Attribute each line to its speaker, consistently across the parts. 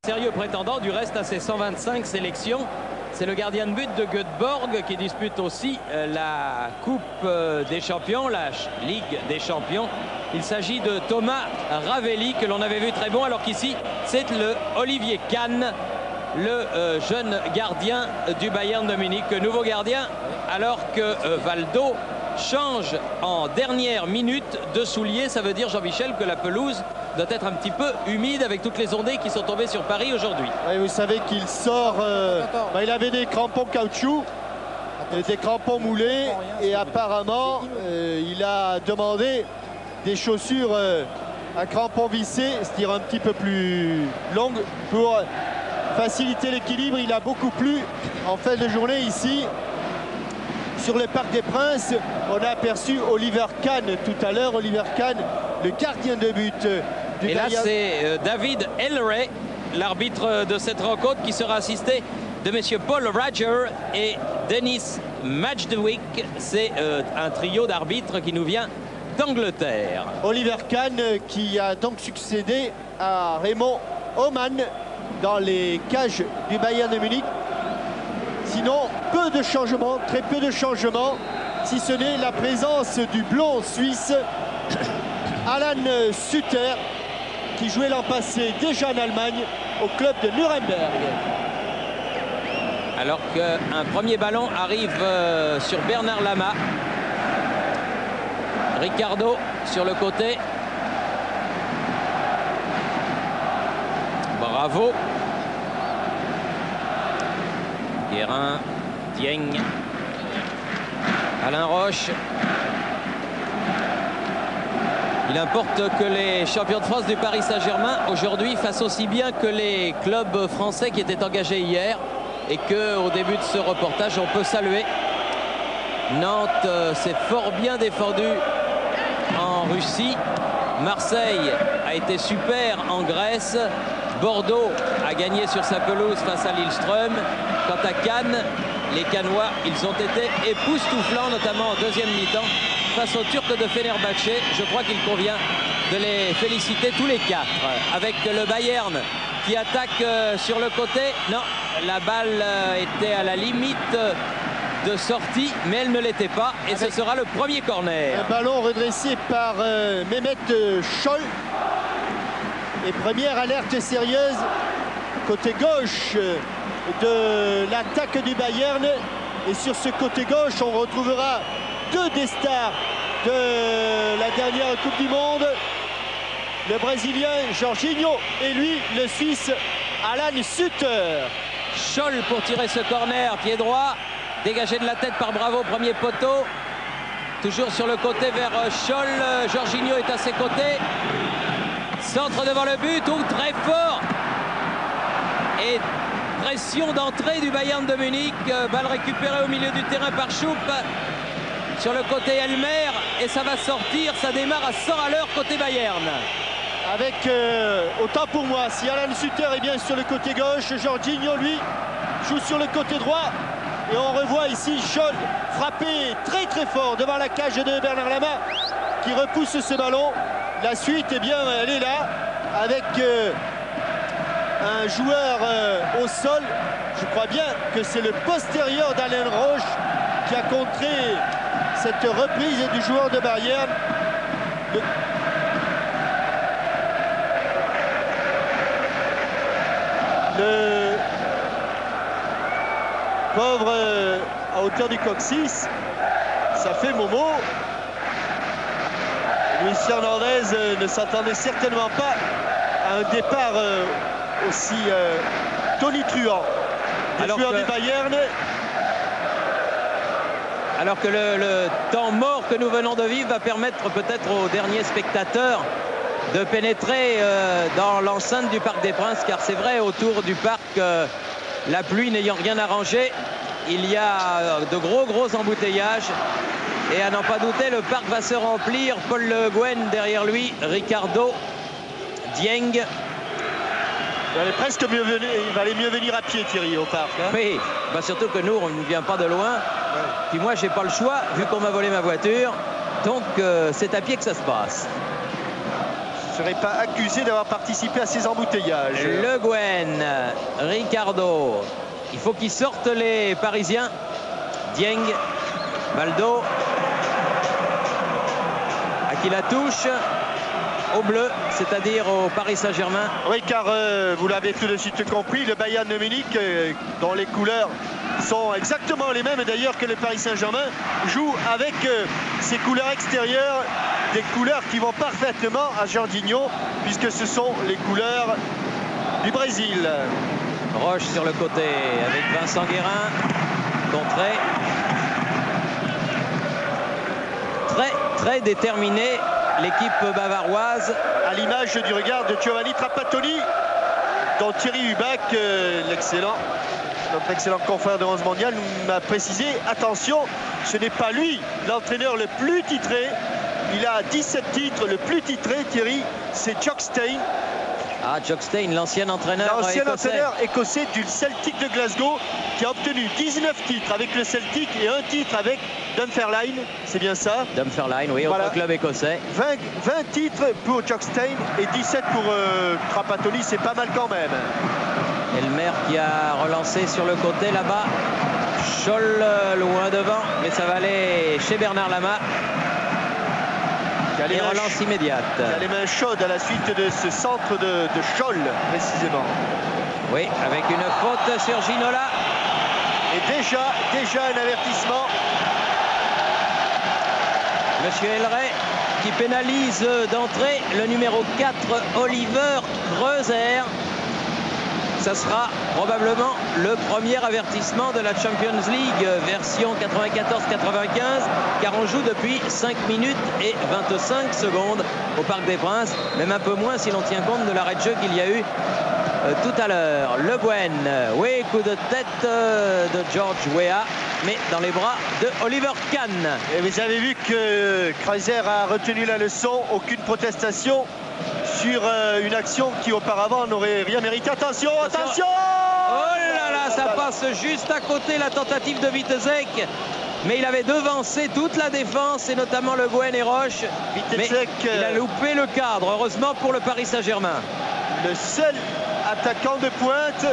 Speaker 1: Sérieux prétendant du reste à ses 125 sélections. C'est le gardien de but de Göteborg qui dispute aussi la Coupe des Champions, la Ligue des Champions. Il s'agit de Thomas Ravelli que l'on avait vu très bon, alors qu'ici c'est le Olivier Kahn, le jeune gardien du Bayern de Munich, nouveau gardien, alors que Valdo change en dernière minute de soulier. Ça veut dire, Jean-Michel, que la pelouse doit être un petit peu humide avec toutes les ondées qui sont tombées sur Paris aujourd'hui.
Speaker 2: Oui, vous savez qu'il sort, il avait des crampons caoutchouc, des crampons moulés, et apparemment il a demandé des chaussures à crampons vissés, c'est-à-dire un petit peu plus longues pour faciliter l'équilibre. Il a beaucoup plu en fin de journée ici. Sur le Parc des Princes, on a aperçu Oliver Kahn tout à l'heure. Oliver Kahn, le gardien de but du
Speaker 1: Et là, c'est David Elleray, l'arbitre de cette rencontre, qui sera assisté de messieurs Paul Roger et Dennis Majdewick. C'est un trio d'arbitres qui nous vient d'Angleterre.
Speaker 2: Oliver Kahn qui a donc succédé à Raymond Oman dans les cages du Bayern de Munich. Sinon, peu de changements, très peu de changements, si ce n'est la présence du blond suisse Alan Sutter, qui jouait l'an passé déjà en Allemagne au club de Nuremberg.
Speaker 1: Alors qu'un premier ballon arrive sur Bernard Lama. Ricardo sur le côté. Bravo. Guérin, Dieng, Alain Roche. Il importe que les champions de France du Paris Saint-Germain aujourd'hui fassent aussi bien que les clubs français qui étaient engagés hier, et qu'au début de ce reportage on peut saluer. Nantes s'est fort bien défendu en Russie. Marseille a été super en Grèce. Bordeaux a gagné sur sa pelouse face à Lillestrøm. Quant à Cannes, les Cannois, ils ont été époustouflants, notamment en deuxième mi-temps, face aux Turcs de Fenerbahçe. Je crois qu'il convient de les féliciter tous les quatre. Avec le Bayern qui attaque sur le côté. Non, la balle était à la limite de sortie, mais elle ne l'était pas. Et ce sera le premier corner.
Speaker 2: Un ballon redressé par Mehmet Scholl. Et première alerte sérieuse côté gauche de l'attaque du Bayern. Et sur ce côté gauche, on retrouvera deux des stars de la dernière Coupe du Monde. Le Brésilien Jorginho et lui, le Suisse Alan Sutter.
Speaker 1: Scholl pour tirer ce corner, pied droit, dégagé de la tête par Bravo, premier poteau. Toujours sur le côté vers Scholl. Jorginho est à ses côtés. Centre devant le but, ou très fort. Et pression d'entrée du Bayern de Munich. Balle récupérée au milieu du terrain par Choup. Sur le côté Elmer. Et ça va sortir, ça démarre à 100 à l'heure côté Bayern.
Speaker 2: Avec, autant pour moi, si Alan Sutter est bien sur le côté gauche, Jorginho, lui, joue sur le côté droit. Et on revoit ici Scholl frapper très très fort devant la cage de Bernard Lama, qui repousse ce ballon. La suite, eh bien, elle est là, avec un joueur au sol. Je crois bien que c'est le postérieur d'Alain Roche qui a contré cette reprise du joueur de Bayern. Le pauvre à hauteur du coccyx, ça fait Momo. Luis Fernandez ne s'attendait certainement pas à un départ aussi tonitruant des joueurs du Bayern.
Speaker 1: Alors que le temps mort que nous venons de vivre va permettre peut-être aux derniers spectateurs de pénétrer dans l'enceinte du Parc des Princes, car c'est vrai, autour du parc, la pluie n'ayant rien arrangé, il y a de gros embouteillages. Et à n'en pas douter, le parc va se remplir. Paul Le Guen derrière lui, Ricardo, Dieng.
Speaker 2: Il valait mieux venir à pied, Thierry, au parc. Hein.
Speaker 1: Oui, surtout que nous, on ne vient pas de loin. Ouais. Puis moi, j'ai pas le choix, vu qu'on m'a volé ma voiture. Donc, c'est à pied que ça se passe.
Speaker 2: ne serait pas accusé d'avoir participé à ces embouteillages.
Speaker 1: Le Guen, Ricardo. Il faut qu'ils sortent les Parisiens. Dieng, Valdo. À qui la touche? Au bleu, c'est-à-dire au Paris Saint-Germain.
Speaker 2: Oui, car vous l'avez tout de suite compris, le Bayern de Munich, dont les couleurs sont exactement les mêmes d'ailleurs que le Paris Saint-Germain, joue avec ses couleurs extérieures, des couleurs qui vont parfaitement à Jorginho, puisque ce sont les couleurs du Brésil.
Speaker 1: Roche sur le côté avec Vincent Guérin, contré. Très déterminé, l'équipe bavaroise.
Speaker 2: À l'image du regard de Giovanni Trapattoni, dont Thierry Hubac, notre excellent confrère de 11 mondial, m'a précisé, attention, ce n'est pas lui l'entraîneur le plus titré. Il a 17 titres, le plus titré, Thierry, c'est Jock Stein.
Speaker 1: Ah, Jock Stein, l'ancien entraîneur
Speaker 2: écossais du Celtic de Glasgow, qui a obtenu 19 titres avec le Celtic et un titre avec Dunfermline, c'est bien ça?
Speaker 1: Dunfermline, oui, voilà. Autre club écossais.
Speaker 2: 20 titres pour Jock Stein et 17 pour Trapattoni, c'est pas mal quand même.
Speaker 1: Elmer qui a relancé sur le côté là-bas. Scholl loin devant, mais ça va aller chez Bernard Lama. Et relance immédiate.
Speaker 2: Il y a les mains chaudes à la suite de ce centre de Scholl, précisément.
Speaker 1: Oui, avec une faute sur Ginola.
Speaker 2: Et déjà un avertissement.
Speaker 1: Monsieur Elray qui pénalise d'entrée le numéro 4, Oliver Kreuzer. Ça sera probablement le premier avertissement de la Champions League version 94-95, car on joue depuis 5 minutes et 25 secondes au Parc des Princes, même un peu moins si l'on tient compte de l'arrêt de jeu qu'il y a eu tout à l'heure. Le Guen, oui, coup de tête de George Weah, mais dans les bras de Oliver Kahn.
Speaker 2: Et vous avez vu que Kreuzer a retenu la leçon, aucune protestation sur une action qui auparavant n'aurait rien mérité. Attention!
Speaker 1: Oh là là, ça passe juste à côté la tentative de Wittezek, mais il avait devancé toute la défense et notamment le Guen et Roche.
Speaker 2: Wittezek,
Speaker 1: mais il a loupé le cadre, heureusement pour le Paris Saint-Germain.
Speaker 2: Le seul attaquant de pointe,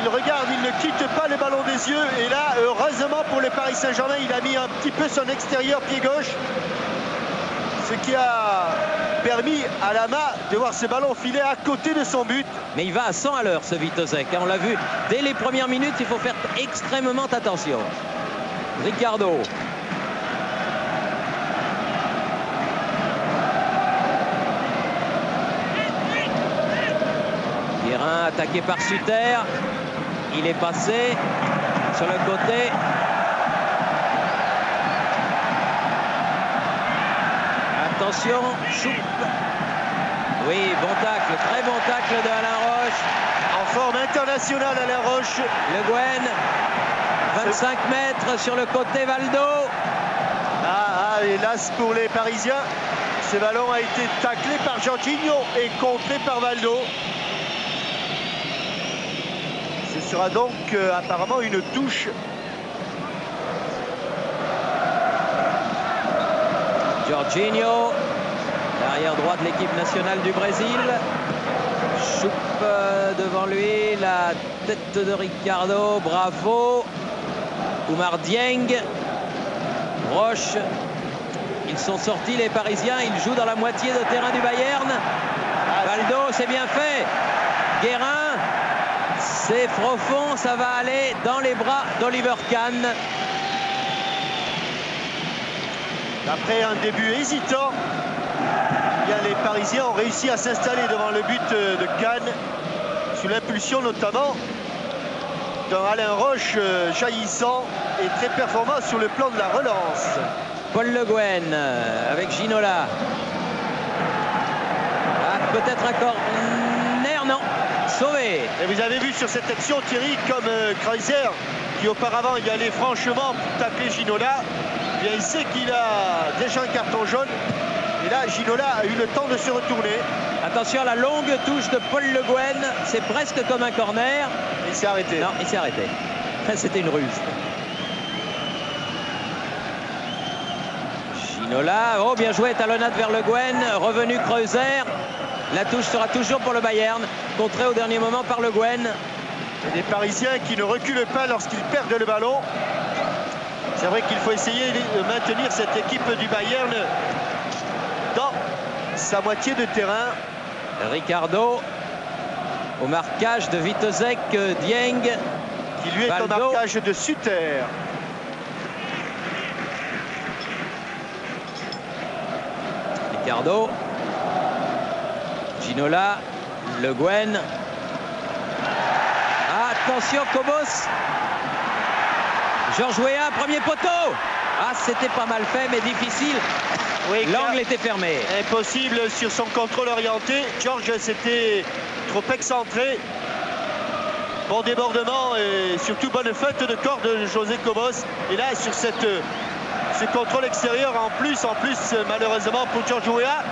Speaker 2: il regarde, il ne quitte pas le ballon des yeux, et là, heureusement pour le Paris Saint-Germain, il a mis un petit peu son extérieur pied gauche, ce qui a permis à Lama de voir ce ballon filer à côté de son but.
Speaker 1: Mais il va à 100 à l'heure, ce Wittezek. On l'a vu dès les premières minutes, il faut faire extrêmement attention. Ricardo. Guérin attaqué par Suter. Il est passé sur le côté. Attention, Choupe. Oui, bon tacle, très bon tacle de Alain Roche.
Speaker 2: En forme internationale, Alain Roche.
Speaker 1: Le Guen, 25 mètres sur le côté, Valdo.
Speaker 2: Hélas pour les Parisiens, ce ballon a été taclé par Jorginho et contré par Valdo. Ce sera donc apparemment une touche.
Speaker 1: Jorginho, l'arrière droit de l'équipe nationale du Brésil. Choupe devant lui, la tête de Ricardo, bravo. Oumar Dieng, Roche. Ils sont sortis les Parisiens, ils jouent dans la moitié de terrain du Bayern. Valdo, c'est bien fait. Guérin, c'est profond, ça va aller dans les bras d'Oliver Kahn.
Speaker 2: Après un début hésitant, les Parisiens ont réussi à s'installer devant le but de Kahn, sous l'impulsion notamment d'un Alain Roche jaillissant et très performant sur le plan de la relance.
Speaker 1: Paul Le Guen avec Ginola. Peut-être un corner, non, sauvé.
Speaker 2: Et vous avez vu sur cette action, Thierry, comme Kreuzer, qui auparavant y allait franchement pour tacler Ginola, bien, il sait qu'il a déjà un carton jaune. Et là, Ginola a eu le temps de se retourner.
Speaker 1: Attention à la longue touche de Paul Le Guen. C'est presque comme un corner.
Speaker 2: Il s'est arrêté.
Speaker 1: Non, il s'est arrêté. C'était une ruse. Ginola, oh bien joué, talonnade vers Le Guen, revenu Kreuzer. La touche sera toujours pour le Bayern, contré au dernier moment par Le Guen.
Speaker 2: Des Parisiens qui ne reculent pas lorsqu'ils perdent le ballon. C'est vrai qu'il faut essayer de maintenir cette équipe du Bayern dans sa moitié de terrain.
Speaker 1: Ricardo au marquage de Vitezek, Dieng
Speaker 2: qui lui est au marquage de Suter.
Speaker 1: Ricardo, Ginola, Le Guen. Attention Kobos. Georges Weah, premier poteau. Ah, c'était pas mal fait, mais difficile.
Speaker 2: Oui,
Speaker 1: l'angle était fermé.
Speaker 2: Impossible sur son contrôle orienté. Georges s'était trop excentré. Bon débordement et surtout bonne feinte de corps de José Kobos. Et là, sur ce contrôle extérieur, en plus, malheureusement pour Georges Weah,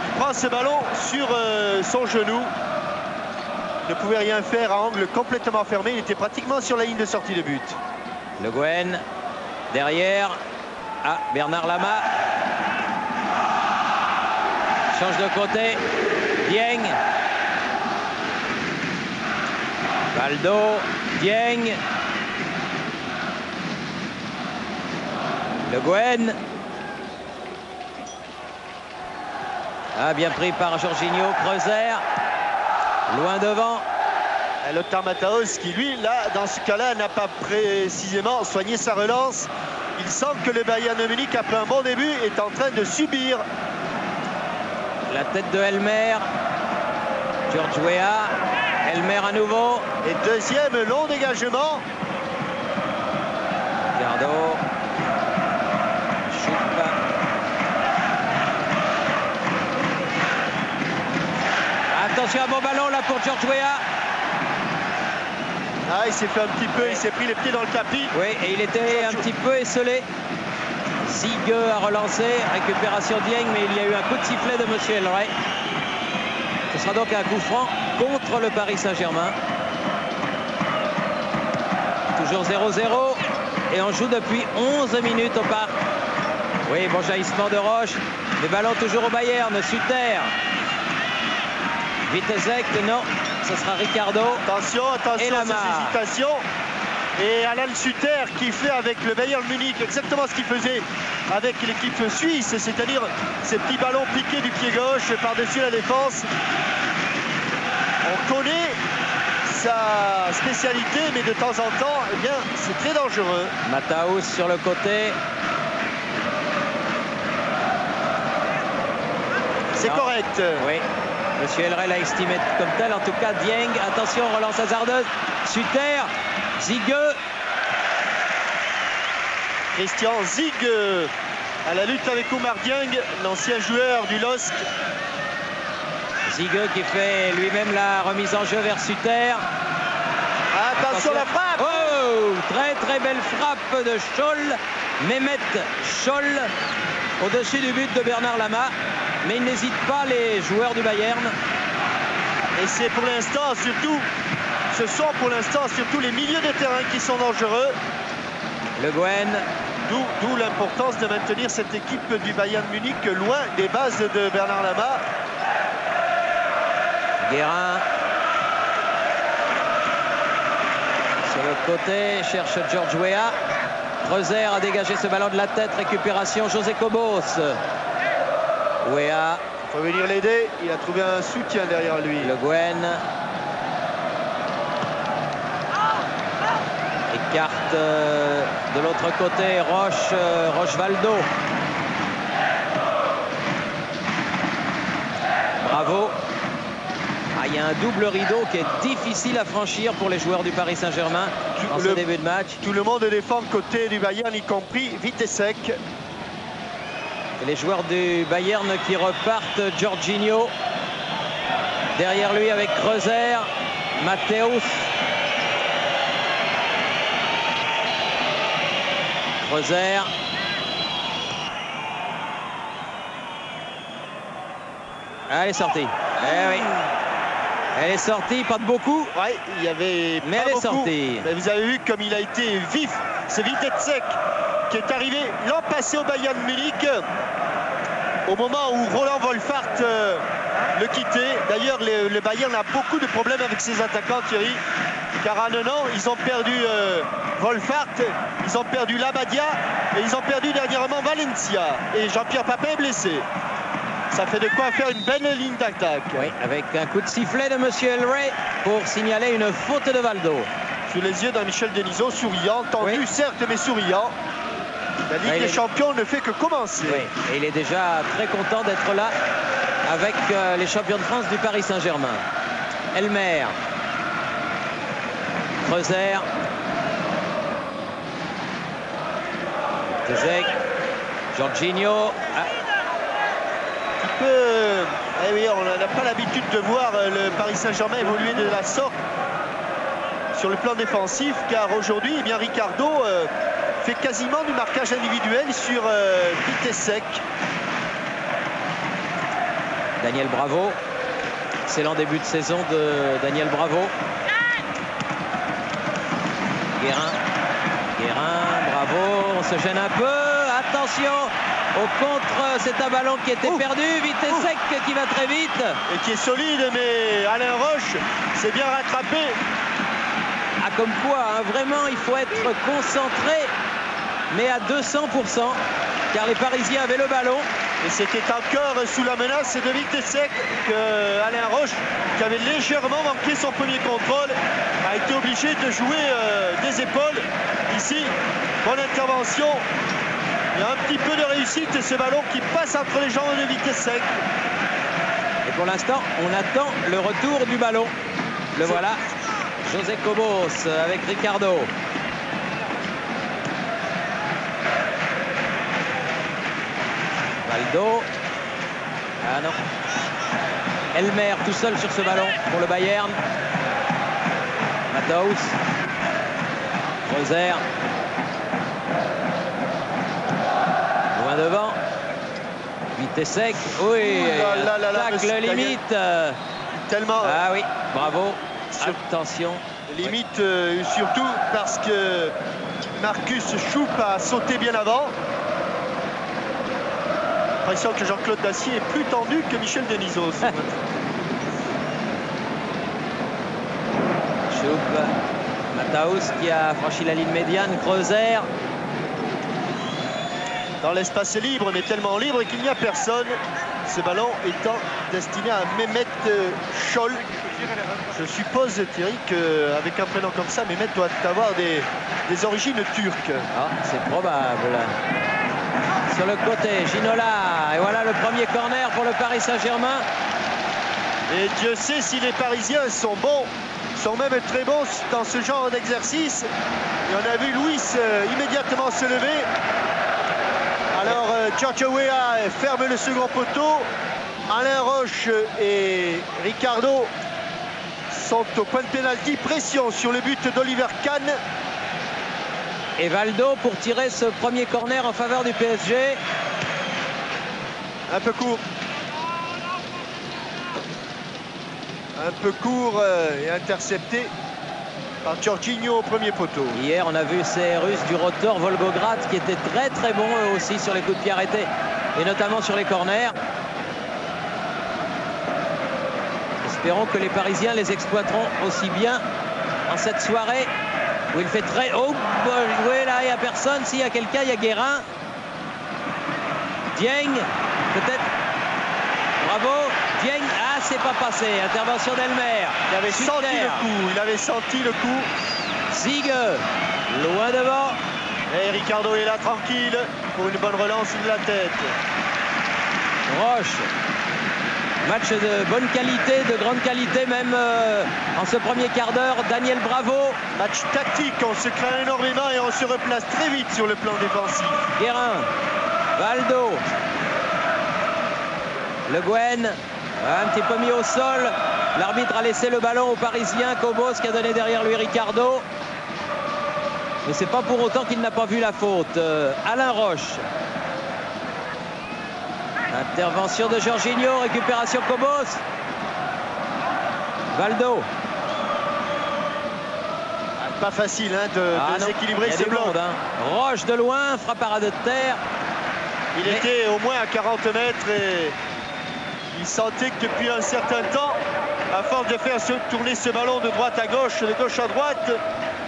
Speaker 2: il prend ce ballon sur son genou. Il ne pouvait rien faire à angle complètement fermé. Il était pratiquement sur la ligne de sortie de but.
Speaker 1: Le Guen, derrière. Ah, Bernard Lama. Change de côté. Dieng. Baldo. Dieng. Le Guen. Ah, bien pris par Jorginho. Kreuzer. Loin devant.
Speaker 2: Lothar Matthäus qui, lui, là, dans ce cas-là, n'a pas précisément soigné sa relance. Il semble que le Bayern de Munich, après un bon début, est en train de subir.
Speaker 1: La tête de Elmer. Georges Weah. Elmer à nouveau.
Speaker 2: Et deuxième long dégagement.
Speaker 1: Ricardo. Choupa. Attention à bon ballon là pour Georges Weah.
Speaker 2: Ah, il s'est fait un petit peu, il s'est pris les pieds dans le tapis.
Speaker 1: Oui, et il était un petit peu esselé. Zigue a relancé, récupération Dieng, mais il y a eu un coup de sifflet de Monsieur Elray. Ce sera donc un coup franc contre le Paris Saint-Germain. Toujours 0-0 et on joue depuis 11 minutes au parc. Oui, bon jaillissement de Roche. Le ballon toujours au Bayern, Suter. Vitezek, non. Ce sera Ricardo.
Speaker 2: Attention à ces hésitations. Et Alan Suter qui fait avec le Bayern Munich exactement ce qu'il faisait avec l'équipe suisse, c'est-à-dire ces petits ballons piqués du pied gauche par-dessus la défense. On connaît sa spécialité, mais de temps en temps, eh bien, c'est très dangereux.
Speaker 1: Matthäus sur le côté.
Speaker 2: C'est correct.
Speaker 1: Oui. Monsieur Elray l'a estimé comme tel. En tout cas, Dieng, attention, relance hasardeuse. Suter, Zigue.
Speaker 2: Christian Zigue à la lutte avec Oumar Dieng, l'ancien joueur du LOSC.
Speaker 1: Zigue qui fait lui-même la remise en jeu vers Suter.
Speaker 2: Attention la frappe.
Speaker 1: Oh, très très belle frappe de Scholl. Mehmet Scholl au-dessus du but de Bernard Lama. Mais ils n'hésitent pas, les joueurs du Bayern.
Speaker 2: Et c'est pour l'instant surtout, ce sont pour l'instant surtout les milieux de terrain qui sont dangereux.
Speaker 1: Le Guen.
Speaker 2: D'où l'importance de maintenir cette équipe du Bayern Munich loin des bases de Bernard Lama.
Speaker 1: Guérin. Sur le côté, cherche Georges Weah. Kreuzer a dégagé ce ballon de la tête. Récupération, José Kobos. Weah.
Speaker 2: Il faut venir l'aider. Il a trouvé un soutien derrière lui.
Speaker 1: Le Guen. Écarte de l'autre côté Rochevaldo. Bravo. Ah, il y a un double rideau qui est difficile à franchir pour les joueurs du Paris Saint-Germain en ce début de match.
Speaker 2: Tout le monde défend côté du Bayern, y compris Vitezek.
Speaker 1: Et les joueurs du Bayern qui repartent. Jorginho. Derrière lui avec Kreuzer. Matthäus. Kreuzer. Elle est sortie. Eh oui. Elle est sortie, pas de beaucoup.
Speaker 2: Ouais, il y avait
Speaker 1: mais
Speaker 2: pas
Speaker 1: elle est
Speaker 2: beaucoup.
Speaker 1: sortie.
Speaker 2: Mais vous avez vu comme il a été vif. C'est Vitezek qui est arrivé l'an passé au Bayern Munich, au moment où Roland Wolfart le quittait. D'ailleurs, le Bayern a beaucoup de problèmes avec ses attaquants, Thierry, car à 9 ans, ils ont perdu Wolfart, ils ont perdu Labadia et ils ont perdu dernièrement Valencia. Et Jean-Pierre Papin est blessé. Ça fait de quoi faire une belle ligne d'attaque.
Speaker 1: Oui, avec un coup de sifflet de Monsieur Elray pour signaler une faute de Valdo.
Speaker 2: Sous les yeux d'un Michel Denisot, souriant, tendu certes, mais souriant. La Ligue des Champions ne fait que commencer.
Speaker 1: Oui, et il est déjà très content d'être là avec les champions de France du Paris Saint-Germain. Elmer. Kreuzer. Tezek. Jorginho.
Speaker 2: Eh oui, on n'a pas l'habitude de voir le Paris Saint-Germain évoluer de la sorte sur le plan défensif, car aujourd'hui, eh bien, Ricardo fait quasiment du marquage individuel sur Pitesek.
Speaker 1: Daniel Bravo. Excellent début de saison de Daniel Bravo. Guérin, Bravo, on se gêne un peu. Attention au contre, c'est un ballon qui était perdu. Pitesek qui va très vite.
Speaker 2: Et qui est solide, mais Alain Roche s'est bien rattrapé.
Speaker 1: Ah, comme quoi, hein, vraiment, il faut être concentré, mais à 200%, car les Parisiens avaient le ballon.
Speaker 2: Et c'était encore sous la menace de Pitesek que Alain Roche, qui avait légèrement manqué son premier contrôle, a été obligé de jouer des épaules. Ici, bonne intervention. Il y a un petit peu de réussite et ce ballon qui passe entre les jambes de Pitesek.
Speaker 1: Et pour l'instant, on attend le retour du ballon. Le voilà, José Cobos avec Ricardo. Valdo. Ah non. Elmer tout seul sur ce ballon pour le Bayern. Matthaus. Kreuzer. Loin devant. Pitesek. Oui, tacle limite.
Speaker 2: Tellement.
Speaker 1: Ah oui, bravo. Attention.
Speaker 2: Limite surtout parce que Marcus Choup a sauté bien avant. L'impression que Jean-Claude Dacier est plus tendu que Michel Denisot.
Speaker 1: Choup, Matthaus qui a franchi la ligne médiane, Kreuzer.
Speaker 2: Dans l'espace libre, mais tellement libre qu'il n'y a personne. Ce ballon étant destiné à Mehmet Scholl. Je suppose, Thierry, qu'avec un prénom comme ça, Mehmet doit avoir des origines turques.
Speaker 1: Ah, c'est probable. Sur le côté, Ginola. Et voilà le premier corner pour le Paris Saint-Germain.
Speaker 2: Et Dieu sait si les Parisiens sont bons, sont même très bons dans ce genre d'exercice. Et on a vu Luis immédiatement se lever. Alors Giorgio Weah ferme le second poteau. Alain Roche et Ricardo sont au point de pénalty. Pression sur le but d'Oliver Kahn.
Speaker 1: Et Valdo pour tirer ce premier corner en faveur du PSG.
Speaker 2: Un peu court. Un peu court et intercepté par Jorginho au premier poteau.
Speaker 1: Hier, on a vu ces Russes du Rotor Volgograd qui étaient très très bons eux aussi sur les coups de pied arrêtés et notamment sur les corners. Espérons que les Parisiens les exploiteront aussi bien en cette soirée où il fait très haut. Oui, là, il n'y a personne. S'il y a quelqu'un, il y a Guérin. Dieng, peut-être. Bravo. Dieng. Ah, c'est pas passé. Intervention d'Elmer.
Speaker 2: Il avait senti le coup. Il avait senti le coup.
Speaker 1: Zigue. Loin devant.
Speaker 2: Et Ricardo est là tranquille pour une bonne relance de la tête.
Speaker 1: Roche. Match de bonne qualité, de grande qualité même en ce premier quart d'heure. Daniel Bravo.
Speaker 2: Match tactique, on se craint énormément et on se replace très vite sur le plan défensif.
Speaker 1: Guérin, Valdo, Le Guen, un petit peu mis au sol. L'arbitre a laissé le ballon aux Parisiens. Cobos qui a donné derrière lui Ricardo. Mais c'est pas pour autant qu'il n'a pas vu la faute. Alain Roche. Intervention de Jorginho, récupération Cobos. Valdo.
Speaker 2: Pas facile hein, de déséquilibrer ces blocs.
Speaker 1: Hein. Roche de loin, frappe à ras de terre.
Speaker 2: Il était au moins à 40 mètres et il sentait que depuis un certain temps, à force de faire tourner ce ballon de droite à gauche, de gauche à droite,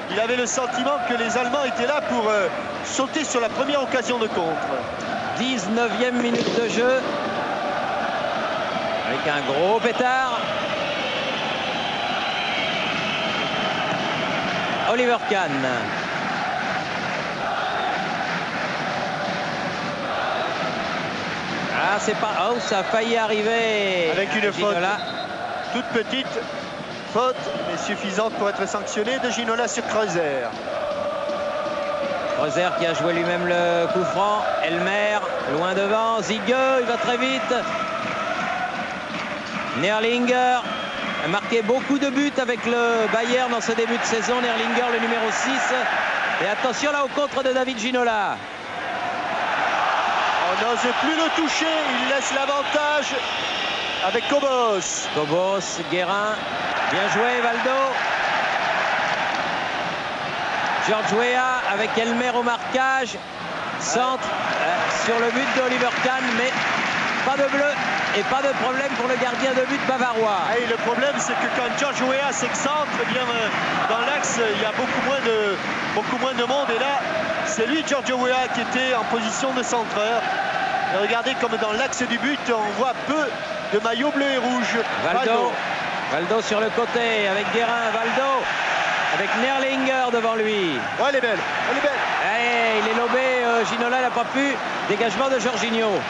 Speaker 2: il avait le sentiment que les Allemands étaient là pour sauter sur la première occasion de contre.
Speaker 1: 19e minute de jeu. Avec un gros pétard. Oliver Kahn. Ah, c'est pas... Oh, ça a failli arriver.
Speaker 2: Avec une
Speaker 1: Ginola.
Speaker 2: Faute toute petite. Faute, mais suffisante pour être sanctionné de Ginola sur Kreuzer.
Speaker 1: Kreuzer qui a joué lui-même le coup franc. Elmer, loin devant. Ziege, il va très vite. Nerlinger a marqué beaucoup de buts avec le Bayern dans ce début de saison. Nerlinger, le numéro 6. Et attention là au contre de David Ginola.
Speaker 2: On n'ose plus le toucher. Il laisse l'avantage avec Cobos.
Speaker 1: Cobos, Guérin. Bien joué, Valdo. George Weah avec Elmer au marquage. Centre sur le but d'Oliver Kahn, mais pas de bleu et pas de problème pour le gardien de but bavarois.
Speaker 2: Et le problème, c'est que quand George Weah s'excentre, eh bien dans l'axe, il y a beaucoup moins de monde. Et là, c'est lui, George Weah, qui était en position de centreur. Et regardez comme dans l'axe du but, on voit peu de maillots bleus et rouges.
Speaker 1: Valdo sur le côté avec Guérin. Valdo avec Nerlinger devant lui.
Speaker 2: Ouais, elle est belle. Elle est belle.
Speaker 1: Allez, il est lobé. Ginola n'a pas pu. Dégagement de Jorginho.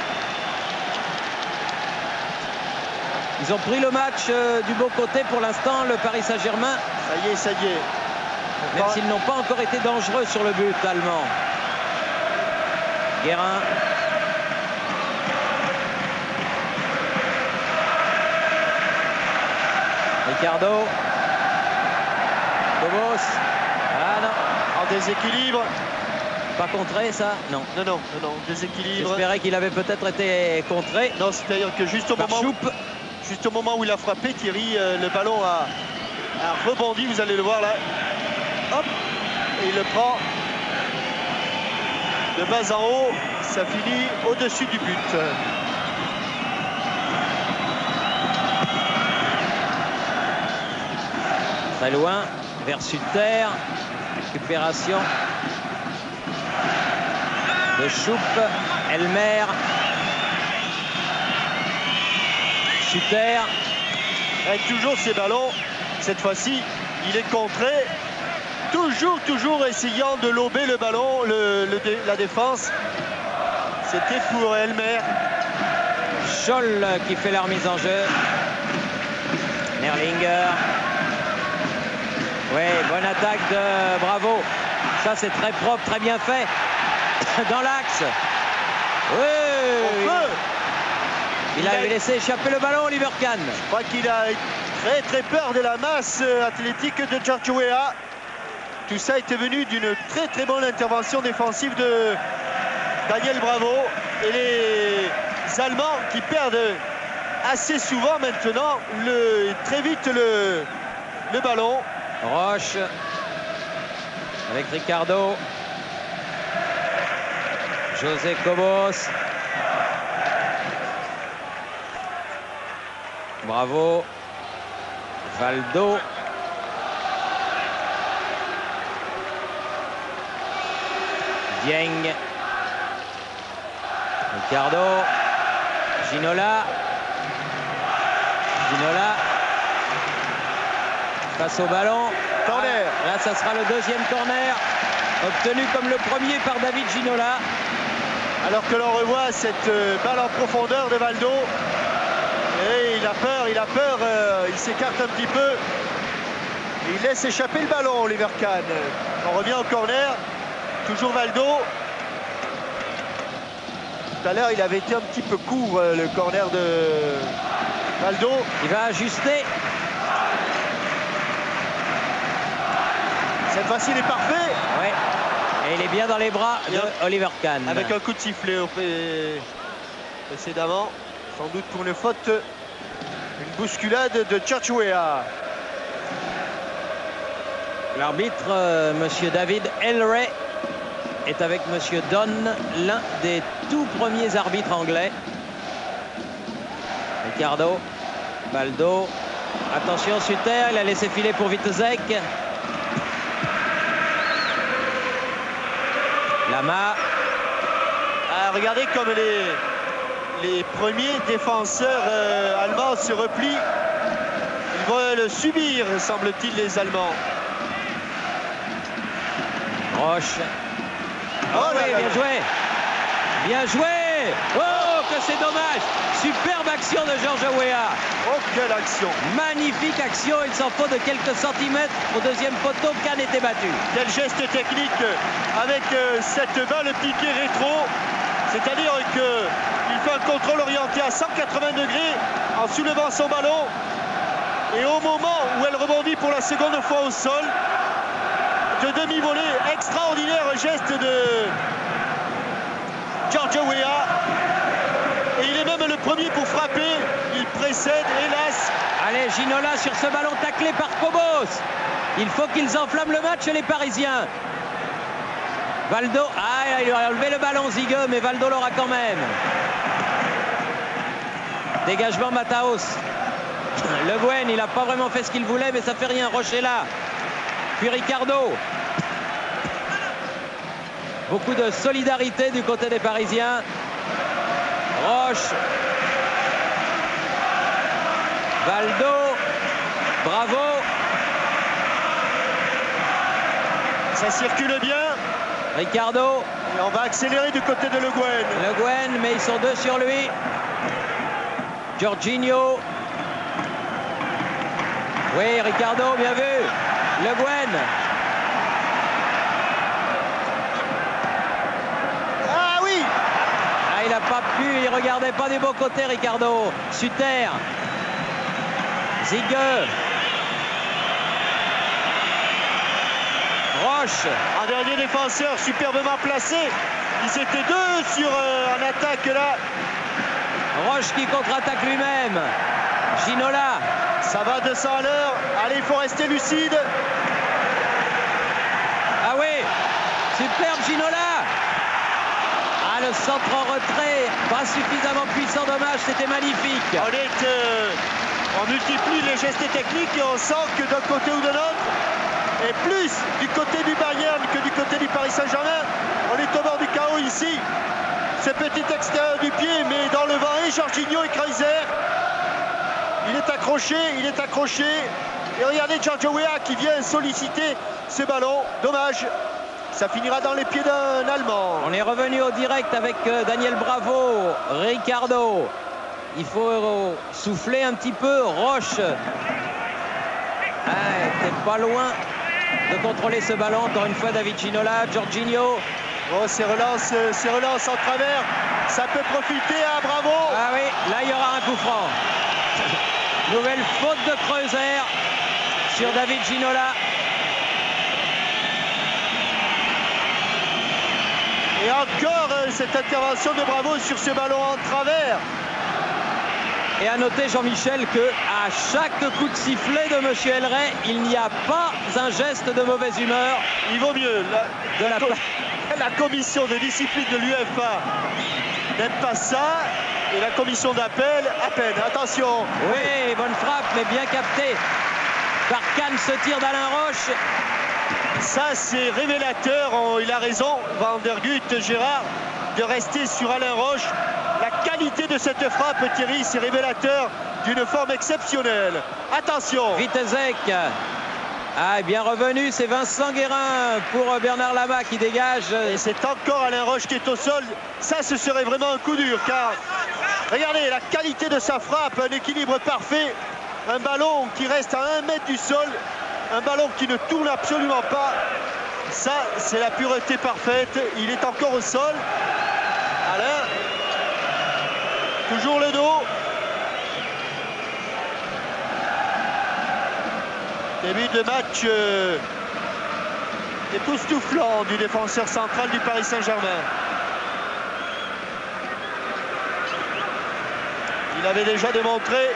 Speaker 1: Ils ont pris le match du beau côté pour l'instant, le Paris Saint-Germain.
Speaker 2: Ça y est, ça y est.
Speaker 1: Même s'ils n'ont pas encore été dangereux sur le but allemand. Guérin. Ricardo. Cobos. Ah non.
Speaker 2: En déséquilibre.
Speaker 1: Pas contré ça? Non.
Speaker 2: Non, déséquilibre.
Speaker 1: J'espérais qu'il avait peut-être été contré.
Speaker 2: Non, c'est-à-dire que juste au moment où il a frappé, Thierry, le ballon a rebondi, vous allez le voir là. Hop. Et il le prend de bas en haut. Ça finit au-dessus du but.
Speaker 1: Très loin, vers Sutter. Récupération de Schoupp. Elmer. Sutter.
Speaker 2: Avec toujours ces ballons, cette fois-ci, il est contré. Toujours essayant de lober le ballon, la défense. C'était pour Elmer.
Speaker 1: Scholl qui fait la remise en jeu. Nerlinger. Oui, bonne attaque de Bravo. Ça, c'est très propre, très bien fait. Dans l'axe. Oui. Il avait laissé échapper le ballon, Oliver Kahn.
Speaker 2: Je crois qu'il a très peur de la masse athlétique de George Weah. Tout ça était venu d'une très bonne intervention défensive de Daniel Bravo. Et les Allemands qui perdent assez souvent maintenant très vite le ballon.
Speaker 1: Roche avec Ricardo. José Cobos. Bravo. Valdo. Dieng. Ricardo. Ginola. Face au ballon.
Speaker 2: Corner.
Speaker 1: Là, ça sera le deuxième corner. Obtenu comme le premier par David Ginola.
Speaker 2: Alors que l'on revoit cette balle en profondeur de Valdo. Et il a peur, il s'écarte un petit peu. Il laisse échapper le ballon, Oliver Kahn. On revient au corner. Toujours Valdo. Tout à l'heure, il avait été un petit peu court, le corner de Valdo.
Speaker 1: Il va ajuster.
Speaker 2: Cette fois-ci, il est parfait.
Speaker 1: Ouais. Et il est bien dans les bras de Oliver Kahn.
Speaker 2: Avec un coup de sifflet précédemment. Sans doute pour une faute. Une bousculade de George Weah.
Speaker 1: L'arbitre, monsieur David Elray, est avec monsieur Don, l'un des tout premiers arbitres anglais. Ricardo, Baldo, attention Suter, il a laissé filer pour Wittezek. Lama.
Speaker 2: Ah, regardez comme les premiers défenseurs allemands se replient. Ils veulent subir, semble-t-il, les Allemands.
Speaker 1: Roche.
Speaker 2: Oh là
Speaker 1: oui,
Speaker 2: là.
Speaker 1: bien joué. Bien joué. Oh, que c'est dommage. Superbe action de Georges Weah.
Speaker 2: Oh, quelle action.
Speaker 1: Magnifique action. Il s'en faut de quelques centimètres au deuxième poteau. Cannes était battu.
Speaker 2: Quel geste technique avec cette balle piquée rétro. C'est-à-dire qu'il fait un contrôle orienté à 180 degrés en soulevant son ballon. Et au moment où elle rebondit pour la seconde fois au sol, de demi-volée, extraordinaire geste de Georges Weah. Et il est même le premier pour frapper. Il précède, hélas.
Speaker 1: Allez, Ginola sur ce ballon taclé par Cobos. Il faut qu'ils enflamment le match, les Parisiens. Valdo, ah, il aurait enlevé le ballon, Zigueux, mais Valdo l'aura quand même. Dégagement Mataos. Le Guen, il n'a pas vraiment fait ce qu'il voulait, mais ça fait rien. Roche est là. Puis Ricardo. Beaucoup de solidarité du côté des Parisiens. Roche. Valdo. Bravo.
Speaker 2: Ça circule bien.
Speaker 1: Ricardo.
Speaker 2: Et on va accélérer du côté de Le Guen.
Speaker 1: Le Guen, mais ils sont deux sur lui. Jorginho. Oui, Ricardo, bien vu. Le Guen.
Speaker 2: Ah oui.
Speaker 1: Ah, il n'a pas pu, il regardait pas du beau côté, Ricardo. Suter. Zigueux. Roche.
Speaker 2: Un dernier défenseur superbement placé. Ils étaient deux sur en attaque là.
Speaker 1: Roche qui contre-attaque lui-même. Ginola.
Speaker 2: Ça va 200 à l'heure. Allez, il faut rester lucide.
Speaker 1: Ah oui. Superbe Ginola. Ah, le centre en retrait. Pas suffisamment puissant, dommage. C'était magnifique.
Speaker 2: On multiplie les gestes techniques et on sent que d'un côté ou de l'autre, et plus du côté du Bayern que du côté du Paris Saint-Germain, on est au bord du chaos ici. Ce petit extérieur du pied, mais dans le vent, et Jorginho et Kreiser. Il est accroché. Et regardez Georges Weah qui vient solliciter ce ballon. Dommage, ça finira dans les pieds d'un Allemand.
Speaker 1: On est revenu au direct avec Daniel Bravo, Ricardo. Il faut souffler un petit peu. Roche. Ah, t'es pas loin de contrôler ce ballon. Encore une fois, David Ginola, Jorginho.
Speaker 2: Oh, ces relances en travers, ça peut profiter à Bravo.
Speaker 1: Ah oui, là il y aura un coup franc. Nouvelle faute de Kreuzer sur David Ginola.
Speaker 2: Et encore cette intervention de Bravo sur ce ballon en travers.
Speaker 1: Et à noter, Jean-Michel, que à chaque coup de sifflet de M. Elray, il n'y a pas un geste de mauvaise humeur.
Speaker 2: Il vaut mieux. La commission de discipline de l'UEFA n'aime pas ça. Et la commission d'appel, à peine. Attention.
Speaker 1: Oui, bonne frappe, mais bien capté par Cannes, ce tir d'Alain Roche.
Speaker 2: Ça, c'est révélateur. Il a raison, Van der Gutt, Gérard, de rester sur Alain Roche. La qualité de cette frappe, Thierry, c'est révélateur d'une forme exceptionnelle. Attention.
Speaker 1: Wittezek. Ah, bien revenu, c'est Vincent Guérin pour Bernard Lama qui dégage.
Speaker 2: Et c'est encore Alain Roche qui est au sol. Ça, ce serait vraiment un coup dur, car regardez la qualité de sa frappe, un équilibre parfait. Un ballon qui reste à 1 mètre du sol, un ballon qui ne tourne absolument pas. Ça, c'est la pureté parfaite. Il est encore au sol. Alain. Toujours le dos. Début de match époustouflant du défenseur central du Paris Saint-Germain. Il avait déjà démontré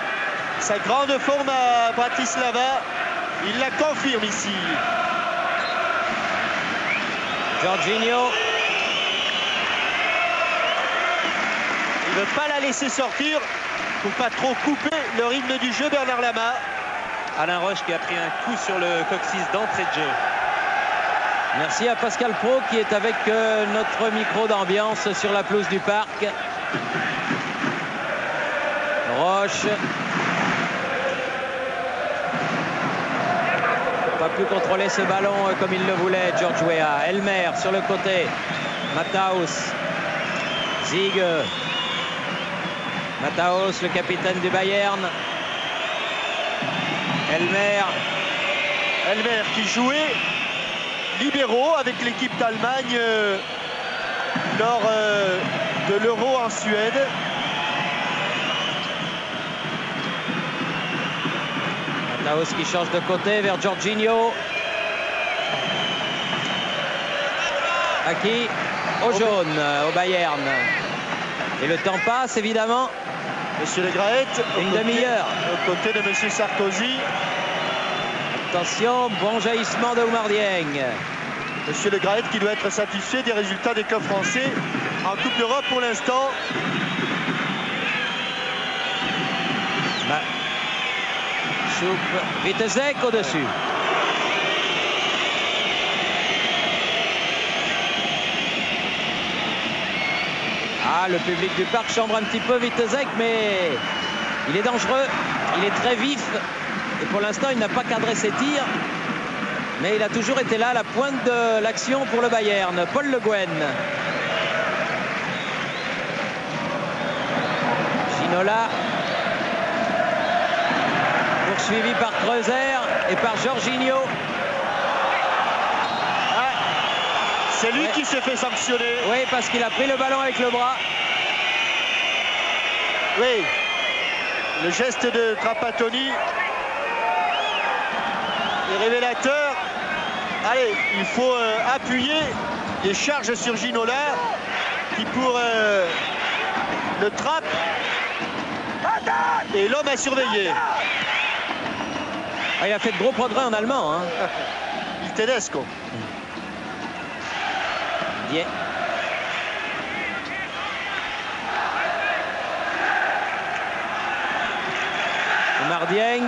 Speaker 2: sa grande forme à Bratislava. Il la confirme ici.
Speaker 1: Jorginho.
Speaker 2: Il ne veut pas la laisser sortir pour pas trop couper le rythme du jeu, Bernard Lama.
Speaker 3: Alain Roche qui a pris un coup sur le coccyx d'entrée de jeu.
Speaker 1: Merci à Pascal Pro qui est avec notre micro d'ambiance sur la pelouse du parc. Roche. Pas pu contrôler ce ballon comme il le voulait, George Weah. Elmer sur le côté. Matthaus. Ziege. Matthaus, le capitaine du Bayern. Elmer.
Speaker 2: Elmer qui jouait libéraux avec l'équipe d'Allemagne lors de l'Euro en Suède.
Speaker 1: Matthaus qui change de côté vers Jorginho. À qui? Au jaune, au Bayern. Et le temps passe évidemment.
Speaker 2: Monsieur Le Graët,
Speaker 1: Une demi-heure.
Speaker 2: Aux côtés de Monsieur Sarkozy.
Speaker 1: Attention, bon jaillissement de Oumar Dieng.
Speaker 2: Monsieur Le Graët qui doit être satisfait des résultats des clubs français en Coupe d'Europe pour l'instant.
Speaker 1: Witek au-dessus. Ah, le public du parc chambre un petit peu Witek, mais il est dangereux, il est très vif. Et pour l'instant, il n'a pas cadré ses tirs. Mais il a toujours été là à la pointe de l'action pour le Bayern. Paul Le Guen. Ginola. Poursuivi par Kreuzer et par Jorginho.
Speaker 2: Ah, c'est lui qui s'est fait sanctionner.
Speaker 1: Oui, parce qu'il a pris le ballon avec le bras.
Speaker 2: Oui, le geste de Trapattoni est révélateur. Allez, il faut appuyer les charges sur Ginola qui pour le trappe et l'homme a surveillé.
Speaker 1: Ah, il a fait de gros progrès en allemand. Hein.
Speaker 2: Il Tedesco.
Speaker 1: Bien. Oumar Dieng.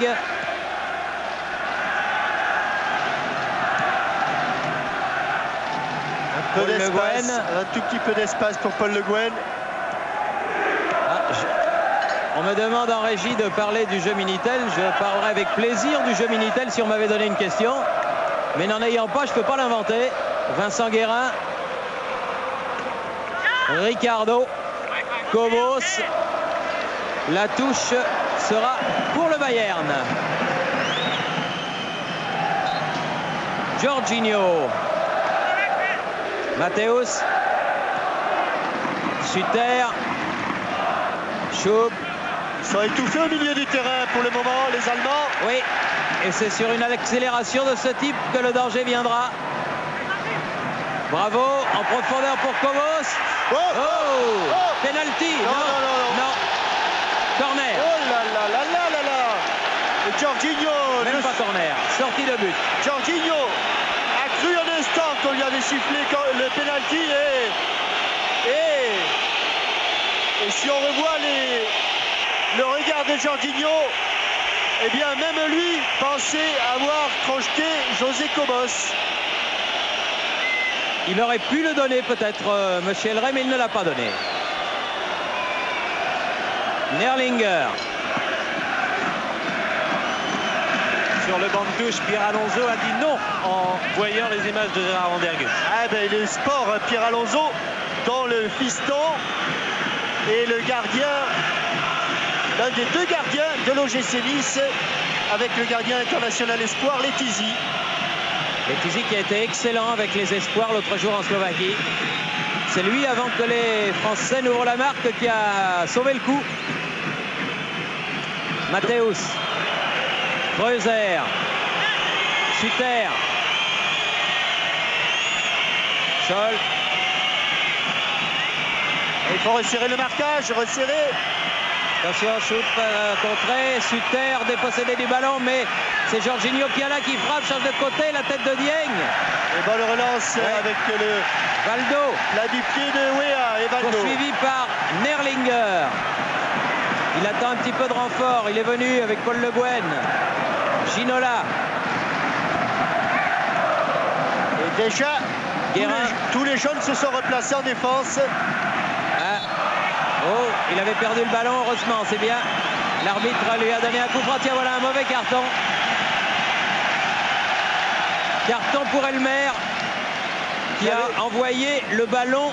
Speaker 2: Peu d'espace, un tout petit peu d'espace pour Paul Le Guen.
Speaker 1: On me demande en régie de parler du jeu Minitel. Je parlerai avec plaisir du jeu Minitel si on m'avait donné une question. Mais n'en ayant pas, je ne peux pas l'inventer. Vincent Guérin. Ricardo. Kobos. La touche sera pour le Bayern. Jorginho. Matthaus. Suter. Schub.
Speaker 2: Ils sont étouffés au milieu du terrain pour le moment, les Allemands.
Speaker 1: Oui, et c'est sur une accélération de ce type que le danger viendra. Bravo, en profondeur pour Kobos.
Speaker 2: Oh,
Speaker 1: Oh, penalty. Non. Corner.
Speaker 2: Oh là là là là là là. Et Jorginho.
Speaker 1: Même pas corner, sortie de but.
Speaker 2: Jorginho a cru un instant qu'on lui avait sifflé le penalty et si on revoit le regard de Jorginho, eh bien même lui pensait avoir crocheté José Kobos.
Speaker 1: Il aurait pu le donner peut-être, monsieur Elray, mais il ne l'a pas donné. Nerlinger.
Speaker 3: Sur le banc de touche, Pierre Alonso a dit non en voyant les images de Gérard Vandergus.
Speaker 2: Ah ben les sports, Pierre Alonso, dont le fiston et le gardien, l'un des deux gardiens de l'OGC Nice, avec le gardien international espoir, Letizy.
Speaker 1: Letizy qui a été excellent avec les espoirs l'autre jour en Slovaquie. C'est lui, avant que les Français n'ouvrent la marque, qui a sauvé le coup. Matthaus. Kreuzer. Suter. Scholl.
Speaker 2: Il faut resserrer le marquage, resserrer.
Speaker 1: Attention, shoot contré, Suter dépossédé du ballon, mais c'est Jorginho qui est là, qui frappe, change de côté, la tête de Dieng.
Speaker 2: Et bonne relance avec le
Speaker 1: Valdo.
Speaker 2: Là du pied de Weah et Valdo.
Speaker 1: Poursuivi par Nerlinger. Il attend un petit peu de renfort, il est venu avec Paul Le Guen. Ginola.
Speaker 2: Et déjà, tous les jeunes se sont replacés en défense.
Speaker 1: Oh, il avait perdu le ballon, heureusement, c'est bien. L'arbitre lui a donné un coup franc. Tiens, voilà un mauvais carton. Carton pour Elmer, qui a envoyé le ballon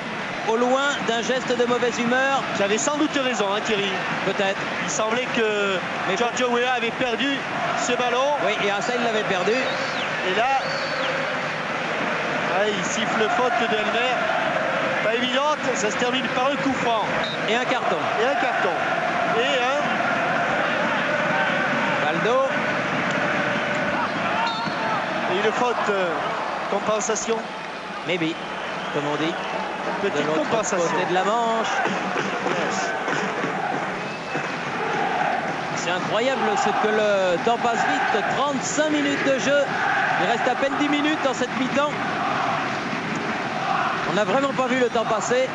Speaker 1: au loin d'un geste de mauvaise humeur.
Speaker 2: Tu avais sans doute raison, hein, Thierry.
Speaker 1: Peut-être.
Speaker 2: Il semblait que Giorgio Weah avait perdu ce ballon.
Speaker 1: Oui, et ça, il l'avait perdu.
Speaker 2: Et là, il siffle faute de Elmer. Pas évidente, ça se termine par un coup franc.
Speaker 1: Et un carton.
Speaker 2: Et un carton. Et un...
Speaker 1: Valdo.
Speaker 2: Et une faute, compensation.
Speaker 1: Maybe, comme on dit.
Speaker 2: Petite
Speaker 1: de l'autre
Speaker 2: compensation.
Speaker 1: Côté de la Manche.
Speaker 2: Yes.
Speaker 1: C'est incroyable ce que le temps passe vite. 35 minutes de jeu. Il reste à peine 10 minutes dans cette mi-temps. On n'a vraiment pas vu le temps passer.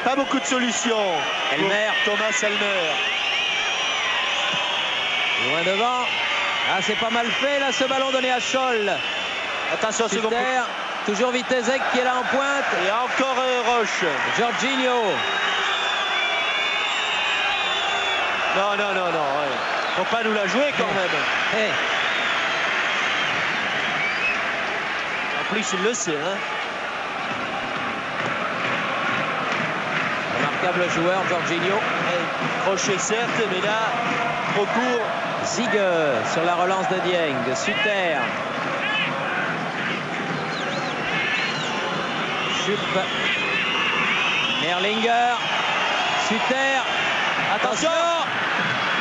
Speaker 2: Pas beaucoup de solutions.
Speaker 1: Elmer.
Speaker 2: Thomas Elmer.
Speaker 1: Loin devant. Ah, c'est pas mal fait là, ce ballon donné à Scholl.
Speaker 2: Attention, second.
Speaker 1: Toujours Vitezek qui est là en pointe.
Speaker 2: Et encore Roche.
Speaker 1: Jorginho.
Speaker 2: Non. Ouais. Faut pas nous la jouer quand même.
Speaker 1: Hey.
Speaker 2: En plus, il le sait. Hein.
Speaker 1: Remarquable joueur, Jorginho.
Speaker 2: Crochet certes, mais là, trop court.
Speaker 1: Ziege sur la relance de Dieng. Suter. Chup. Nerlinger. Suter. Attention.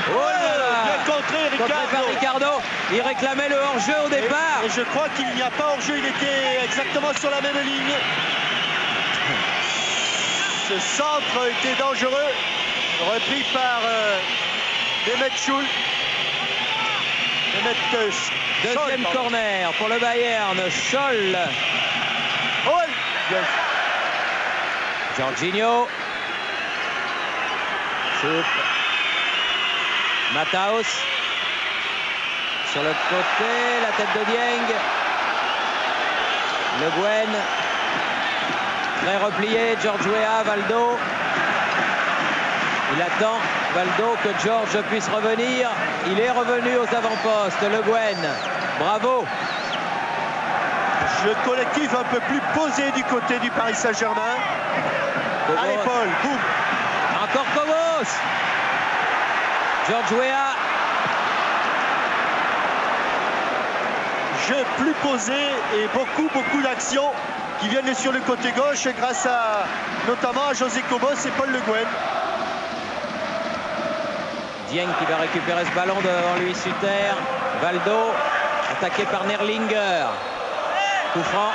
Speaker 1: Oh là là.
Speaker 2: Bien contré, Ricardo.
Speaker 1: Ricardo. Il réclamait le hors-jeu au départ.
Speaker 2: Et je crois qu'il n'y a pas hors-jeu. Il était exactement sur la même ligne. Ce centre était dangereux. Repris par Mehmet Scholl.
Speaker 1: Deuxième corner pour le Bayern. Scholl.
Speaker 2: Oh,
Speaker 1: Jorginho. Choup. Mataos. Sur le côté, la tête de Dieng. Le Guen. Très replié, George Weah, Valdo. Il attend, Valdo, que George puisse revenir. Il est revenu aux avant-postes, Le Guen. Bravo.
Speaker 2: Jeu collectif un peu plus posé du côté du Paris Saint-Germain. À l'épaule, boum.
Speaker 1: Encore Kobos. George Weah.
Speaker 2: Jeu plus posé et beaucoup d'actions qui viennent sur le côté gauche grâce à notamment à José Kobos et Paul Le Guen.
Speaker 1: Dieng qui va récupérer ce ballon devant lui, Suter. Valdo, attaqué par Nerlinger. Coup franc.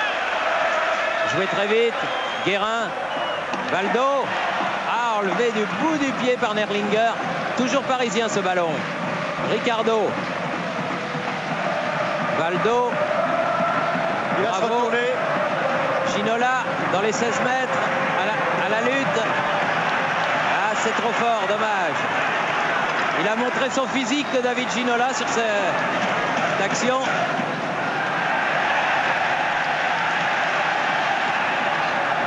Speaker 1: Joué très vite. Guérin. Valdo. Ah, enlevé du bout du pied par Nerlinger. Toujours parisien ce ballon. Ricardo. Valdo.
Speaker 2: Il va se retourner.
Speaker 1: Ginola dans les 16 mètres à la lutte. Ah, c'est trop fort, dommage. Il a montré son physique de David Ginola sur cette action.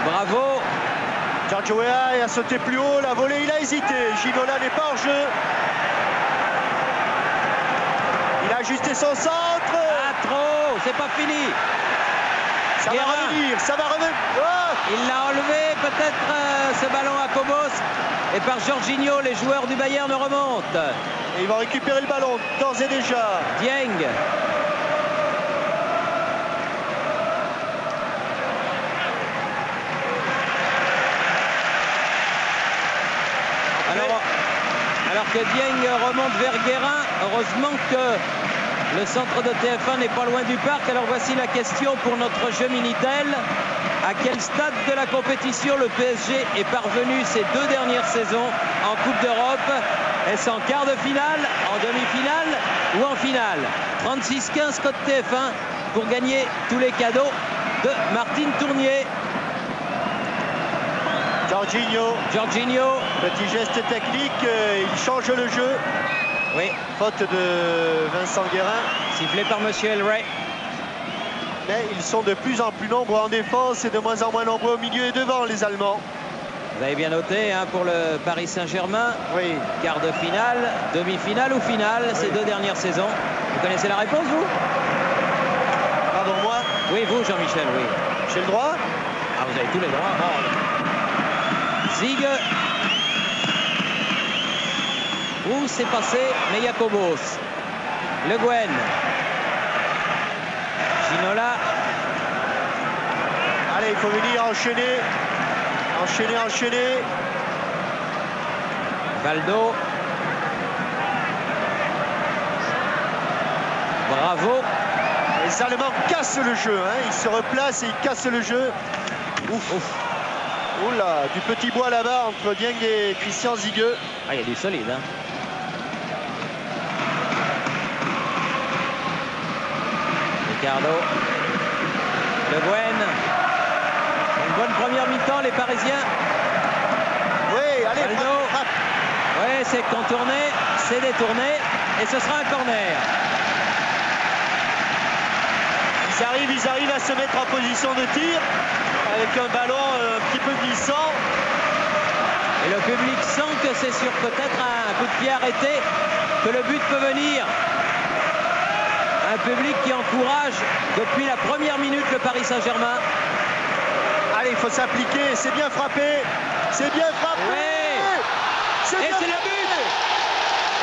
Speaker 1: Bravo.
Speaker 2: Giorgio Weah a sauté plus haut, la volée, il a hésité. Ginola n'est pas hors jeu. Il a ajusté son centre.
Speaker 1: Ah, trop, c'est pas fini.
Speaker 2: Ça va revenir, ça va revenir. Oh,
Speaker 1: il l'a enlevé, peut-être ce ballon à Kobos. Et par Jorginho, les joueurs du Bayern remontent.
Speaker 2: Et ils vont récupérer le ballon, d'ores et déjà.
Speaker 1: Dieng. Alors que Dieng remonte vers Guérin, heureusement que le centre de TF1 n'est pas loin du parc. Alors voici la question pour notre jeu Minitel. à quel stade de la compétition le PSG est parvenu ces 2 dernières saisons en Coupe d'Europe. Est-ce en quart de finale, en demi-finale ou en finale? 36-15 code TF1 pour gagner tous les cadeaux de Martine Tournier.
Speaker 2: Jorginho, petit geste technique, il change le jeu.
Speaker 1: Oui.
Speaker 2: Faute de Vincent Guérin.
Speaker 1: Sifflé par Monsieur El Rey.
Speaker 2: Mais ils sont de plus en plus nombreux en défense et de moins en moins nombreux au milieu et devant, les Allemands.
Speaker 1: Vous avez bien noté hein, pour le Paris Saint-Germain.
Speaker 2: Oui.
Speaker 1: Quart de finale, demi-finale ou finale ces 2 dernières saisons. Vous connaissez la réponse, vous?
Speaker 2: Pardon, moi?
Speaker 1: Oui, vous, Jean-Michel, oui.
Speaker 2: J'ai le droit?
Speaker 1: Ah, vous avez tous les droits. Zig. Où s'est passé Meyakobos? Le Guen. Ginola.
Speaker 2: Allez, il faut venir enchaîner. Enchaîner.
Speaker 1: Valdo. Bravo.
Speaker 2: Les Allemands cassent le jeu. Hein. Ils se replacent et ils cassent le jeu. Ouf. Oula, du petit bois là-bas entre Dieng et Christian Zigueux.
Speaker 1: Ah, il y a du solide. Hein. Ricardo. Le Guen. Une bonne première mi-temps, les Parisiens.
Speaker 2: Oui, allez,
Speaker 1: frappe. Oui, c'est contourné, c'est détourné, et ce sera un corner.
Speaker 2: Ils arrivent à se mettre en position de tir avec un ballon un petit peu glissant.
Speaker 1: Et le public sent que c'est sur peut-être un coup de pied arrêté que le but peut venir. Un public qui encourage depuis la première minute le Paris Saint-Germain.
Speaker 2: Allez, il faut s'appliquer, c'est bien frappé. C'est bien frappé.
Speaker 1: Oui. Et c'est le but.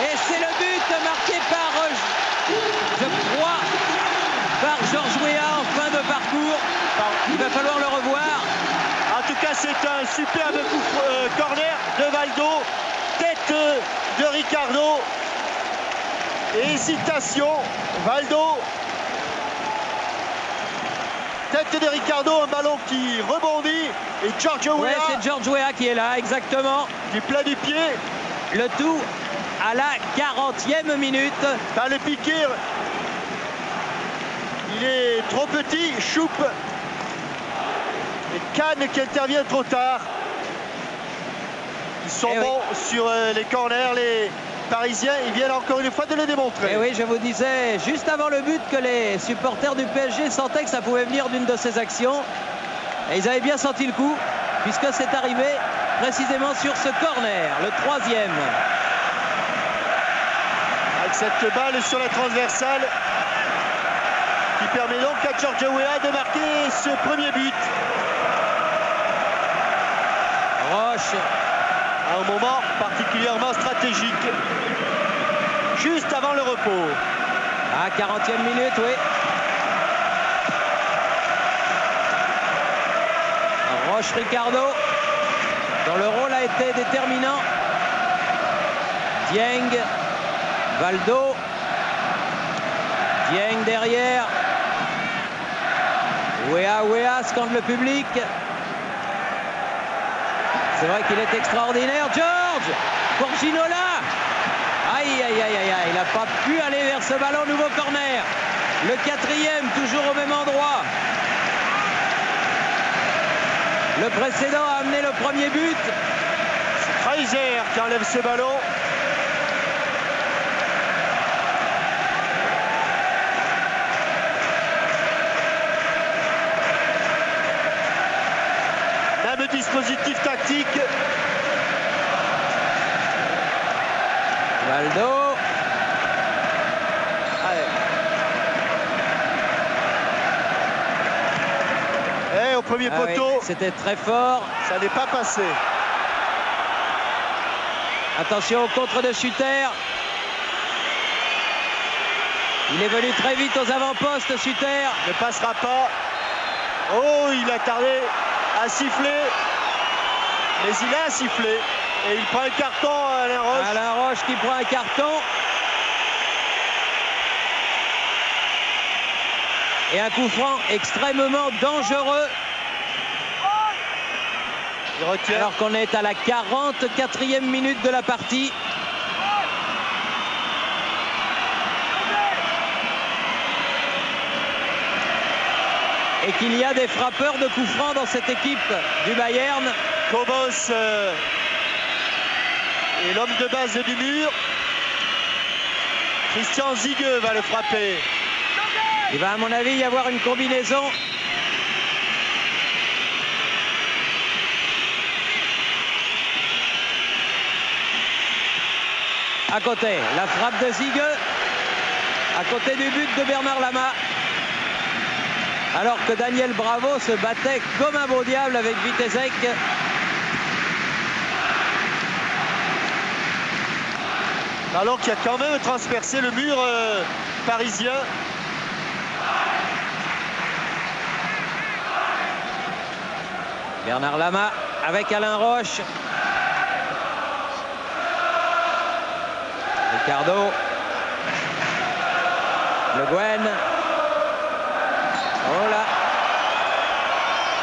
Speaker 1: Et c'est le but marqué par, je crois, par Georges Weah en fin de parcours. Il va falloir le revoir.
Speaker 2: En tout cas, c'est un superbe corner de Valdo. Tête de Ricardo. Et hésitation, Valdo. Tête de Ricardo, un ballon qui rebondit. Et Georges Weah.
Speaker 1: Ouais, c'est Georges Weah qui est là, exactement.
Speaker 2: Du plat du pied.
Speaker 1: Le tout à la 40e minute.
Speaker 2: Dans le piqué. Il est trop petit, Choupe. Et Kahn qui intervient trop tard. Ils sont bons sur les corners, les Parisiens. Ils viennent encore une fois de le démontrer.
Speaker 1: Et oui, je vous disais juste avant le but que les supporters du PSG sentaient que ça pouvait venir d'une de ces actions. Et ils avaient bien senti le coup, puisque c'est arrivé précisément sur ce corner, le 3e.
Speaker 2: Avec cette balle sur la transversale, qui permet donc à Georges Weah de marquer ce premier but.
Speaker 1: Roche.
Speaker 2: À un moment particulièrement stratégique. Juste avant le repos.
Speaker 1: À 40e minute, oui. Roche Ricardo, dont le rôle a été déterminant. Dieng. Valdo. Dieng derrière. Weah scande le public. C'est vrai qu'il est extraordinaire. Georges pour Ginola. Aïe, il n'a pas pu aller vers ce ballon. Nouveau corner. Le 4e, toujours au même endroit. Le précédent a amené le premier but.
Speaker 2: C'est Kreiser qui enlève ce ballon. Même dispositif tactique.
Speaker 1: Valdo.
Speaker 2: Et au premier poteau.
Speaker 1: Oui, c'était très fort.
Speaker 2: Ça n'est pas passé.
Speaker 1: Attention au contre de Suter. Il est venu très vite aux avant-postes, Suter.
Speaker 2: Ne passera pas. Oh, il a tardé à siffler. Mais il a sifflé. Et il prend un carton à Alain Roche.
Speaker 1: Alain Roche qui prend un carton. Et un coup franc extrêmement dangereux
Speaker 2: Il retient.
Speaker 1: Alors qu'on est à la 44e minute de la partie. Et qu'il y a des frappeurs de coups francs dans cette équipe du Bayern.
Speaker 2: Kobos est l'homme de base du mur. Christian Ziege va le frapper.
Speaker 1: Il va à mon avis y avoir une combinaison. À côté, la frappe de Ziege. À côté du but de Bernard Lama. Alors que Daniel Bravo se battait comme un beau diable avec Vitezek.
Speaker 2: Alors qu'il a quand même transpercé le mur parisien.
Speaker 1: Bernard Lama avec Alain Roche. Ricardo. Le Guen. Oh là.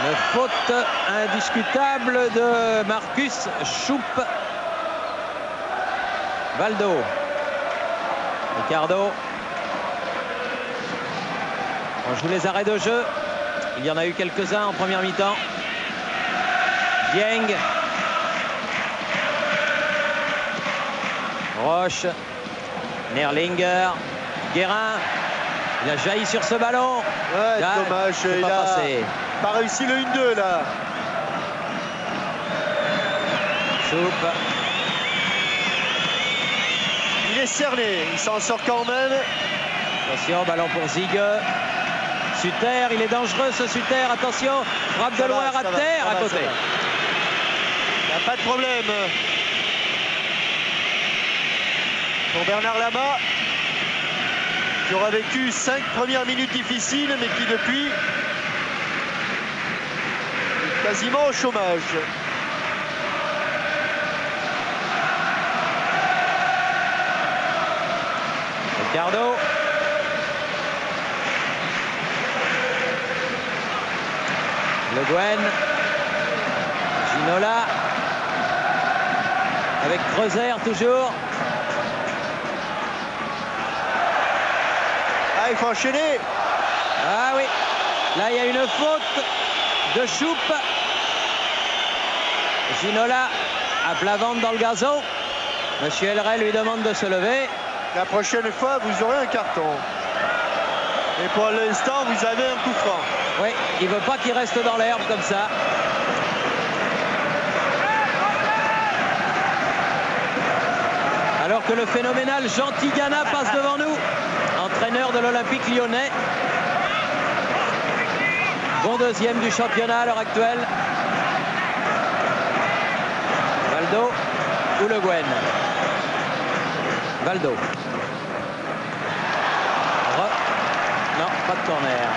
Speaker 1: Une faute indiscutable de Marcus Schoupp. Valdo. Ricardo. On joue les arrêts de jeu. Il y en a eu quelques-uns en première mi-temps. Dieng. Roche. Nerlinger. Guérin. Il a jailli sur ce ballon.
Speaker 2: Ouais,
Speaker 1: là,
Speaker 2: dommage, il
Speaker 1: pas
Speaker 2: a
Speaker 1: passé.
Speaker 2: pas réussi le 1-2 là.
Speaker 1: Schoupp.
Speaker 2: Il est cerné, il s'en sort quand même.
Speaker 1: Attention, ballon pour Ziege. Sutter, il est dangereux ce Sutter. Attention, frappe de loin à terre à côté.
Speaker 2: Il n'y a pas de problème. Pour Bernard Lama, qui aura vécu 5 premières minutes difficiles, mais qui depuis est quasiment au chômage.
Speaker 1: Ricardo. Le Guen. Ginola. Avec Creuser toujours.
Speaker 2: Ah, il faut enchaîner.
Speaker 1: Ah oui. Là, il y a une faute de Schoupp. Ginola à plat ventre dans le gazon. Monsieur Elray lui demande de se lever.
Speaker 2: La prochaine fois, vous aurez un carton. Et pour l'instant, vous avez un coup franc.
Speaker 1: Oui, il ne veut pas qu'il reste dans l'herbe comme ça. Alors que le phénoménal Jean Tigana passe devant nous, entraîneur de l'Olympique lyonnais. Bon deuxième du championnat à l'heure actuelle. Valdo ou Le Guen. Valdo. Non, pas de corner.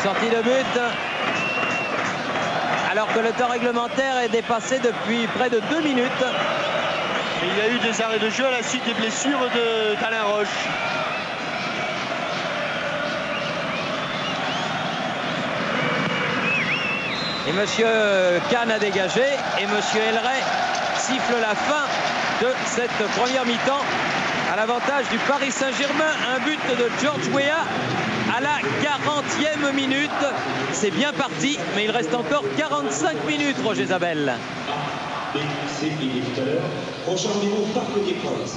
Speaker 1: Sortie de but. Alors que le temps réglementaire est dépassé depuis près de 2 minutes.
Speaker 2: Et il y a eu des arrêts de jeu à la suite des blessures d'Alain Roche.
Speaker 1: Et monsieur Kahn a dégagé et monsieur Elray siffle la fin de cette première mi-temps à l'avantage du Paris Saint-Germain. Un but de George Weah à la 40e minute. C'est bien parti, mais il reste encore 45 minutes, Roger Zabel.
Speaker 4: C'est fini tout à l'heure. Prochain rendez-vous, Parc des Princes.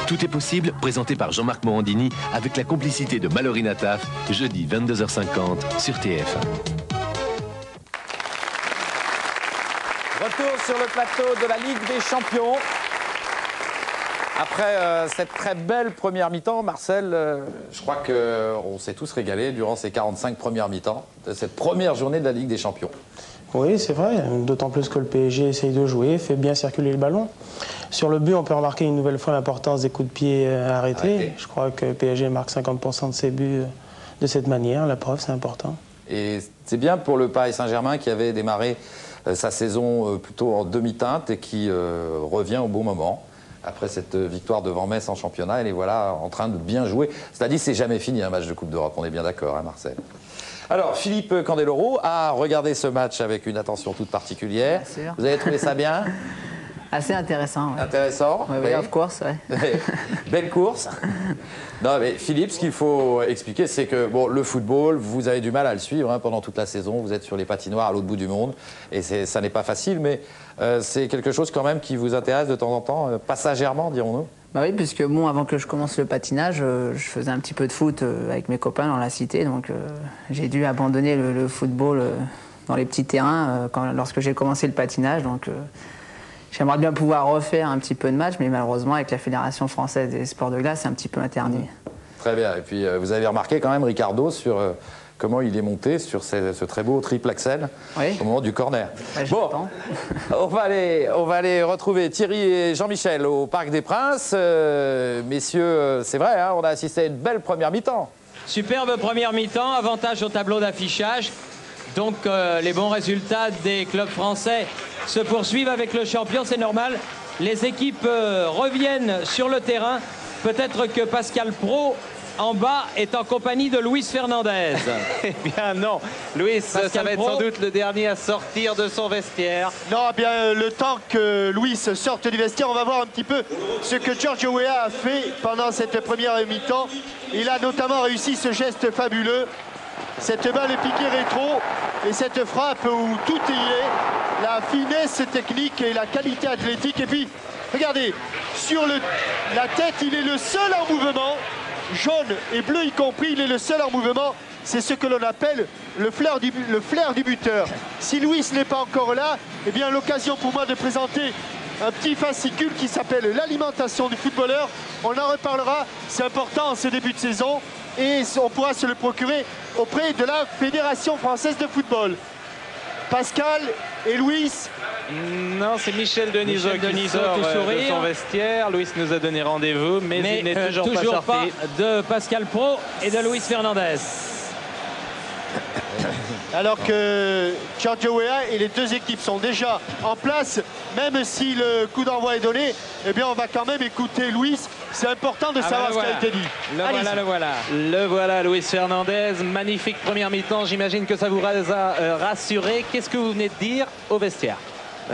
Speaker 5: Tout est possible, présenté par Jean-Marc Morandini avec la complicité de Mallory Nataf, jeudi 22h50 sur TF1.
Speaker 6: Retour sur le plateau de la Ligue des Champions. Après cette très belle première mi-temps, Marcel, je crois qu'on s'est tous régalés durant ces 45 premières mi-temps de cette première journée de la Ligue des Champions.
Speaker 7: Oui, c'est vrai, d'autant plus que le PSG essaye de jouer, fait bien circuler le ballon. Sur le but, on peut remarquer une nouvelle fois l'importance des coups de pied arrêtés. Je crois que le PSG marque 50% de ses buts de cette manière. La preuve, c'est important.
Speaker 6: Et c'est bien pour le Paris Saint-Germain qui avait démarré sa saison plutôt en demi-teinte et qui revient au bon moment. après cette victoire devant Metz en championnat. Et les voilà en train de bien jouer. C'est-à-dire, c'est jamais fini un match de Coupe d'Europe. On est bien d'accord, hein, Marcel. Alors, Philippe Candeloro a regardé ce match avec une attention toute particulière. Vous avez trouvé ça bien?
Speaker 8: Assez intéressant. Ouais.
Speaker 6: Intéressant.
Speaker 8: Oui, oui, of course, ouais.
Speaker 6: Belle course. Non, mais Philippe, ce qu'il faut expliquer, c'est que bon, le football, vous avez du mal à le suivre hein, pendant toute la saison. Vous êtes sur les patinoires à l'autre bout du monde. Et ça n'est pas facile, mais c'est quelque chose quand même qui vous intéresse de temps en temps, passagèrement, dirons-nous.
Speaker 8: Bah oui, puisque bon, avant que je commence le patinage, je faisais un petit peu de foot avec mes copains dans la cité. Donc j'ai dû abandonner le football dans les petits terrains lorsque j'ai commencé le patinage. Donc j'aimerais bien pouvoir refaire un petit peu de match, mais malheureusement, avec la Fédération française des sports de glace, c'est un petit peu interdit.
Speaker 6: Très bien. Et puis, vous avez remarqué quand même, Ricardo, sur comment il est monté sur ce très beau triple axel au moment du corner.
Speaker 8: Ouais,
Speaker 6: bon, on va aller retrouver Thierry et Jean-Michel au Parc des Princes. Messieurs, c'est vrai, hein, on a assisté à une belle première mi-temps.
Speaker 1: Superbe première mi-temps, avantage au tableau d'affichage. Donc les bons résultats des clubs français se poursuivent avec le champion, c'est normal. Les équipes reviennent sur le terrain. Peut-être que Pascal Praud, en bas, est en compagnie de Luis Fernandez.
Speaker 3: Eh bien non, Luis, ça va être sans doute le dernier à sortir de son vestiaire.
Speaker 2: Non, eh bien le temps que Luis sorte du vestiaire, on va voir un petit peu ce que Giorgio Weah a fait pendant cette première mi-temps. Il a notamment réussi ce geste fabuleux. Cette balle piquée rétro et cette frappe où tout y est, la finesse technique et la qualité athlétique. Et puis, regardez, sur la tête, il est le seul en mouvement, jaune et bleu y compris, il est le seul en mouvement. C'est ce que l'on appelle le flair du buteur. Si Luis n'est pas encore là, eh bien l'occasion pour moi de présenter un petit fascicule qui s'appelle l'alimentation du footballeur. On en reparlera, c'est important en ce début de saison. Et on pourra se le procurer auprès de la Fédération française de football. Pascal et Luis.
Speaker 3: Non, c'est Michel Denisot qui sort de son vestiaire. Luis nous a donné rendez-vous, mais il n'est toujours pas sorti.
Speaker 1: De Pascal Praud et de Luis Fernandez.
Speaker 2: Alors que Giorgio Weah et les deux équipes sont déjà en place, même si le coup d'envoi est donné, eh bien on va quand même écouter Luis. C'est important de savoir ce qui a été dit.
Speaker 3: Le voilà, Luis Fernandez. Magnifique première mi-temps. J'imagine que ça vous a rassuré. Qu'est-ce que vous venez de dire au vestiaire?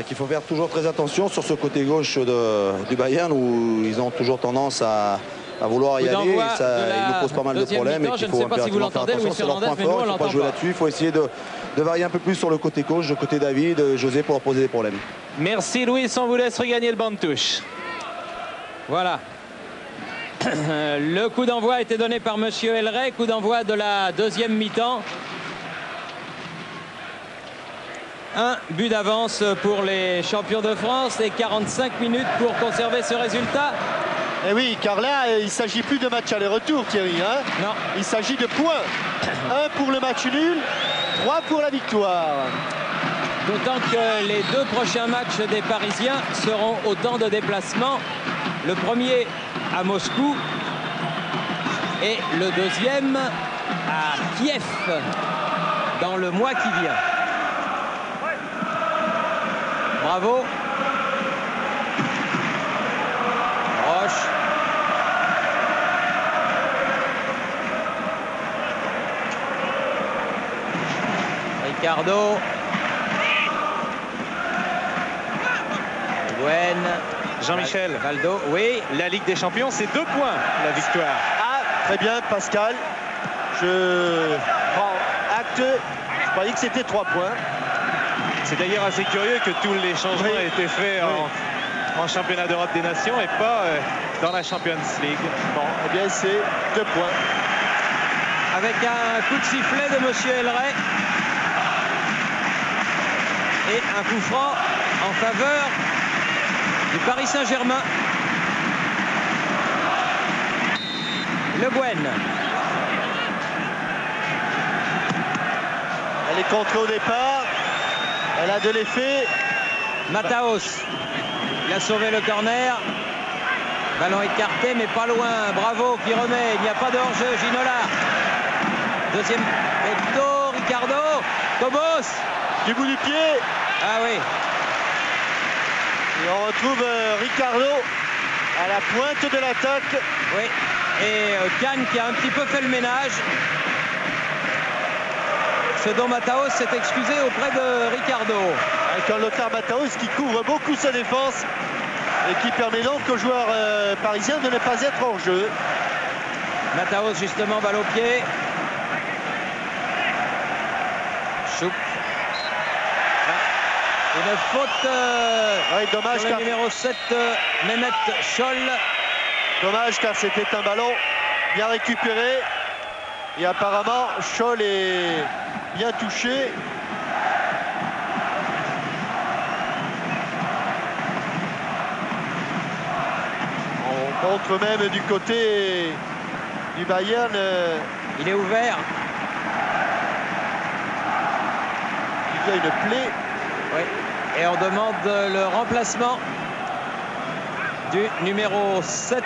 Speaker 9: Qu'il faut faire toujours très attention sur ce côté gauche du Bayern où ils ont toujours tendance à vouloir y aller. Ça, il nous pose pas mal de problèmes et qu'il faut impérativement faire attention. C'est leur point fort. Il ne faut pas jouer là-dessus. Il faut essayer de varier un peu plus sur le côté gauche, le côté David, José pour leur poser des problèmes.
Speaker 3: Merci Luis, on vous laisse regagner le banc de touche.
Speaker 1: Voilà. Le coup d'envoi a été donné par Monsieur Elray, coup d'envoi de la deuxième mi-temps. Un but d'avance pour les champions de France et 45 minutes pour conserver ce résultat.
Speaker 2: Et oui, car là, il ne s'agit plus de match aller-retour, Thierry. Hein,
Speaker 1: non.
Speaker 2: Il s'agit de points. 1 pour le match nul, 3 pour la victoire.
Speaker 1: D'autant que les deux prochains matchs des Parisiens seront autant de déplacements. Le premier à Moscou et le deuxième à Kiev dans le mois qui vient. Bravo. Roche. Ricardo. Gwen.
Speaker 3: Jean-Michel.
Speaker 1: Valdo, oui.
Speaker 3: La Ligue des Champions, c'est 2 points, la victoire.
Speaker 2: Ah, très bien, Pascal. Je prends acte. Je croyais que c'était 3 points.
Speaker 3: C'est d'ailleurs assez curieux que tous les changements aient été faits en championnat d'Europe des Nations et pas dans la Champions League.
Speaker 2: Bon, eh bien, c'est 2 points.
Speaker 1: Avec un coup de sifflet de Monsieur Elray. Et un coup franc en faveur du Paris Saint-Germain. Le Guen.
Speaker 2: Elle est contrée au départ. Elle a de l'effet.
Speaker 1: Mataos. Il a sauvé le corner. Ballon écarté, mais pas loin. Bravo qui remet. Il n'y a pas de hors-jeu. Ginola. Deuxième. Hector. Ricardo. Cobos.
Speaker 2: Du bout du pied.
Speaker 1: Ah oui.
Speaker 2: Et on retrouve Ricardo À la pointe de l'attaque.
Speaker 1: Oui, et Kahn qui a un petit peu fait le ménage. Ce dont Mataos s'est excusé auprès de Ricardo.
Speaker 2: Avec un Lothar Mataos qui couvre beaucoup sa défense et qui permet donc aux joueurs parisiens de ne pas être hors jeu.
Speaker 1: Mataos justement, balle au pied. Choup. Une faute
Speaker 2: dommage
Speaker 1: sur le numéro 7, Mehmet Scholl.
Speaker 2: Dommage car c'était un ballon bien récupéré. Et apparemment, Scholl est bien touché. On montre même du côté du Bayern.
Speaker 1: Il est ouvert.
Speaker 2: Il y a une plaie.
Speaker 1: Oui. Et on demande le remplacement du numéro 7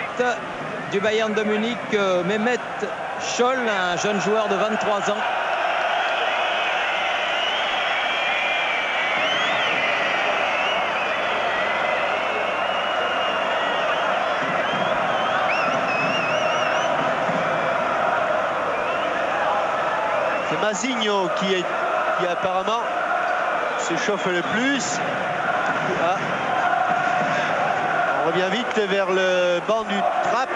Speaker 1: du Bayern de Munich, Mehmet Scholl, un jeune joueur de 23 ans.
Speaker 2: C'est Masigno qui apparemment se chauffe le plus. Ah. On revient vite vers le banc du Trapp.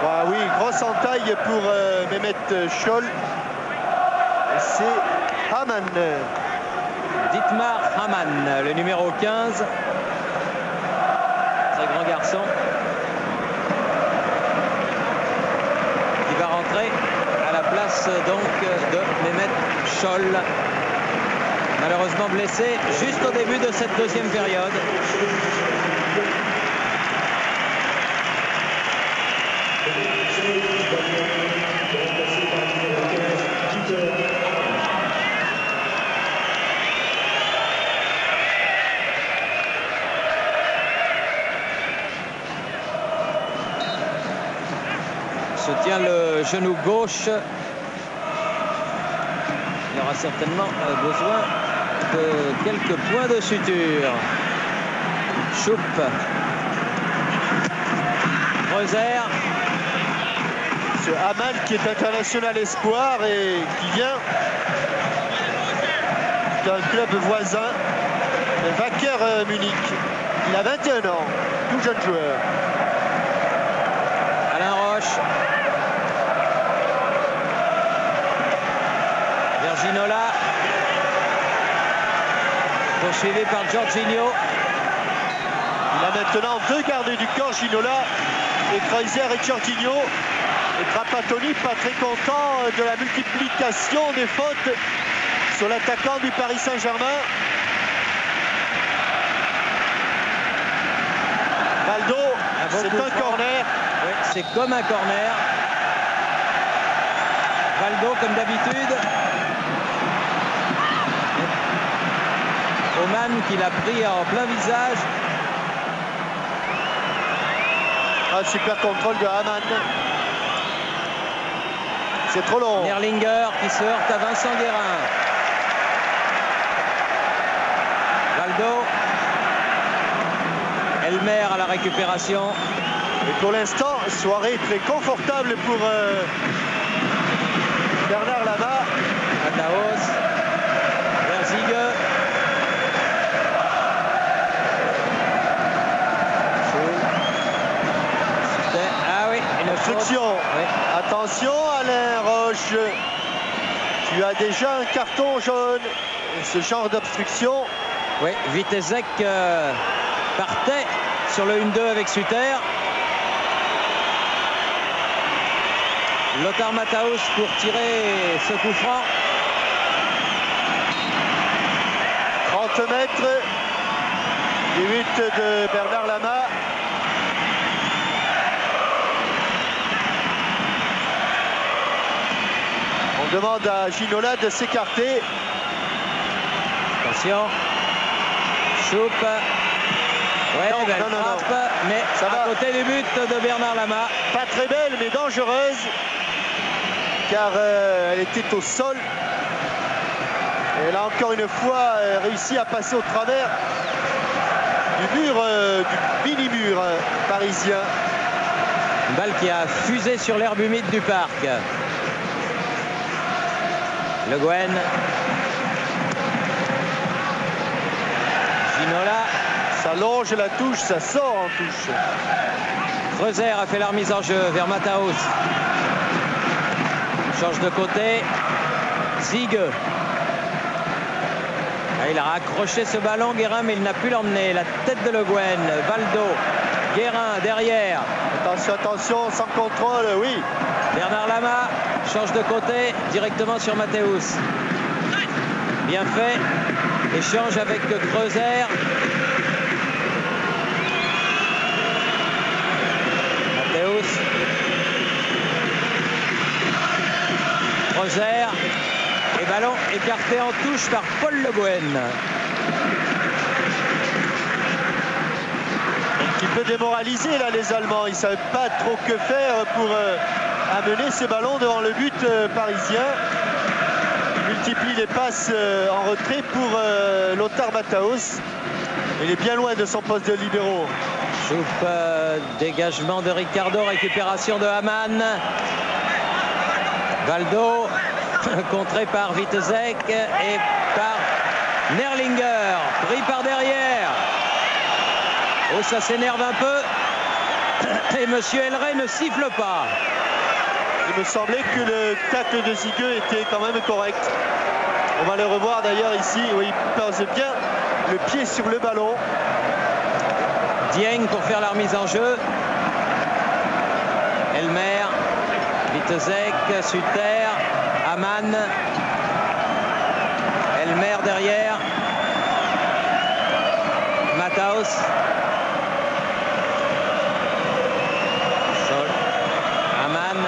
Speaker 2: Ah oui, grosse entaille pour Mehmet Scholl. C'est Hamann.
Speaker 1: Dietmar Hamann, le numéro 15. Très grand garçon. Qui va rentrer à la place donc de Mehmet Scholl. Malheureusement blessé juste au début de cette deuxième période. Se tient le genou gauche. Il aura certainement besoin de quelques points de suture. Choup. Reuser.
Speaker 2: Ce Hamann qui est international espoir et qui vient d'un club voisin, le Wacker Munich. Il a 21 ans, tout jeune joueur.
Speaker 1: Alain Roche. Verginola. Poursuivi par Jorginho.
Speaker 2: Il a maintenant deux gardes du corps, Ginola et Kreuzer et Jorginho. Et Trapattoni pas très content de la multiplication des fautes sur l'attaquant du Paris Saint-Germain. Valdo, c'est un corner.
Speaker 1: Oui, c'est comme un corner. Valdo comme d'habitude. Oman qui l'a pris en plein visage.
Speaker 2: Un super contrôle de Hamann. C'est trop long.
Speaker 1: Nerlinger qui se heurte à Vincent Guérin. Valdo. Elmer à la récupération.
Speaker 2: Et pour l'instant, soirée très confortable pour Bernard Lama.
Speaker 1: Mataos. Verzige. Ah oui, une
Speaker 2: obstruction. Oui. Attention Alain Roche. Tu as déjà un carton jaune. Ce genre d'obstruction.
Speaker 1: Oui, Vitezek partait sur le 1-2 avec Suter. Lothar Mataos pour tirer ce coup franc.
Speaker 2: 30 mètres du but de Bernard Lama. On demande à Ginola de s'écarter.
Speaker 1: Attention. Choup. Ouais,
Speaker 2: non,
Speaker 1: belle frappe, mais ça va à côté du but de Bernard Lama.
Speaker 2: Pas très belle, mais dangereuse, car elle était au sol. Et elle a encore une fois réussi à passer au travers du mur, du mini-mur parisien.
Speaker 1: Une balle qui a fusé sur l'herbe humide du parc. Le Guen. Ginola.
Speaker 2: Ça longe la touche, ça sort en touche.
Speaker 1: Kreuzer a fait la remise en jeu vers Mataos. Change de côté. Zig. Il a accroché ce ballon, Guérin, mais il n'a pu l'emmener. La tête de Le Guen. Valdo. Guérin derrière.
Speaker 2: Attention, attention, sans contrôle, oui.
Speaker 1: Bernard Lama change de côté directement sur Mathéus. Bien fait. Échange avec Kreuzer. Mathéus. Kreuzer. Et ballon écarté en touche par Paul Le Guen.
Speaker 2: Un petit peu démoralisé là les Allemands. Ils ne savaient pas trop que faire pour amener ces ballons devant le but parisien. Il multiplie les passes en retrait pour Lothar Matthäus. Il est bien loin de son poste de libéraux.
Speaker 1: Soupe, dégagement de Ricardo, récupération de Hamann. Valdo, contré par Wittezek et par Nerlinger, pris par derrière. Oh, ça s'énerve un peu. Et Monsieur Elray ne siffle pas.
Speaker 2: Il me semblait que le tacle de Zigueux était quand même correct. On va le revoir d'ailleurs ici. Oui, il pose bien le pied sur le ballon.
Speaker 1: Dieng pour faire la remise en jeu. Elmer, Wittezek, Suter, Hamann. Elmer derrière. Matthäus. Hamann.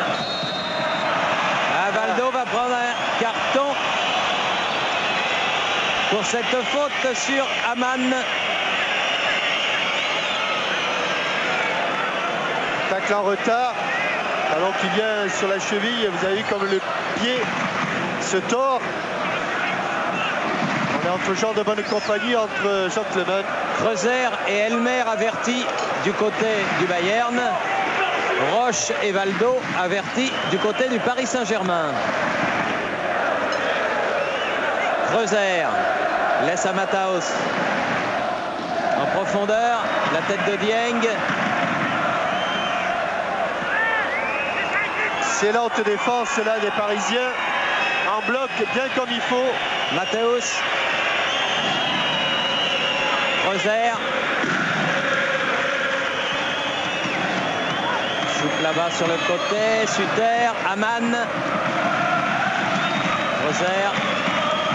Speaker 1: Valdo va prendre un carton pour cette faute sur Hamann.
Speaker 2: Tacle en retard. Ballon qui vient sur la cheville. Vous avez vu comme le pied se tord. On est entre gens de bonne compagnie, entre gentlemen.
Speaker 1: Kreuzer et Elmer avertis du côté du Bayern. Roche et Valdo avertis du côté du Paris Saint-Germain. Kreuzer laisse à Matthäus. En profondeur, la tête de Dieng.
Speaker 2: Excellente défense là des Parisiens. En bloc, bien comme il faut.
Speaker 1: Matthäus. Kreuzer. Soupe là-bas sur le côté. Suter. Hamann. Kreuzer.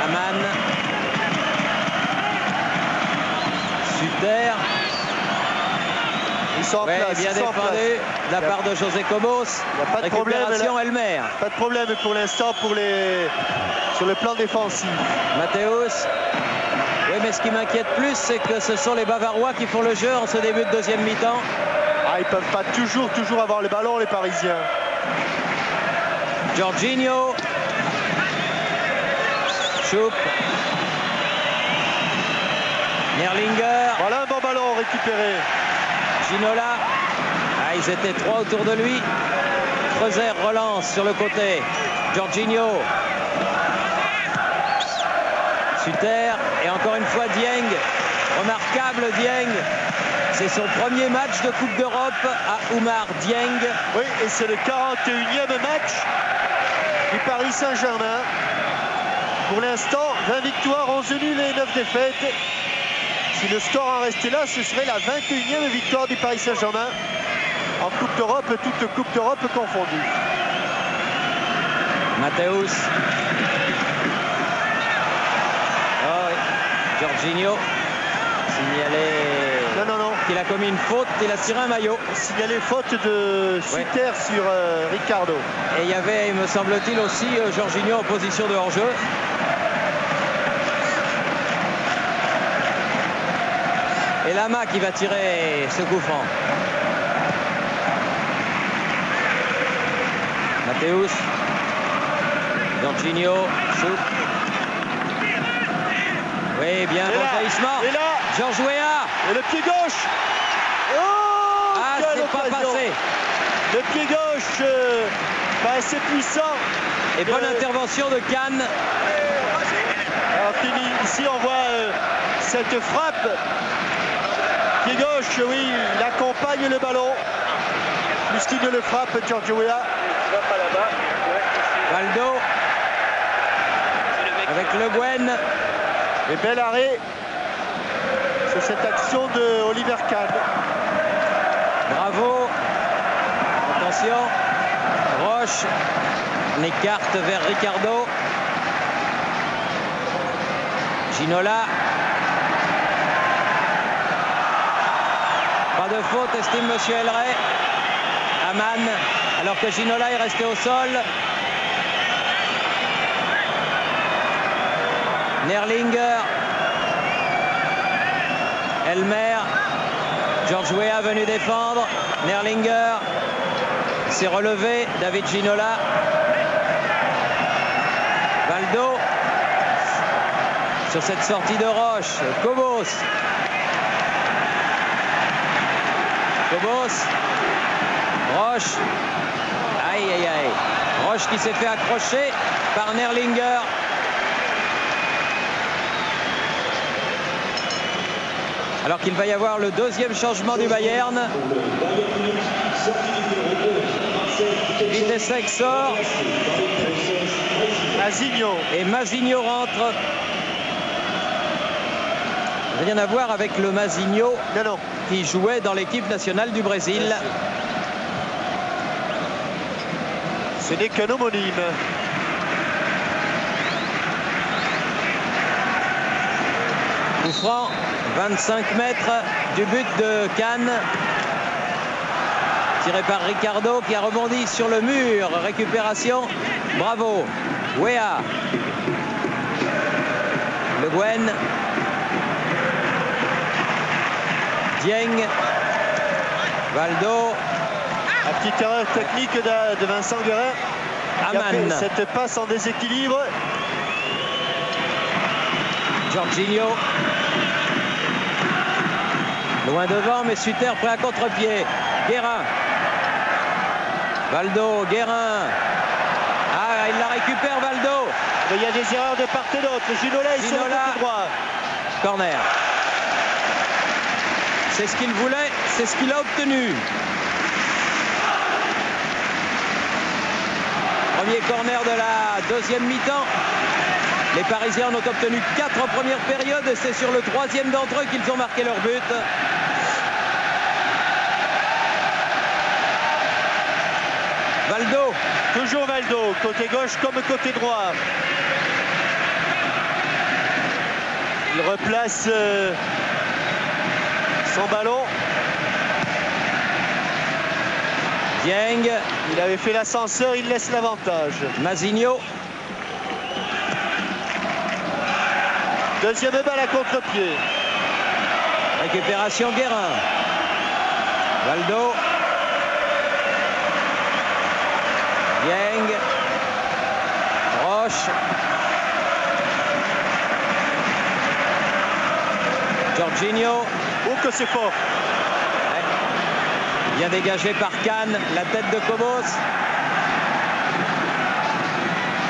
Speaker 1: Hamann. Suter.
Speaker 2: Ils sont en place.
Speaker 1: Bien défendu de la part de José Cobos.
Speaker 2: Il n'y a pas de problème.
Speaker 1: Elmer.
Speaker 2: Pas de problème pour l'instant sur le plan défensif.
Speaker 1: Matthäus. Oui, mais ce qui m'inquiète plus, c'est que ce sont les Bavarois qui font le jeu en ce début de deuxième mi-temps.
Speaker 2: Ah, ils ne peuvent pas toujours avoir le ballon, les Parisiens.
Speaker 1: Jorginho. Choup. Nerlinger.
Speaker 2: Voilà un bon ballon récupéré.
Speaker 1: Ginola. Ah, ils étaient trois autour de lui. Kreuzer relance sur le côté. Jorginho. Suter. Et encore une fois Dieng. Remarquable Dieng. C'est son premier match de Coupe d'Europe à Oumar Dieng.
Speaker 2: Oui, et c'est le 41e match du Paris Saint-Germain. Pour l'instant, 20 victoires, 11 nuls et 9 défaites. Si le score en restait là, ce serait la 21e victoire du Paris Saint-Germain en Coupe d'Europe, toute Coupe d'Europe confondue.
Speaker 1: Matthäus. Oh oui. Jorginho. Signalé.
Speaker 2: Non.
Speaker 1: Il a commis une faute, il a tiré un maillot.
Speaker 2: Signalé faute de Suter sur Ricardo.
Speaker 1: Et il y avait, me semble-t-il, aussi Jorginho en position de hors-jeu. Et Lama qui va tirer ce coup franc. Matthäus. Jorginho. Choup. Oui, bien, bon jaillissement.
Speaker 2: Et là,
Speaker 1: Georges Weah.
Speaker 2: Et le pied gauche. Oh,
Speaker 1: c'est pas passé.
Speaker 2: Le pied gauche, pas assez puissant.
Speaker 1: Et bonne intervention de Kahn.
Speaker 2: Alors, ici, on voit cette frappe. Pied gauche, oui, il accompagne le ballon. Plus qu'il ne le frappe, Giorgio Weah.
Speaker 1: Valdo. Avec Le Guen.
Speaker 2: Et bel arrêt sur cette action de Oliver Kahn.
Speaker 1: Bravo. Attention. Roche. On écarte vers Ricardo. Ginola. Pas de faute, estime Monsieur Elray. Aman, alors que Ginola est resté au sol. Nerlinger. Elmer. George Weah venu défendre. Nerlinger s'est relevé. David Ginola. Valdo. Sur cette sortie de Roche. Cobos. Cobos. Roche. Aïe, aïe, aïe. Roche qui s'est fait accrocher par Nerlinger. Alors qu'il va y avoir le deuxième changement du Bayern. Vitessek sort.
Speaker 2: Mazinho.
Speaker 1: Et Mazinho rentre. Rien à voir avec le Mazinho qui jouait dans l'équipe nationale du Brésil.
Speaker 2: Ce n'est qu'un homonyme.
Speaker 1: Coup franc, 25 mètres du but de Kahn. Tiré par Ricardo qui a rebondi sur le mur. Récupération. Bravo. Weah. Le Guen. Dieng. Valdo.
Speaker 2: La petite erreur technique de Vincent Guerin.
Speaker 1: Aman.
Speaker 2: Cette passe en déséquilibre.
Speaker 1: Jorginho. Loin devant, mais Suter prêt à contre-pied. Guérin. Valdo, Guérin. Ah, il la récupère, Valdo.
Speaker 2: Mais il y a des erreurs de part et d'autre. Ginola est sur le côté droit.
Speaker 1: Corner. C'est ce qu'il voulait, c'est ce qu'il a obtenu. Premier corner de la deuxième mi-temps. Les Parisiens en ont obtenu 4 premières périodes et c'est sur le troisième d'entre eux qu'ils ont marqué leur but. Valdo.
Speaker 2: Toujours Valdo, côté gauche comme côté droit. Il replace son ballon.
Speaker 1: Dieng.
Speaker 2: Il avait fait l'ascenseur, il laisse l'avantage.
Speaker 1: Mazinho.
Speaker 2: Deuxième balle à contre-pied.
Speaker 1: Récupération Guérin. Valdo. Dieng. Roche. Jorginho.
Speaker 2: Oh que c'est fort.
Speaker 1: Ouais. Bien dégagé par Kahn. La tête de Cobos.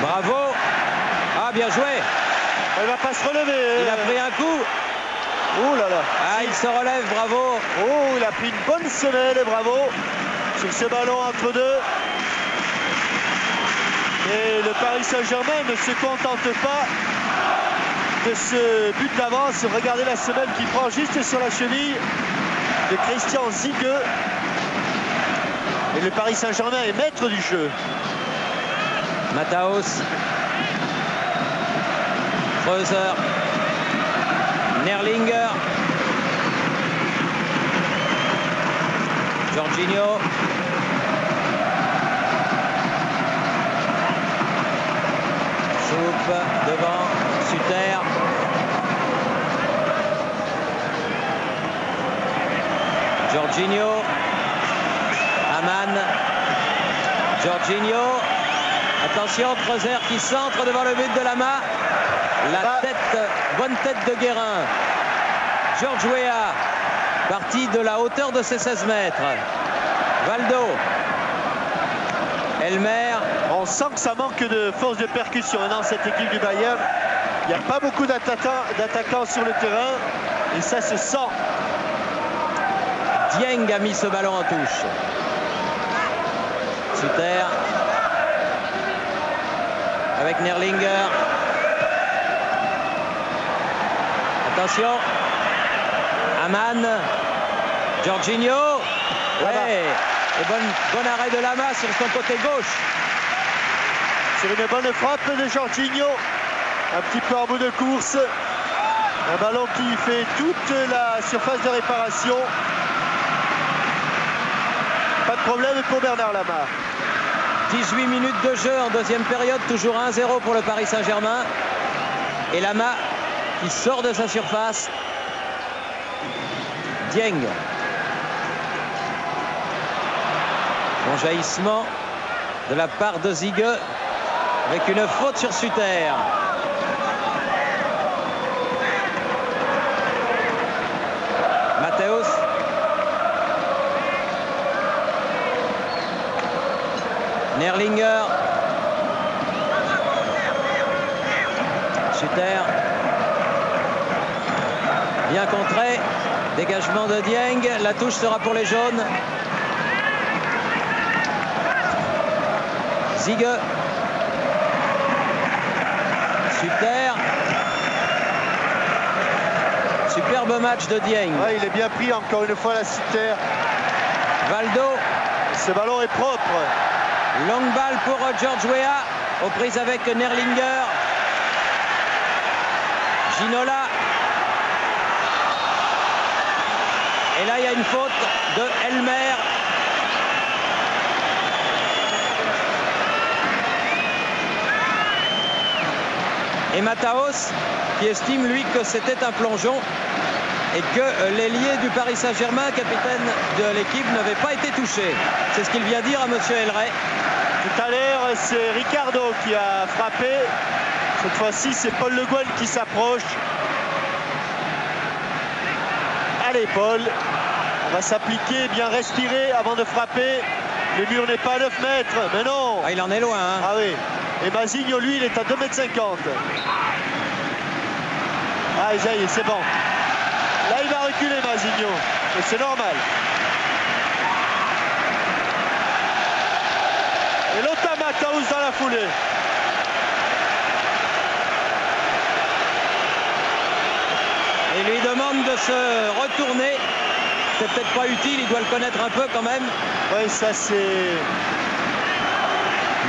Speaker 1: Bravo. Ah, bien joué.
Speaker 2: Elle va pas se relever.
Speaker 1: Il a pris un coup.
Speaker 2: Oh là là.
Speaker 1: Ah, il se relève, bravo.
Speaker 2: Oh, il a pris une bonne semelle, bravo. Sur ce ballon entre deux. Et le Paris Saint-Germain ne se contente pas de ce but d'avance. Regardez la semelle qui prend juste sur la cheville de Christian Zigueux. Et le Paris Saint-Germain est maître du jeu.
Speaker 1: Mataos. Kreuzer. Nerlinger. Jorginho. Soupe devant. Suter. Jorginho. Aman. Jorginho. Attention, Kreuzer qui centre devant le but de Lama. La tête, bonne tête de Guérin. George Weah. parti de la hauteur de ses 16 mètres. Valdo. Elmer.
Speaker 2: On sent que ça manque de force de percussion dans cette équipe du Bayern. Il n'y a pas beaucoup d'attaquants sur le terrain et ça se sent.
Speaker 1: Dieng a mis ce ballon en touche. Suter avec Nerlinger. Attention. Aman. Jorginho. Ouais. Et bon arrêt de Lama sur son côté gauche.
Speaker 2: Sur une bonne frappe de Jorginho. Un petit peu en bout de course. Un ballon qui fait toute la surface de réparation. Pas de problème pour Bernard Lama.
Speaker 1: 18 minutes de jeu en deuxième période, toujours 1-0 pour le Paris Saint-Germain. Et Lama qui sort de sa surface. Dieng. Bon jaillissement de la part de Ziege avec une faute sur Suter. Matthäus. Nerlinger. Suter. Bien contré. Dégagement de Dieng. La touche sera pour les jaunes. Ziege. Suter. Superbe match de Dieng.
Speaker 2: Ouais, il est bien pris encore une fois la Suter.
Speaker 1: Valdo.
Speaker 2: Ce ballon est propre.
Speaker 1: Longue balle pour George Weah. Aux prises avec Nerlinger. Ginola. Et là, il y a une faute de Elmer. Et Matthäus qui estime, lui, que c'était un plongeon et que l'ailier du Paris Saint-Germain, capitaine de l'équipe, n'avait pas été touché. C'est ce qu'il vient dire à M. Elray.
Speaker 2: Tout à l'heure, c'est Ricardo qui a frappé. Cette fois-ci, c'est Paul Le Guen qui s'approche. À l'épaule. On va s'appliquer, bien respirer avant de frapper. Le mur n'est pas à 9 mètres, mais non.
Speaker 1: Ah, il en est loin. Hein.
Speaker 2: Ah oui. Et Masigno, lui, il est à 2,50 m. Ah, ça y est, c'est bon. Là, il va reculer, Masigno. Et c'est normal. Et Lothar Matthäus dans la foulée.
Speaker 1: Il lui demande de se retourner. C'est peut-être pas utile, il doit le connaître un peu quand même.
Speaker 2: Oui, ça c'est...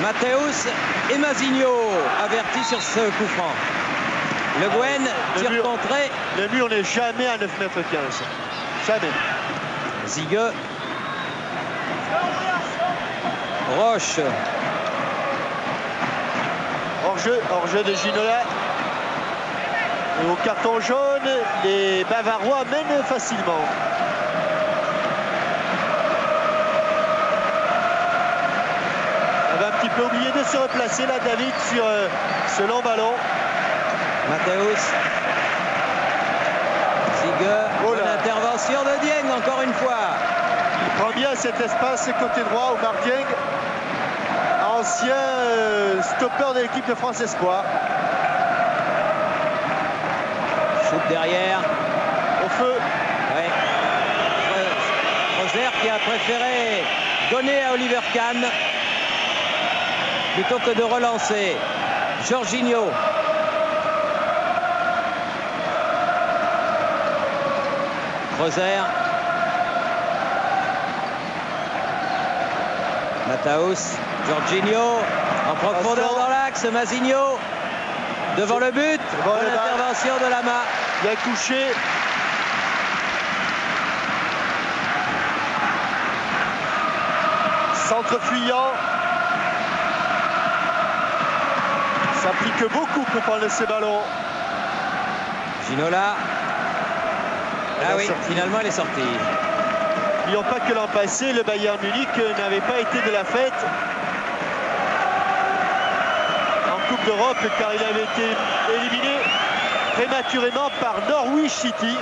Speaker 1: Matthäus et Masigno avertis sur ce coup franc. Le Guen tire contré.
Speaker 2: Le mur n'est jamais à 9,15 m. Jamais.
Speaker 1: Ziege. Roche.
Speaker 2: Hors-jeu de Ginola. Et au carton jaune, les Bavarois mènent facilement. On va un petit peu oublier de se replacer là, David, sur ce long ballon.
Speaker 1: Matthäus. Ziege. Bonne intervention de Dieng, encore une fois.
Speaker 2: Il prend bien cet espace côté droit au Dieng, ancien stopper de l'équipe de France Espoir.
Speaker 1: Shoot derrière.
Speaker 2: Au feu.
Speaker 1: Ouais. Roser qui a préféré donner à Oliver Kahn plutôt que de relancer. Jorginho. Roser. Matthäus. Jorginho. En profondeur dans l'axe. Masigno. Devant le but. Bonne intervention de Lama.
Speaker 2: Bien touché. Centre fuyant. Ça pique beaucoup pour prendre ces ballons.
Speaker 1: Ginola. Ah oui, finalement elle est sortie.
Speaker 2: N'oublions pas que l'an passé, le Bayern Munich n'avait pas été de la fête en Coupe d'Europe car il avait été éliminé prématurément par Norwich City.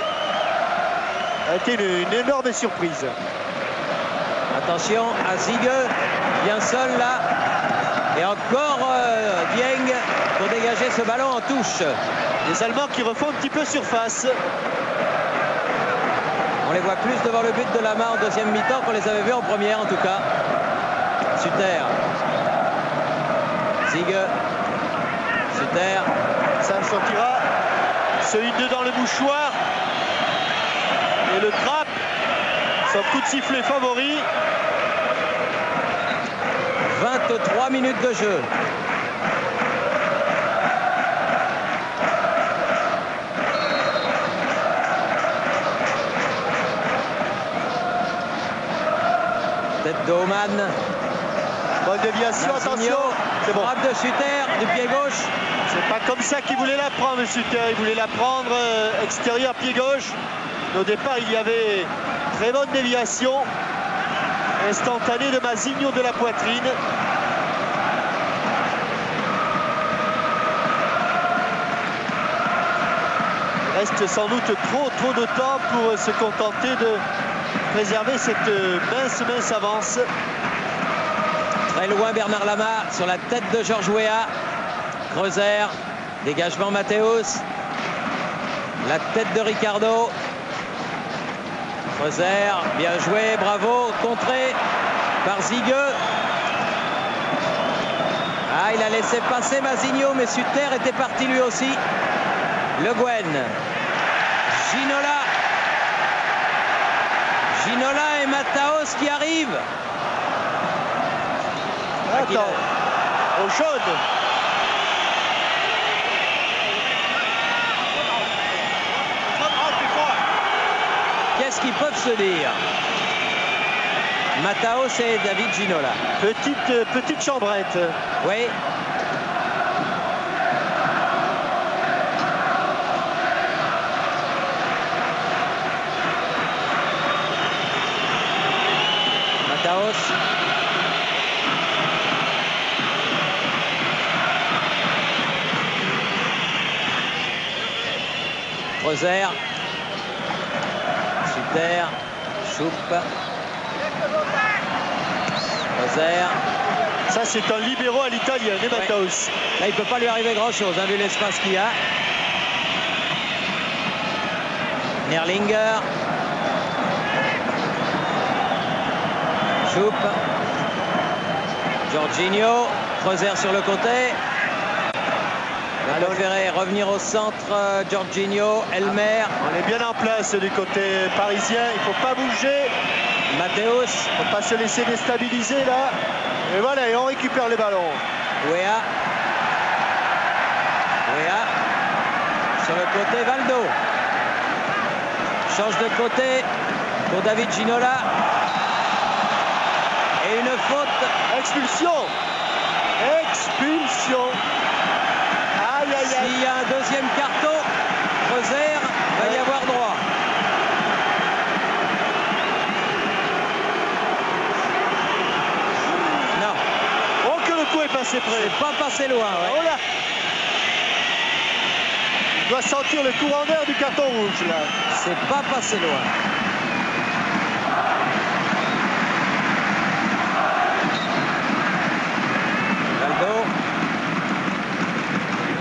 Speaker 2: a été une énorme surprise.
Speaker 1: Attention à Ziege, bien seul là. Et encore Dieng pour dégager ce ballon en touche.
Speaker 2: Les Allemands qui refont un petit peu surface.
Speaker 1: On les voit plus devant le but de la main en deuxième mi-temps qu'on les avait vus en première en tout cas. Suter. Ziege. Suter.
Speaker 2: Ça me sortira. Ce 1-2 dans le mouchoir. Et le Trapp. Son coup de sifflet favori.
Speaker 1: 23 minutes de jeu. Tête de Oman.
Speaker 2: Bonne déviation, attention.
Speaker 1: C'est bon. Frappe de Suter du pied gauche.
Speaker 2: C'est pas comme ça qu'il voulait la prendre, Suter. Il voulait la prendre extérieur pied gauche. Au départ, il y avait très bonne déviation. Instantanée de Masigno de la poitrine. Il reste sans doute trop de temps pour se contenter de préserver cette mince avance.
Speaker 1: Très loin Bernard Lama sur la tête de Georges Weah. Kreuzer, dégagement Matthäus. La tête de Ricardo. Kreuzer, bien joué, bravo, contré par Ziege. Ah, il a laissé passer Masigno, mais Suter était parti lui aussi. Le Guen. Ginola et Matthäus qui arrivent.
Speaker 2: Attends, au jaune.
Speaker 1: Qu'est-ce qu'ils peuvent se dire? Matthäus et David Ginola.
Speaker 2: Petite chambrette.
Speaker 1: Oui. Matthäus. Kreuzer. Suter. Choupe. Kreuzer.
Speaker 2: Ça, c'est un libéro à l'italienne, Matthäus.
Speaker 1: Là, il ne peut pas lui arriver grand-chose, hein, vu l'espace qu'il y a. Nerlinger. Choupe. Jorginho. Kreuzer sur le côté. Il préférait revenir au centre. Jorginho. Elmer.
Speaker 2: On est bien en place du côté parisien. Il ne faut pas bouger.
Speaker 1: Matthäus.
Speaker 2: Il ne faut pas se laisser déstabiliser là. Et voilà, et on récupère les ballons.
Speaker 1: Weah. Sur le côté, Valdo. Change de côté pour David Ginola. Et une faute.
Speaker 2: Expulsion. Aïe, aïe, aïe.
Speaker 1: S'il y a un deuxième carton, Kreuzer va y avoir droit. Non.
Speaker 2: Oh, que le coup est passé près.
Speaker 1: C'est pas passé loin. Ouais.
Speaker 2: Oh là. Il doit sentir le courant d'air du carton rouge là.
Speaker 1: C'est pas passé loin. Valdo.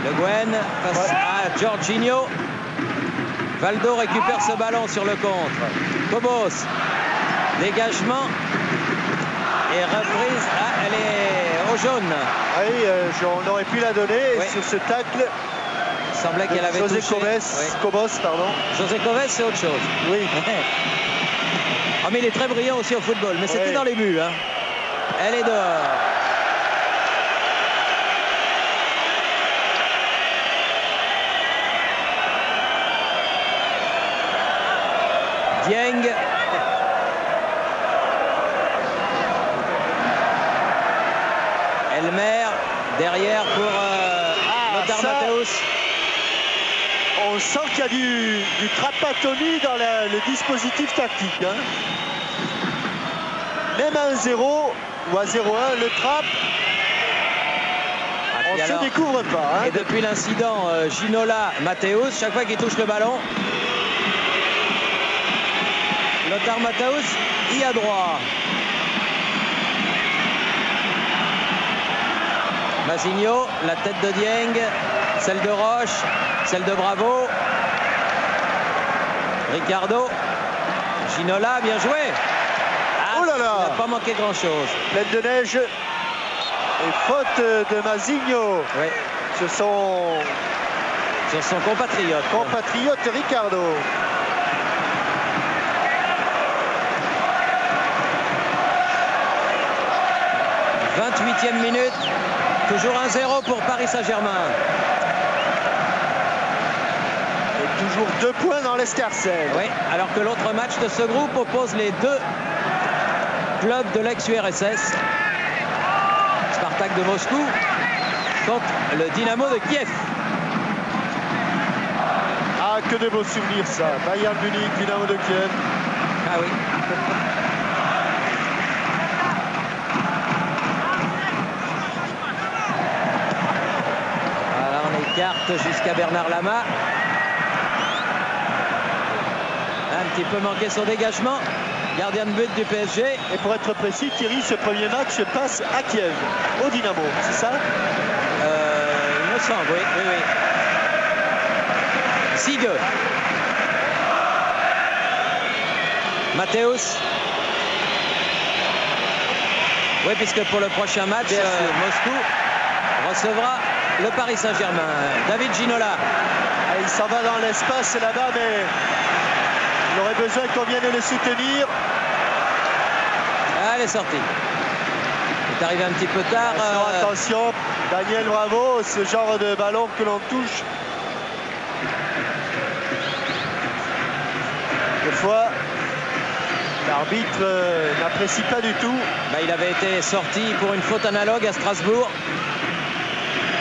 Speaker 1: Le Guen face à Jorginho. Valdo récupère ce ballon sur le contre. Cobos. Dégagement. Et reprise. Ah, elle est au jaune.
Speaker 2: Oui, on aurait pu la donner sur ce tacle.
Speaker 1: Il semblait qu'elle avait
Speaker 2: José
Speaker 1: touché.
Speaker 2: Cobos, pardon.
Speaker 1: José Cobos, c'est autre chose.
Speaker 2: Oui.
Speaker 1: Ah, mais il est très brillant aussi au football. Mais c'était dans les buts. Hein. Elle est dehors. Dieng. Elmer derrière pour Lothar Matthäus.
Speaker 2: On sent qu'il y a du Trapattoni dans le dispositif tactique. Hein. Même à 1-0 ou à 0-1, le Trapp, on ne se découvre pas. Hein.
Speaker 1: Et depuis l'incident Ginola, Matthäus, chaque fois qu'il touche le ballon, Lothar Matthäus y a droit. Masigno, la tête de Dieng, celle de Roche, celle de Bravo. Ricardo, Ginola, bien joué. Ah,
Speaker 2: oh là là,
Speaker 1: il n'a pas manqué grand-chose.
Speaker 2: Pleine de neige et faute de Masigno.
Speaker 1: Oui.
Speaker 2: Sur son compatriote Ricardo.
Speaker 1: « 28e minute, toujours 1-0 pour Paris Saint-Germain.
Speaker 2: Et toujours 2 points dans l'escarcelle.
Speaker 1: Oui, alors que l'autre match de ce groupe oppose les 2 clubs de l'ex-URSS. Spartak de Moscou contre le Dynamo de Kiev.
Speaker 2: Ah, que de beaux souvenirs ça. Bayern Munich, Dynamo de Kiev.
Speaker 1: Ah oui. Voilà, on écarte jusqu'à Bernard Lama. Un petit peu manqué son dégagement. Gardien de but du PSG.
Speaker 2: Et pour être précis, Thierry, ce premier match se passe à Kiev, au Dynamo, c'est ça?
Speaker 1: Il me semble, oui, oui, oui. Sigue. Matthäus. Oui, puisque pour le prochain match, Moscou recevra le Paris Saint-Germain. David Ginola.
Speaker 2: Il s'en va dans l'espace là-bas, mais il aurait besoin qu'on vienne le soutenir.
Speaker 1: Ah, elle est sortie. Il est arrivé un petit peu tard.
Speaker 2: Attention, Daniel Bravo, ce genre de ballon que l'on touche. Des fois, l'arbitre n'apprécie pas du tout.
Speaker 1: Bah, il avait été sorti pour une faute analogue à Strasbourg.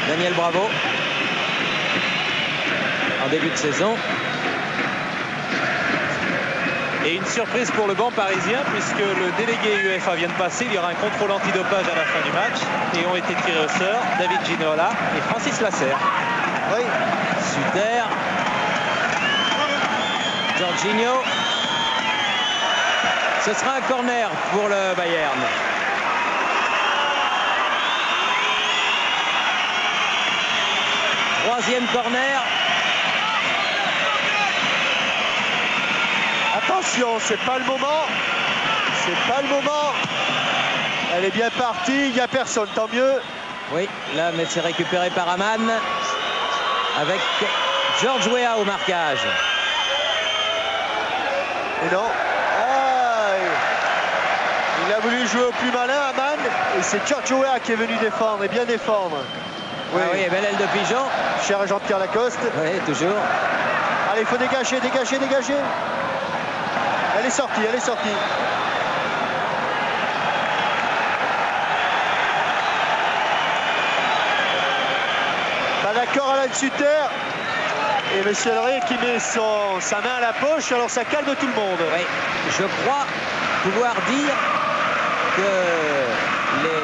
Speaker 1: Daniel Bravo. En début de saison.
Speaker 3: Et une surprise pour le banc parisien, puisque le délégué UEFA vient de passer. Il y aura un contrôle antidopage à la fin du match. Et ont été tirés au sort David Ginola et Francis Lasserre.
Speaker 2: Oui.
Speaker 1: Suter. Jorginho. Ce sera un corner pour le Bayern. Troisième corner.
Speaker 2: Attention, c'est pas le moment. C'est pas le moment. Elle est bien partie, il n'y a personne, tant mieux.
Speaker 1: Oui, là, mais c'est récupéré par Aman. Avec George Weah au marquage.
Speaker 2: Et non. Il a voulu jouer au plus malin, Aman. Et c'est George Weah qui est venu défendre, et bien défendre.
Speaker 1: Oui, ah oui, et belle aile de pigeon.
Speaker 2: Cher Jean-Pierre Lacoste.
Speaker 1: Oui, toujours.
Speaker 2: Allez, il faut dégager, dégager, dégager. Elle est sortie, elle est sortie. Pas d'accord Alan Suter. Et Monsieur Elré qui met sa main à la poche, alors ça calme tout le monde.
Speaker 1: Oui, je crois pouvoir dire que les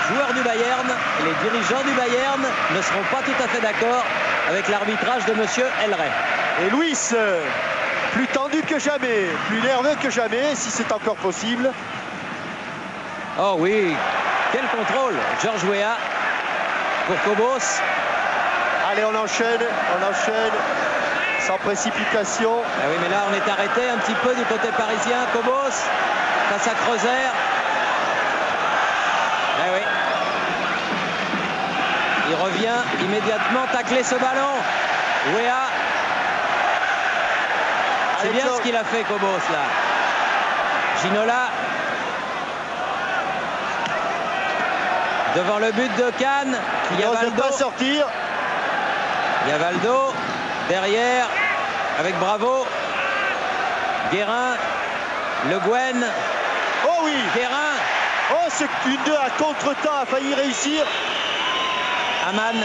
Speaker 1: joueurs du Bayern, les dirigeants du Bayern ne seront pas tout à fait d'accord avec l'arbitrage de Monsieur Elré.
Speaker 2: Et Luis, plus tendu que jamais, plus nerveux que jamais, si c'est encore possible.
Speaker 1: Oh oui, quel contrôle, George Weah pour Kobos.
Speaker 2: Allez, on enchaîne, sans précipitation.
Speaker 1: Ah oui, mais là, on est arrêté un petit peu du côté parisien. Kobos, face à Kreuzer. Ah oui. Il revient immédiatement tacler ce ballon. Weah. C'est bien ce qu'il a fait, Kobos, là. Ginola. Devant le but de Cannes. Il y a Valdo.
Speaker 2: Pas sortir.
Speaker 1: Il y a Valdo. Derrière, avec Bravo. Guérin. Le Guen.
Speaker 2: Oh oui.
Speaker 1: Guérin.
Speaker 2: Oh, c'est une 2 à contre-temps, a failli réussir.
Speaker 1: Aman.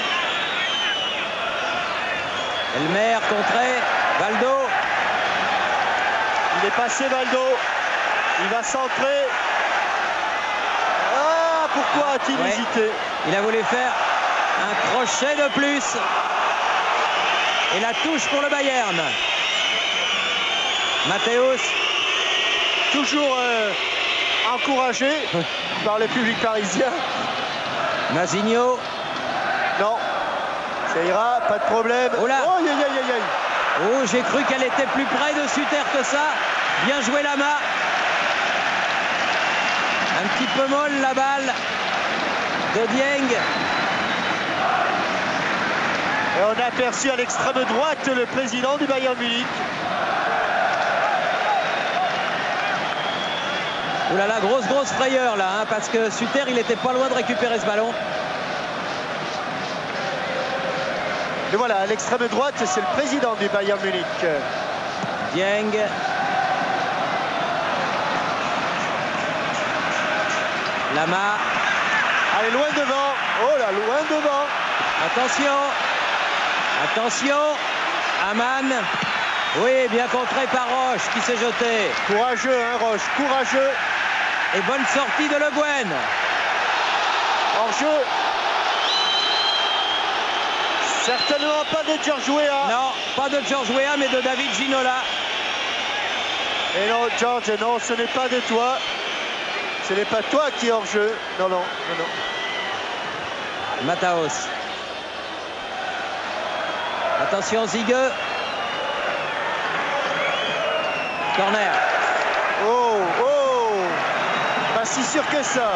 Speaker 1: Elmer contré. Valdo.
Speaker 2: Il est passé Valdo. Il va centrer. Ah, pourquoi a-t-il hésité?
Speaker 1: Il a voulu faire un crochet de plus. Et la touche pour le Bayern. Matthäus.
Speaker 2: toujours encouragé par le public parisien.
Speaker 1: Masigno.
Speaker 2: Non, ça ira, pas de problème.
Speaker 1: Oh là.
Speaker 2: Oh, aïe, aïe, aïe, aïe.
Speaker 1: Oh, j'ai cru qu'elle était plus près de Suter que ça. Bien joué Lama. Un petit peu molle la balle de Dieng.
Speaker 2: Et on a aperçu à l'extrême droite le président du Bayern Munich.
Speaker 1: Oh là là, grosse frayeur là, hein, parce que Suter, il était pas loin de récupérer ce ballon.
Speaker 2: Et voilà, à l'extrême droite, c'est le président du Bayern Munich.
Speaker 1: Dieng. Lama.
Speaker 2: Allez, loin devant. Oh là, loin devant.
Speaker 1: Attention. Attention. Aman. Oui, bien contré par Roche qui s'est jeté.
Speaker 2: Courageux, hein, Roche, courageux.
Speaker 1: Et bonne sortie de Le Guen.
Speaker 2: Hors-jeu. Certainement pas de Georges Weah.
Speaker 1: Non, pas de Georges Weah, mais de David Ginola.
Speaker 2: Et non, Georges, non, ce n'est pas de toi. Ce n'est pas toi qui est hors-jeu. Non, non, non, non.
Speaker 1: Mataos. Attention, Zigue. Corner.
Speaker 2: Oh, oh. Pas si sûr que ça.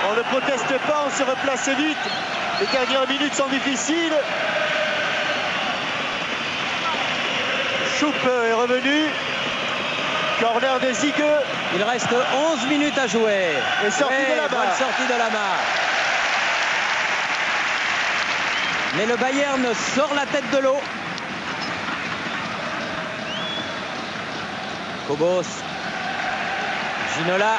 Speaker 2: On ne proteste pas, on se replace vite. Les dernières minutes sont difficiles. Choupe est revenu. Corner de Zigue.
Speaker 1: Il reste 11 minutes à jouer.
Speaker 2: Et sortie de Lama.
Speaker 1: Bonne sortie de Lama. Mais le Bayern sort la tête de l'eau. Kobos. Ginola.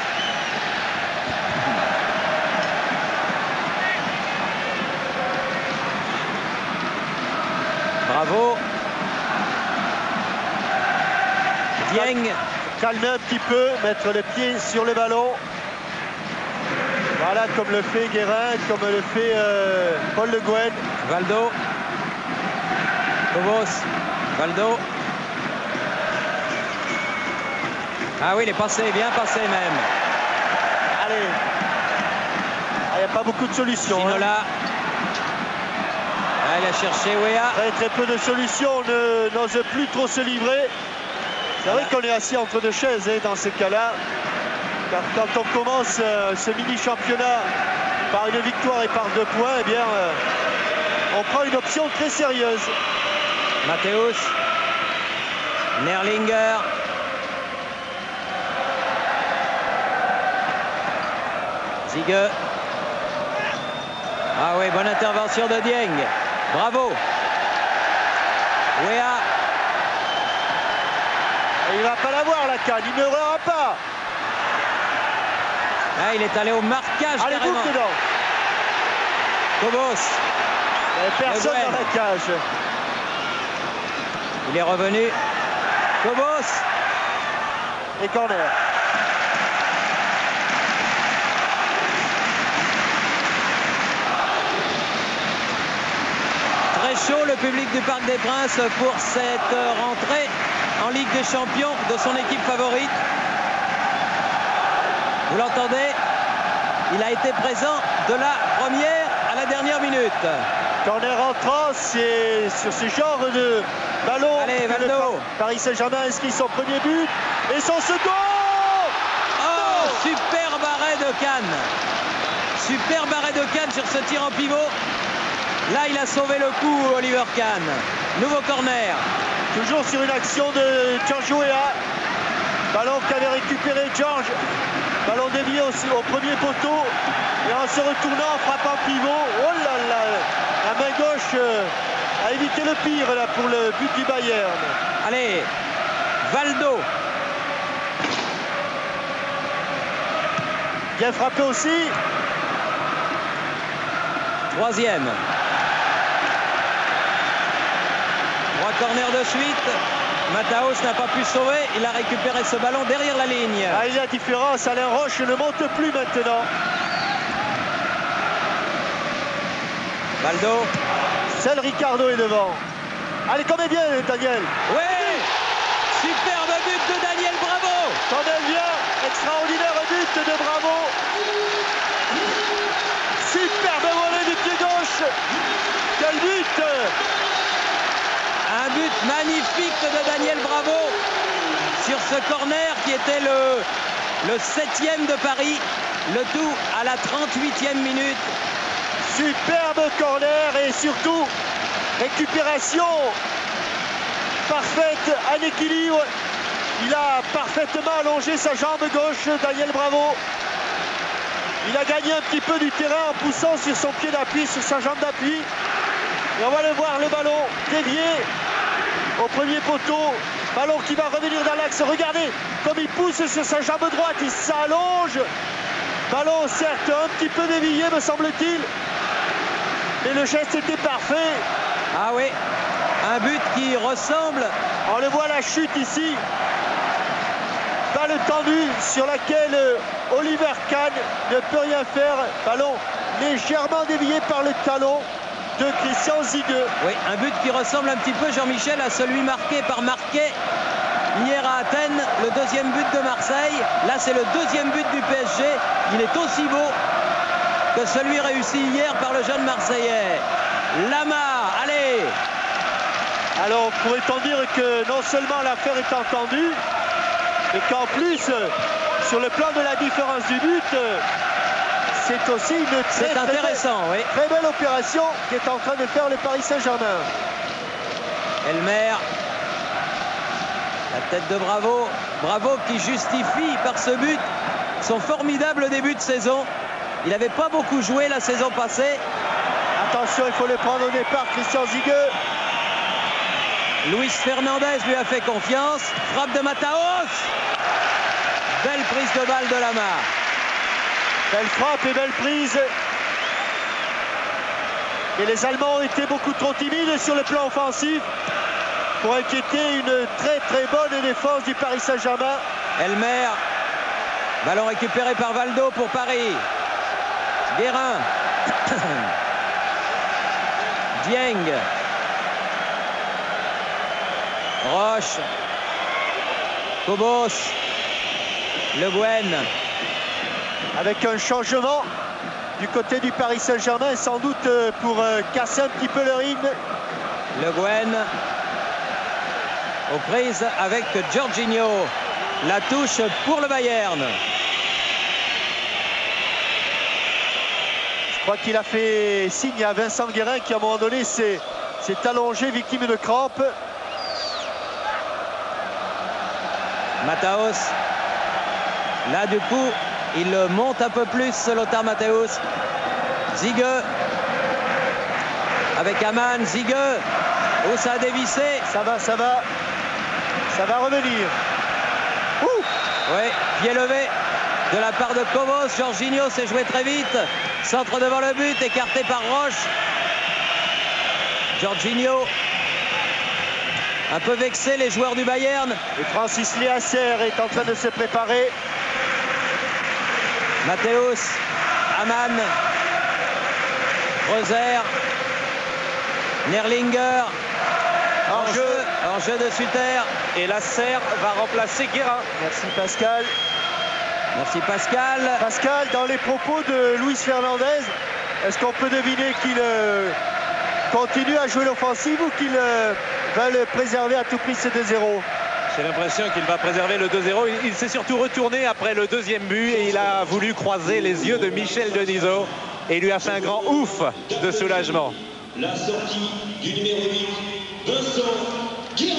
Speaker 1: Bravo. Dieng.
Speaker 2: Calmer un petit peu, mettre le pied sur le ballon. Voilà, comme le fait Guérin, comme le fait Paul Le Guen.
Speaker 1: Valdo. Kobos. Valdo. Ah oui, il est passé, bien passé même.
Speaker 2: Allez. Il n'y a pas beaucoup de solutions.
Speaker 1: Ginola. Ah, il a cherché Weah.
Speaker 2: Très peu de solutions, on n'ose plus trop se livrer. C'est vrai qu'on est assis entre deux chaises dans ces cas-là. Car quand on commence ce mini-championnat par une victoire et par 2 points, eh bien, on prend une option très sérieuse.
Speaker 1: Matthäus. Nerlinger. Zigue. Ah oui, bonne intervention de Dieng. Bravo. Weah.
Speaker 2: Il ne va pas l'avoir la canne, il ne l'aura pas.
Speaker 1: Ah, il est allé au marquage.
Speaker 2: Allez,
Speaker 1: carrément.
Speaker 2: bouffe dedans.
Speaker 1: Kobos.
Speaker 2: Personne dans la cage.
Speaker 1: Il est revenu. Kobos.
Speaker 2: Et corner.
Speaker 1: Très chaud le public du Parc des Princes pour cette rentrée en Ligue des Champions de son équipe favorite. Vous l'entendez, il a été présent de la première à la dernière minute.
Speaker 2: Corner entrant, c'est sur ce genre de ballon.
Speaker 1: Allez, Valdo.
Speaker 2: Paris Saint-Germain inscrit son premier but et son second.
Speaker 1: Oh, super arrêt de Kahn. Super arrêt de Kahn sur ce tir en pivot. Là, il a sauvé le coup, Oliver Kahn. Nouveau corner.
Speaker 2: Toujours sur une action de Georges Weah. Ballon qu'avait récupéré Georges. Ballon dévié au premier poteau. Et en se retournant, frappant pivot. Oh là là. La main gauche a évité le pire là pour le but du Bayern.
Speaker 1: Allez, Valdo.
Speaker 2: Bien frappé aussi.
Speaker 1: Troisième. 3 corners de suite. Mataos n'a pas pu sauver. Il a récupéré ce ballon derrière la ligne.
Speaker 2: Ah, il y a différence. Alain Roche ne monte plus maintenant.
Speaker 1: Valdo.
Speaker 2: Seul Ricardo est devant. Allez, comme est bien, Daniel.
Speaker 1: Oui. Superbe but de Daniel, bravo.
Speaker 2: Quand elle vient, extraordinaire but de Bravo. Superbe volée du pied gauche. Quel but!
Speaker 1: Un but magnifique de Daniel Bravo sur ce corner qui était le 7e de Paris. Le tout à la 38e minute.
Speaker 2: Superbe corner et surtout récupération parfaite, un équilibre. Il a parfaitement allongé sa jambe gauche, Daniel Bravo. Il a gagné un petit peu du terrain en poussant sur son pied d'appui, sur sa jambe d'appui. Et on va le voir, le ballon dévié au premier poteau. Ballon qui va revenir dans l'axe. Regardez comme il pousse sur sa jambe droite, il s'allonge. Ballon certes un petit peu dévié me semble-t-il. Mais le geste était parfait.
Speaker 1: Ah oui, un but qui ressemble.
Speaker 2: On le voit la chute ici. Balle tendue sur laquelle Oliver Kahn ne peut rien faire. Ballon légèrement dévié par le talon de Christian Zigueux.
Speaker 1: Oui, un but qui ressemble un petit peu, Jean-Michel, à celui marqué par Marquet hier à Athènes, le deuxième but de Marseille. Là, c'est le deuxième but du PSG. Il est aussi beau que celui réussi hier par le jeune Marseillais. Lama, allez!
Speaker 2: Alors, pourrait-on dire que non seulement l'affaire est entendue, mais qu'en plus, sur le plan de la différence du but, c'est aussi une très belle opération qu'est en train de faire le Paris Saint-Germain.
Speaker 1: Elmer, la tête de Bravo. Bravo qui justifie par ce but son formidable début de saison. Il n'avait pas beaucoup joué la saison passée.
Speaker 2: Attention, il faut le prendre au départ, Christian Zigueux.
Speaker 1: Luis Fernandez lui a fait confiance. Frappe de Mataos. Belle prise de balle de Lama.
Speaker 2: Belle frappe et belle prise. Et les Allemands ont été beaucoup trop timides sur le plan offensif pour inquiéter une très bonne défense du Paris Saint-Germain.
Speaker 1: Elmer. Ballon récupéré par Valdo pour Paris. Guérin. Dieng. Roche. Cobos. Le Guen.
Speaker 2: Avec un changement du côté du Paris Saint-Germain, sans doute pour casser un petit peu le rythme.
Speaker 1: Le Guen aux prises avec Jorginho. La touche pour le Bayern.
Speaker 2: Je crois qu'il a fait signe à Vincent Guérin qui à un moment donné s'est allongé, victime de crampes.
Speaker 1: Mataos. Là du coup il monte un peu plus, Lothar Matthäus. Zigueux avec Aman. Zigueux. Oh, ça a dévissé.
Speaker 2: Ça va revenir.
Speaker 1: Oui, pied levé de la part de Cobos. Jorginho s'est joué très vite. Centre devant le but, écarté par Roche. Jorginho. Un peu vexé les joueurs du Bayern.
Speaker 2: Et Francis Léasser est en train de se préparer.
Speaker 1: Matthäus, Aman, Reuser, Nerlinger, en jeu de Sutter.
Speaker 3: Et Lasser va remplacer Guérin.
Speaker 2: Merci Pascal.
Speaker 1: Merci Pascal.
Speaker 2: Pascal, dans les propos de Luis Fernandez, est-ce qu'on peut deviner qu'il continue à jouer l'offensive ou qu'il va le préserver à tout prix ce 2-0?
Speaker 3: J'ai l'impression qu'il va préserver le 2-0. Il s'est surtout retourné après le deuxième but et il a voulu croiser les yeux de Michel Denisot et il lui a fait un grand ouf de soulagement.
Speaker 4: La sortie du numéro 8, Vincent Guérin.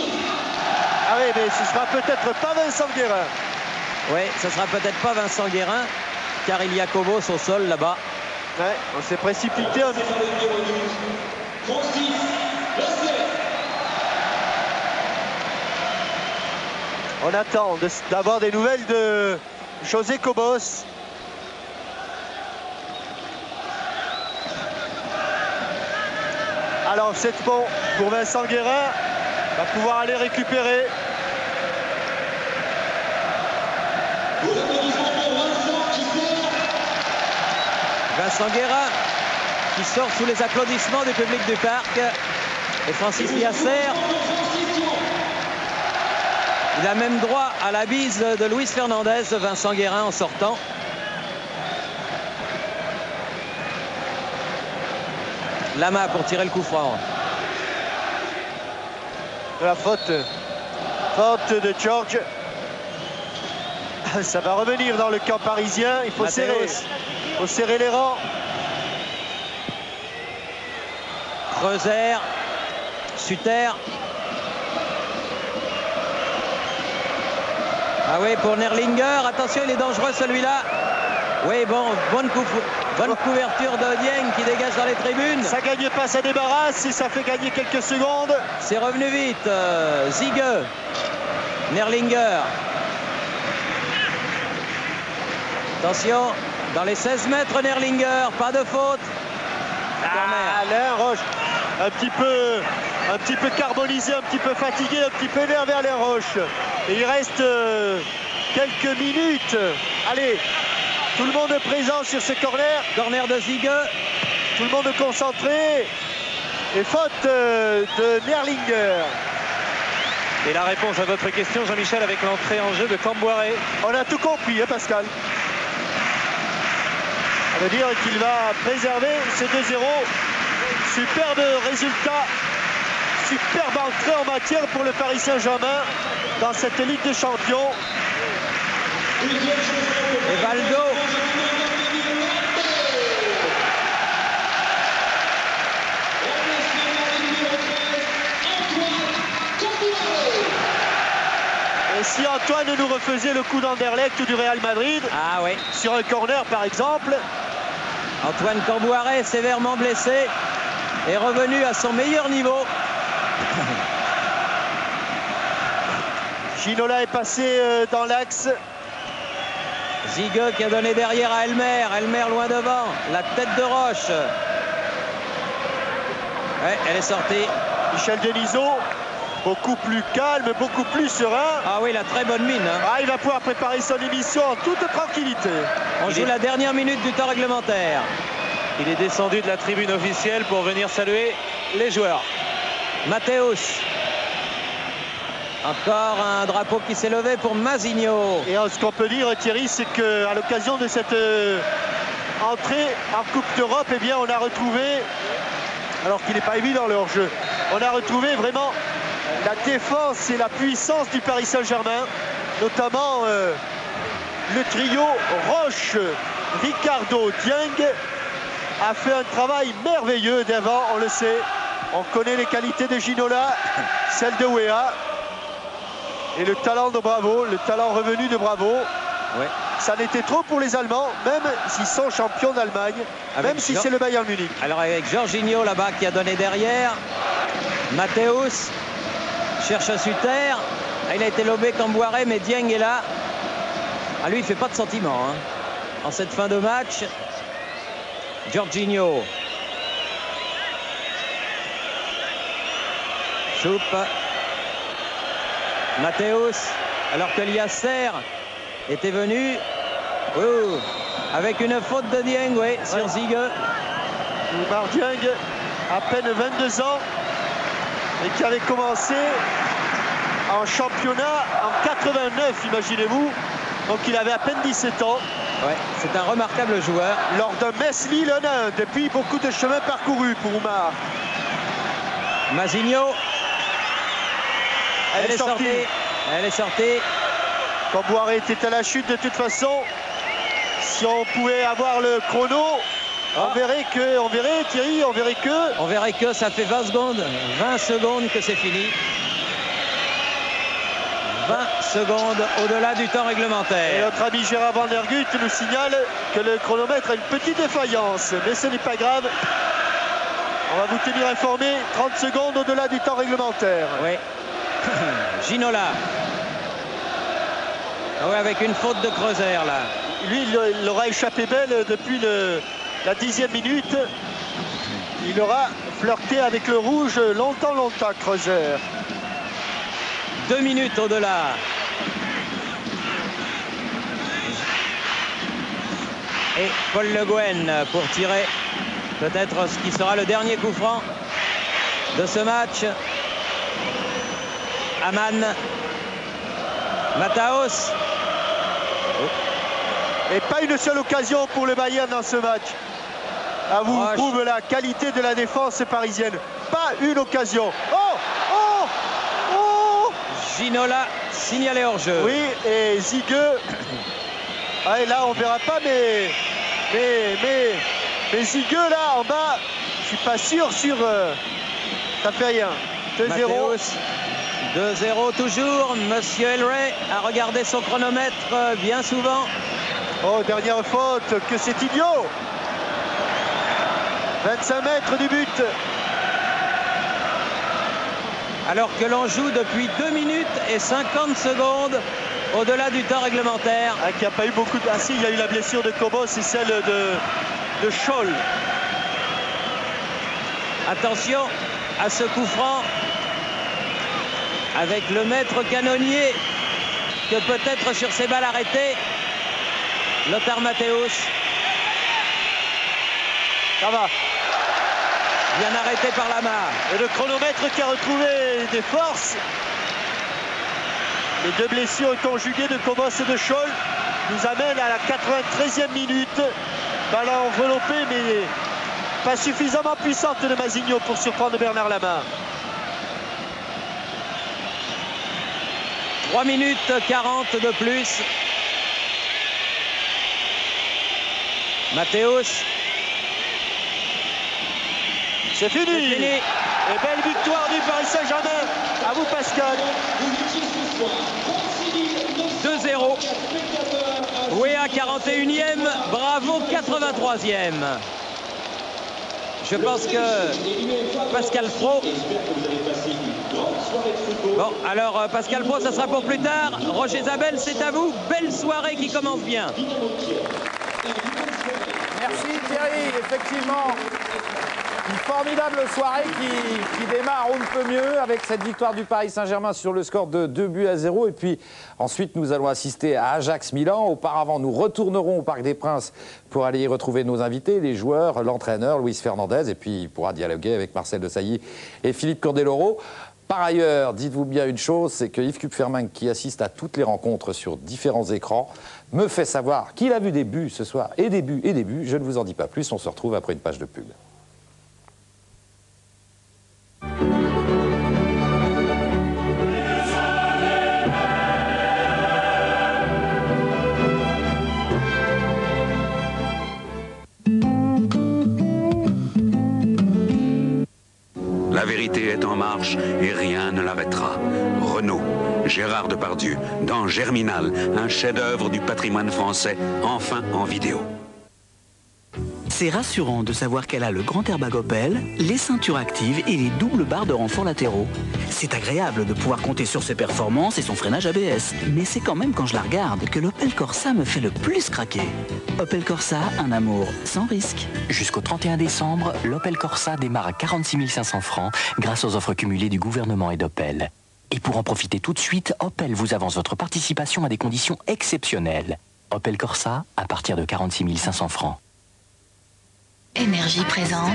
Speaker 2: Ah oui, mais ce sera peut-être pas Vincent Guérin.
Speaker 1: Oui, ce sera peut-être pas Vincent Guérin, car il y a Cobos au sol là-bas.
Speaker 2: Ouais, on s'est précipité.
Speaker 4: Francis Lasser.
Speaker 2: On attend d'avoir des nouvelles de José Cobos. Alors c'est bon pour Vincent Guérin. Va pouvoir aller récupérer.
Speaker 1: Vincent Guérin qui sort sous les applaudissements du public du parc. Et Francis Léasser. Il a même droit à la bise de Luis Fernandez, Vincent Guérin en sortant. Lama pour tirer le coup franc.
Speaker 2: La faute de George. Ça va revenir dans le camp parisien. Il faut serrer les rangs.
Speaker 1: Kreuzer, Suter. Ah oui, pour Nerlinger. Attention, il est dangereux celui-là. Oui, bon, bonne couverture de Dieng qui dégage dans les tribunes.
Speaker 2: Ça gagne pas, ça débarrasse et ça fait gagner quelques secondes.
Speaker 1: C'est revenu vite. Ziege, Nerlinger. Attention, dans les 16 mètres, Nerlinger, pas de faute.
Speaker 2: Alain Roche, un petit peu carbonisé, un petit peu fatigué, un petit peu énervé Alain Roche. Et il reste quelques minutes. Allez, tout le monde est présent sur ce corner.
Speaker 1: Corner de Ziege.
Speaker 2: Tout le monde concentré. Et faute de Nerlinger.
Speaker 3: Et la réponse à votre question, Jean-Michel, avec l'entrée en jeu de Camboiré.
Speaker 2: On a tout compris, hein, Pascal. Ça veut dire qu'il va préserver ce 2-0. Superbe résultat. Superbe entrée en matière pour le Paris Saint-Germain dans cette Ligue des Champions.
Speaker 1: Et Valdo.
Speaker 2: Et si Antoine nous refaisait le coup d'Anderlecht du Real Madrid,
Speaker 1: ah oui,
Speaker 2: sur un corner par exemple.
Speaker 1: Antoine Camboiré, sévèrement blessé, est revenu à son meilleur niveau.
Speaker 2: Ginola est passé dans l'axe.
Speaker 1: Ziege qui a donné derrière à Elmer. Elmer loin devant. La tête de Roche. Ouais, elle est sortie.
Speaker 2: Michel Denisot, beaucoup plus calme, beaucoup plus serein.
Speaker 1: Ah oui, il a très bonne mine. Hein.
Speaker 2: Ah, il va pouvoir préparer son émission en toute tranquillité.
Speaker 1: On joue la dernière minute du temps réglementaire.
Speaker 3: Il est descendu de la tribune officielle pour venir saluer les joueurs.
Speaker 1: Matthäus. Encore un drapeau qui s'est levé pour Masigno.
Speaker 2: Et ce qu'on peut dire, Thierry, c'est qu'à l'occasion de cette entrée en Coupe d'Europe, eh bien, on a retrouvé, alors qu'il n'est pas évident le hors-jeu, on a retrouvé vraiment la défense et la puissance du Paris Saint-Germain, notamment le trio Roche, Ricardo, Dieng a fait un travail merveilleux devant, on le sait. On connaît les qualités de Ginola, celles de Weah. Et le talent de Bravo, le talent revenu de Bravo.
Speaker 1: Ouais.
Speaker 2: Ça n'était trop pour les Allemands, même s'ils sont champions d'Allemagne, même si c'est le Bayern Munich.
Speaker 1: Alors avec Jorginho là-bas qui a donné derrière. Matthäus cherche à Suter. Il a été lobé Camboiré, mais Dieng est là. Ah, lui, il ne fait pas de sentiment. Hein. En cette fin de match, Jorginho. Choupe. Matthäus, alors que Liasser était venu avec une faute de Dieng, oui, sur Ziege.
Speaker 2: Oumar Dieng, à peine 22 ans, et qui avait commencé en championnat en 89, imaginez-vous. Donc il avait à peine 17 ans.
Speaker 1: Ouais, c'est un remarquable joueur.
Speaker 2: Lors d'un Metz-Lille 1-1, depuis beaucoup de chemin parcouru pour Oumar.
Speaker 1: Masigno. Elle est sortie. Elle est sortie.
Speaker 2: Camboiré était à la chute de toute façon. Si on pouvait avoir le chrono, on verrait Thierry, on verrait que
Speaker 1: ça fait 20 secondes. 20 secondes que c'est fini. 20 secondes au-delà du temps réglementaire.
Speaker 2: Et notre ami Gérard Van der Gut nous signale que le chronomètre a une petite défaillance. Mais ce n'est pas grave. On va vous tenir informé. 30 secondes au-delà du temps réglementaire.
Speaker 1: Oui. Ginola. Ah ouais, avec une faute de Kreuzer là.
Speaker 2: Lui, il aura échappé belle depuis la 10e minute. Il aura flirté avec le rouge longtemps, Kreuzer.
Speaker 1: 2 minutes au-delà. Et Paul Le Guen pour tirer peut-être ce qui sera le dernier coup franc de ce match. Aman.
Speaker 3: Mataos.
Speaker 2: Et pas une seule occasion pour le Bayern dans ce match. À vous prouve la qualité de la défense parisienne. Pas une occasion.
Speaker 1: Ginola signalé hors jeu.
Speaker 2: Oui, et Zigueux. Ah, et là, on verra pas, mais Zigueux, là, en bas, je suis pas sûr sur... ça fait rien. 2-0.
Speaker 1: 2-0 toujours. Monsieur Elray a regardé son chronomètre bien souvent.
Speaker 2: Oh, dernière faute, que c'est idiot. 25 mètres du but.
Speaker 1: Alors que l'on joue depuis 2 minutes et 50 secondes au-delà du temps réglementaire.
Speaker 2: Ah, qui n'a pas eu beaucoup de... Ah si, il y a eu la blessure de Kobos et celle de Scholl.
Speaker 1: Attention à ce coup franc avec le maître canonnier que peut-être sur ces balles arrêtées, Lothar Matthäus.
Speaker 2: Ça va.
Speaker 1: Bien arrêté par Lamar.
Speaker 2: Et le chronomètre qui a retrouvé des forces. Les deux blessures conjuguées de Kobos et de Scholl nous amènent à la 93e minute. Balle enveloppée, mais pas suffisamment puissante de Masigno pour surprendre Bernard Lamar.
Speaker 1: 3 minutes 40 de plus. Matthäus.
Speaker 2: C'est fini. Et belle victoire du Paris Saint-Germain. À vous, Pascal.
Speaker 1: 2-0. Wea 41e, Bravo 83e. Je pense que Pascal Pro... Bon, alors Pascal Pro, ça sera pour plus tard. Roger Zabel, c'est à vous. Belle soirée qui commence bien.
Speaker 10: Merci Thierry, effectivement. Une formidable soirée qui démarre on ne peut mieux avec cette victoire du Paris Saint-Germain sur le score de 2-0. Et puis ensuite, nous allons assister à Ajax-Milan. Auparavant, nous retournerons au Parc des Princes pour aller y retrouver nos invités, les joueurs, l'entraîneur, Luis Fernandez. Et puis, il pourra dialoguer avec Marcel Desailly et Philippe Candeloro. Par ailleurs, dites-vous bien une chose, c'est que Yves Kupferman, qui assiste à toutes les rencontres sur différents écrans, me fait savoir qu'il a vu des buts ce soir, et des buts. Je ne vous en dis pas plus, on se retrouve après une page de pub.
Speaker 11: La vérité est en marche et rien ne l'arrêtera. Renaud, Gérard Depardieu, dans Germinal, un chef-d'œuvre du patrimoine français, enfin en vidéo.
Speaker 12: C'est rassurant de savoir qu'elle a le grand airbag Opel, les ceintures actives et les doubles barres de renfort latéraux. C'est agréable de pouvoir compter sur ses performances et son freinage ABS. Mais c'est quand même quand je la regarde que l'Opel Corsa me fait le plus craquer. Opel Corsa, un amour sans risque.
Speaker 13: Jusqu'au 31 décembre, l'Opel Corsa démarre à 46 500 francs grâce aux offres cumulées du gouvernement et d'Opel. Et pour en profiter tout de suite, Opel vous avance votre participation à des conditions exceptionnelles. Opel Corsa à partir de 46 500 francs.
Speaker 14: Énergie présente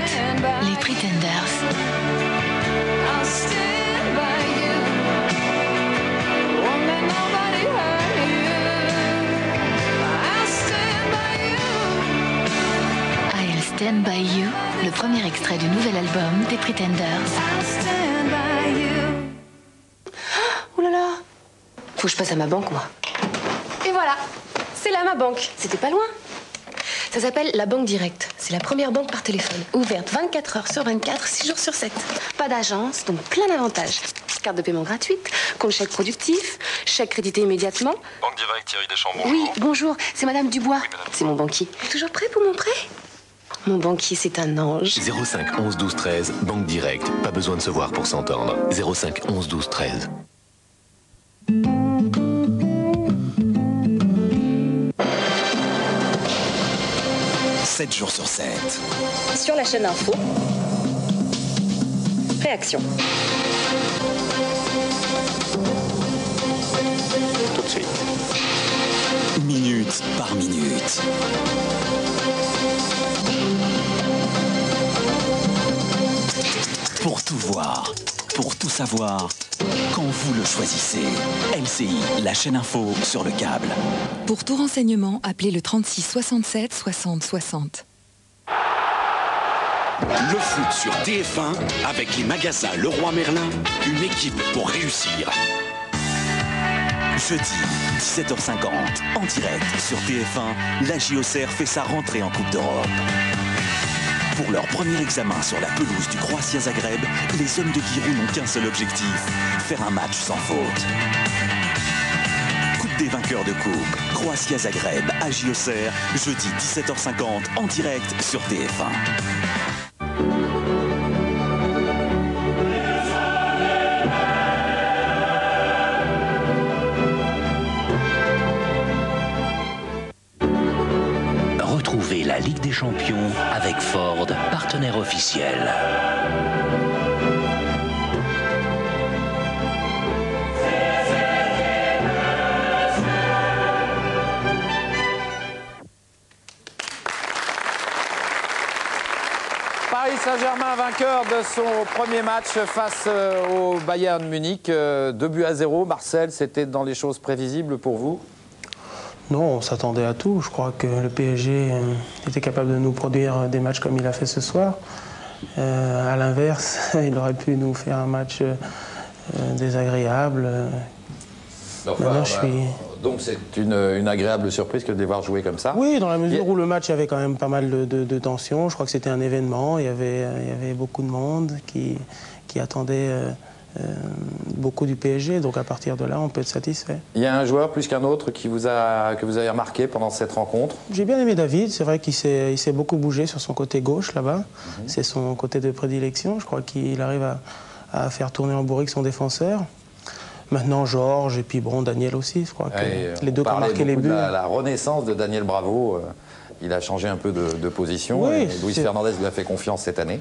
Speaker 14: les Pretenders. I'll Stand By You, le premier extrait du nouvel album des Pretenders.
Speaker 15: Oh là là, faut que je passe à ma banque, moi. Et voilà, c'est là ma banque. C'était pas loin. Ça s'appelle la banque directe. C'est la première banque par téléphone. Ouverte 24 heures sur 24, 6 jours sur 7. Pas d'agence, donc plein d'avantages. Carte de paiement gratuite, compte chèque productif, chèque crédité immédiatement.
Speaker 16: Banque directe, Thierry Deschamps, bonjour.
Speaker 15: Oui, bonjour, c'est Madame Dubois.
Speaker 16: Oui, madame.
Speaker 15: C'est mon banquier. Toujours prêt pour mon prêt? Mon banquier, c'est un ange.
Speaker 5: 05 11 12 13, Banque Directe. Pas besoin de se voir pour s'entendre. 05 11 12 13.
Speaker 17: Sept jours sur 7.
Speaker 15: Sur la chaîne Info. Réaction.
Speaker 17: Tout de suite. Minute par minute. Pour tout voir, pour tout savoir, quand vous le choisissez. LCI, la chaîne info sur le câble.
Speaker 16: Pour tout renseignement, appelez le 36 67 60 60.
Speaker 17: Le foot sur TF1 avec les magasins Leroy Merlin, une équipe pour réussir. Jeudi, 17h50, en direct sur TF1, la JOCR fait sa rentrée en Coupe d'Europe. Pour leur premier examen sur la pelouse du Croatia Zagreb, les hommes de Giroud n'ont qu'un seul objectif, faire un match sans faute. Coupe des vainqueurs de coupe, Croatia Zagreb à JOCR, jeudi 17h50, en direct sur TF1.
Speaker 13: Retrouvez la Ligue des Champions avec Ford, partenaire officiel.
Speaker 10: Paris Saint-Germain vainqueur de son premier match face au Bayern Munich, 2-0. Marcel, c'était dans les choses prévisibles pour vous?
Speaker 7: Non, on s'attendait à tout. Je crois que le PSG était capable de nous produire des matchs comme il a fait ce soir. À l'inverse, il aurait pu nous faire un match désagréable.
Speaker 6: Donc c'est une agréable surprise que de les voir jouer comme ça.
Speaker 7: Oui, dans la mesure où le match avait quand même pas mal de tension. Je crois que c'était un événement. Il y avait beaucoup de monde qui attendait beaucoup du PSG. Donc à partir de là, on peut être satisfait.
Speaker 6: Il y a un joueur plus qu'un autre que vous avez remarqué pendant cette rencontre?
Speaker 7: J'ai bien aimé David. C'est vrai qu'il s'est beaucoup bougé sur son côté gauche là-bas. C'est son côté de prédilection. Je crois qu'il arrive à faire tourner en bourrique son défenseur. Maintenant, Georges et puis bon, Daniel aussi, je crois que les deux qui ont marqué les buts.
Speaker 6: La renaissance de Daniel Bravo, il a changé un peu de position.
Speaker 7: Oui,
Speaker 6: et Luis Fernandez lui a fait confiance cette année.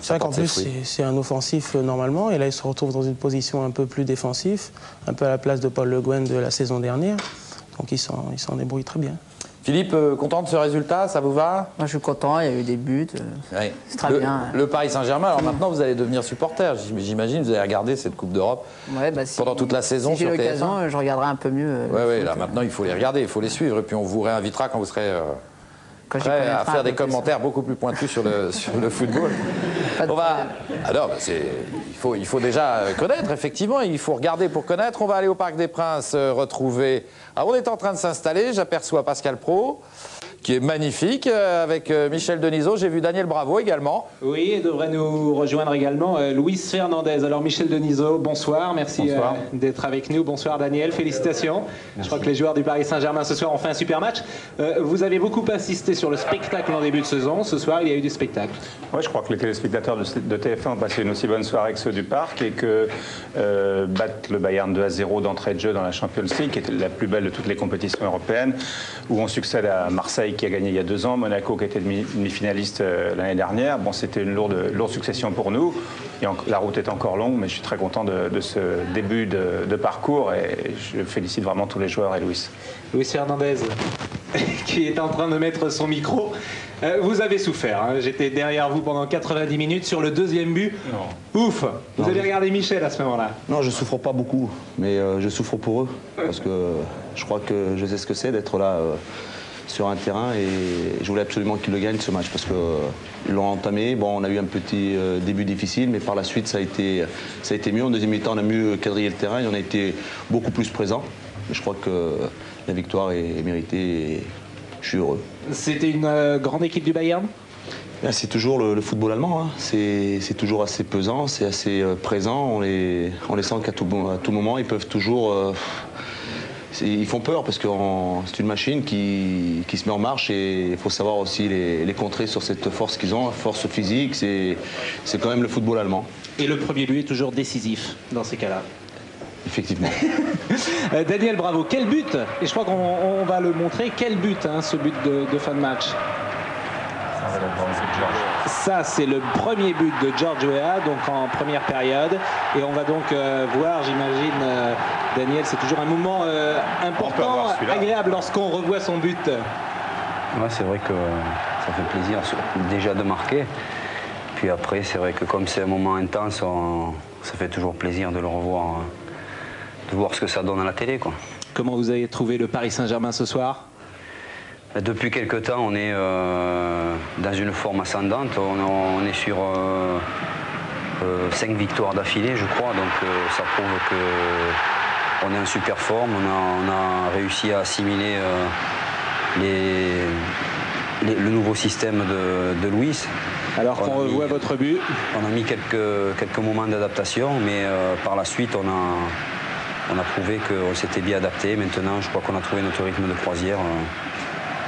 Speaker 7: C'est vrai qu'en plus, c'est un offensif normalement, et là, il se retrouve dans une position un peu plus défensive, un peu à la place de Paul Le Guen de la saison dernière. Donc, il s'en débrouille très bien.
Speaker 6: Philippe, content de ce résultat, ça vous va?
Speaker 8: Moi, je suis content, il y a eu des buts, c'est très bien.
Speaker 6: Le Paris Saint-Germain, alors maintenant vous allez devenir supporter, j'imagine, vous allez regarder cette Coupe d'Europe pendant toute la saison
Speaker 8: sur TF1. Si j'ai l'occasion, je regarderai un peu mieux.
Speaker 6: Oui, là maintenant il faut les regarder, il faut les suivre, et puis on vous réinvitera quand vous serez prêt à faire des commentaires beaucoup plus pointus sur le football. Il faut déjà connaître, effectivement, il faut regarder pour connaître. On va aller au Parc des Princes retrouver... Alors on est en train de s'installer, j'aperçois Pascal Praud, qui est magnifique, avec Michel Denisot. J'ai vu Daniel Bravo également.
Speaker 18: Oui, et devrait nous rejoindre également Luis Fernandez. Alors Michel Denisot, bonsoir, merci d'être avec nous. Bonsoir Daniel, félicitations. Merci. Je crois que les joueurs du Paris Saint-Germain ce soir ont fait un super match. Vous avez beaucoup insisté sur le spectacle en début de saison. Ce soir, il y a eu du spectacle.
Speaker 19: Oui, je crois que les téléspectateurs de TF1 ont passé une aussi bonne soirée que ceux du Parc, et que battre le Bayern 2-0 d'entrée de jeu dans la Champions League, qui était la plus belle de toutes les compétitions européennes, où on succède à Marseille qui a gagné il y a 2 ans, Monaco qui était demi-finaliste l'année dernière. Bon, c'était une lourde succession pour nous. Et la route est encore longue, mais je suis très content de ce début de parcours, et je félicite vraiment tous les joueurs et Luis.
Speaker 18: Luis Fernandez, qui est en train de mettre son micro. Vous avez souffert, hein. J'étais derrière vous pendant 90 minutes sur le deuxième but. Non. Ouf. Vous avez regardé Michel à ce moment-là?
Speaker 9: Non, je souffre pas beaucoup, mais je souffre pour eux, parce que je crois que je sais ce que c'est d'être là sur un terrain, et je voulais absolument qu'ils le gagnent ce match, parce qu'ils l'ont entamé. Bon, on a eu un petit début difficile, mais par la suite ça a été mieux. En deuxième mi-temps, on a mieux quadrillé le terrain et on a été beaucoup plus présent. Je crois que la victoire est méritée et je suis heureux.
Speaker 18: C'était une grande équipe du Bayern?
Speaker 9: C'est toujours le football allemand, hein. C'est toujours assez pesant, c'est assez présent. On les sent qu'à tout moment, ils peuvent toujours... ils font peur, parce que c'est une machine qui se met en marche, et il faut savoir aussi les contrer sur cette force qu'ils ont, force physique. C'est quand même le football allemand.
Speaker 18: Et le premier but est toujours décisif dans ces cas-là?
Speaker 9: Effectivement.
Speaker 18: Daniel Bravo, quel but? Et je crois qu'on va le montrer. Quel but, hein, ce but de fin de match? Ça, c'est le premier but de George Weah, donc en première période. Et on va donc voir, j'imagine, Daniel, c'est toujours un moment important, agréable lorsqu'on revoit son but.
Speaker 20: Ouais, c'est vrai que ça fait plaisir déjà de marquer. Puis après, c'est vrai que comme c'est un moment intense, ça fait toujours plaisir de le revoir, de voir ce que ça donne à la télé, quoi.
Speaker 18: Comment vous avez trouvé le Paris Saint-Germain ce soir?
Speaker 20: Depuis quelque temps, on est dans une forme ascendante. On est sur 5 victoires d'affilée, je crois. Donc ça prouve qu'on est en super forme. On a réussi à assimiler le nouveau système de Luis.
Speaker 18: Alors qu'on revoit votre but.
Speaker 20: On a mis quelques moments d'adaptation, mais par la suite, on a prouvé qu'on s'était bien adapté. Maintenant, je crois qu'on a trouvé notre rythme de croisière.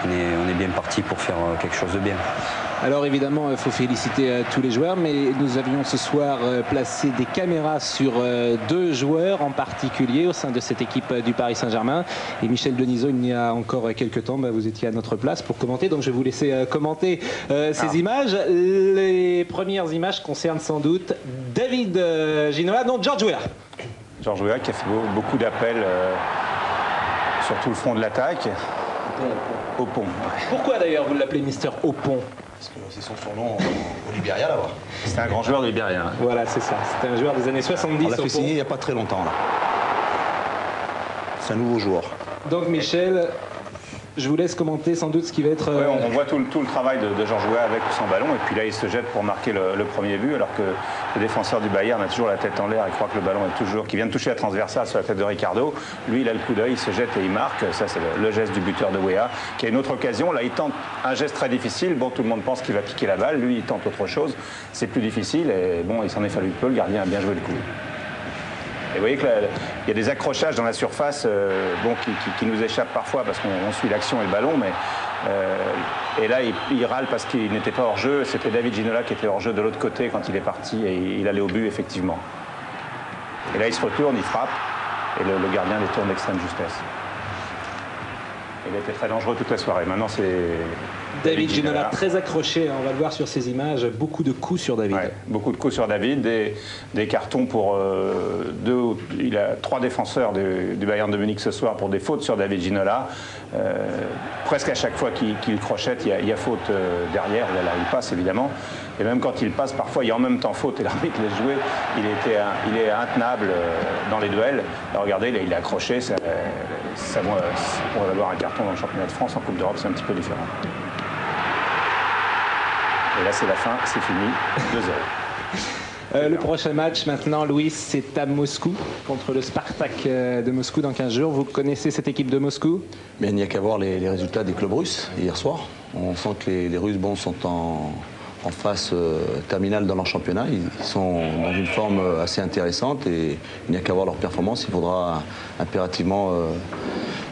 Speaker 20: On est bien parti pour faire quelque chose de bien.
Speaker 18: Alors évidemment, il faut féliciter tous les joueurs, mais nous avions ce soir placé des caméras sur 2 joueurs en particulier au sein de cette équipe du Paris Saint-Germain. Et Michel Denisot, il y a encore quelques temps, vous étiez à notre place pour commenter, donc je vais vous laisser commenter ces images. Les premières images concernent sans doute David Ginola, non, George Weah.
Speaker 19: George Weah qui a fait beaucoup d'appels sur tout le front de l'attaque. Opon.
Speaker 18: Pourquoi d'ailleurs vous l'appelez Mister Opon?
Speaker 9: Parce que c'est son surnom au Libéria là-bas.
Speaker 19: C'était un grand joueur de Libéria. Hein.
Speaker 18: Voilà, c'est ça. C'était un joueur des années 70.
Speaker 9: On l'a fait signer il n'y a pas très longtemps là. C'est un nouveau joueur.
Speaker 18: Donc Michel, je vous laisse commenter sans doute ce qui va être...
Speaker 19: Ouais, on voit tout le travail de Georges Weah avec ou sans ballon, et puis là il se jette pour marquer le premier but, alors que le défenseur du Bayern a toujours la tête en l'air et croit que le ballon est toujours... qui vient de toucher la transversale sur la tête de Ricardo. Lui il a le coup d'œil, il se jette et il marque. Ça c'est le geste du buteur de Weah, qui a une autre occasion. Là il tente un geste très difficile. Bon, tout le monde pense qu'il va piquer la balle, lui il tente autre chose. C'est plus difficile et bon, il s'en est fallu peu. Le gardien a bien joué le coup. Et vous voyez qu'il y a des accrochages dans la surface qui nous échappent parfois parce qu'on suit l'action et le ballon. Mais, et là, il râle parce qu'il n'était pas hors jeu. C'était David Ginola qui était hors jeu de l'autre côté quand il est parti et il allait au but, effectivement. Et là, il se retourne, il frappe et le gardien détourne d'extrême justesse. Il a été très dangereux toute la soirée. Maintenant, c'est
Speaker 18: David Ginola, très accroché. On va le voir sur ces images. Beaucoup de coups sur David.
Speaker 19: Ouais, beaucoup de coups sur David. Des cartons pour il a 3 défenseurs du Bayern de Munich ce soir pour des fautes sur David Ginola. Presque à chaque fois qu'il crochette, il y a faute derrière. Là, il passe évidemment. Et même quand il passe, parfois il y a en même temps faute et l'arbitre laisse jouer. Il est intenable dans les duels. Alors, regardez, il est accroché. Ça pourrait valoir un carton dans le championnat de France. En Coupe d'Europe, c'est un petit peu différent. Et là, c'est la fin, c'est fini, 2-0.
Speaker 18: Le prochain match maintenant, Louis, c'est à Moscou contre le Spartak de Moscou dans 15 jours. Vous connaissez cette équipe de Moscou?
Speaker 9: Mais il n'y a qu'à voir les résultats des clubs russes hier soir. On sent que les Russes sont en phase terminale dans leur championnat. Ils sont dans une forme assez intéressante et il n'y a qu'à voir leur performance. Il faudra impérativement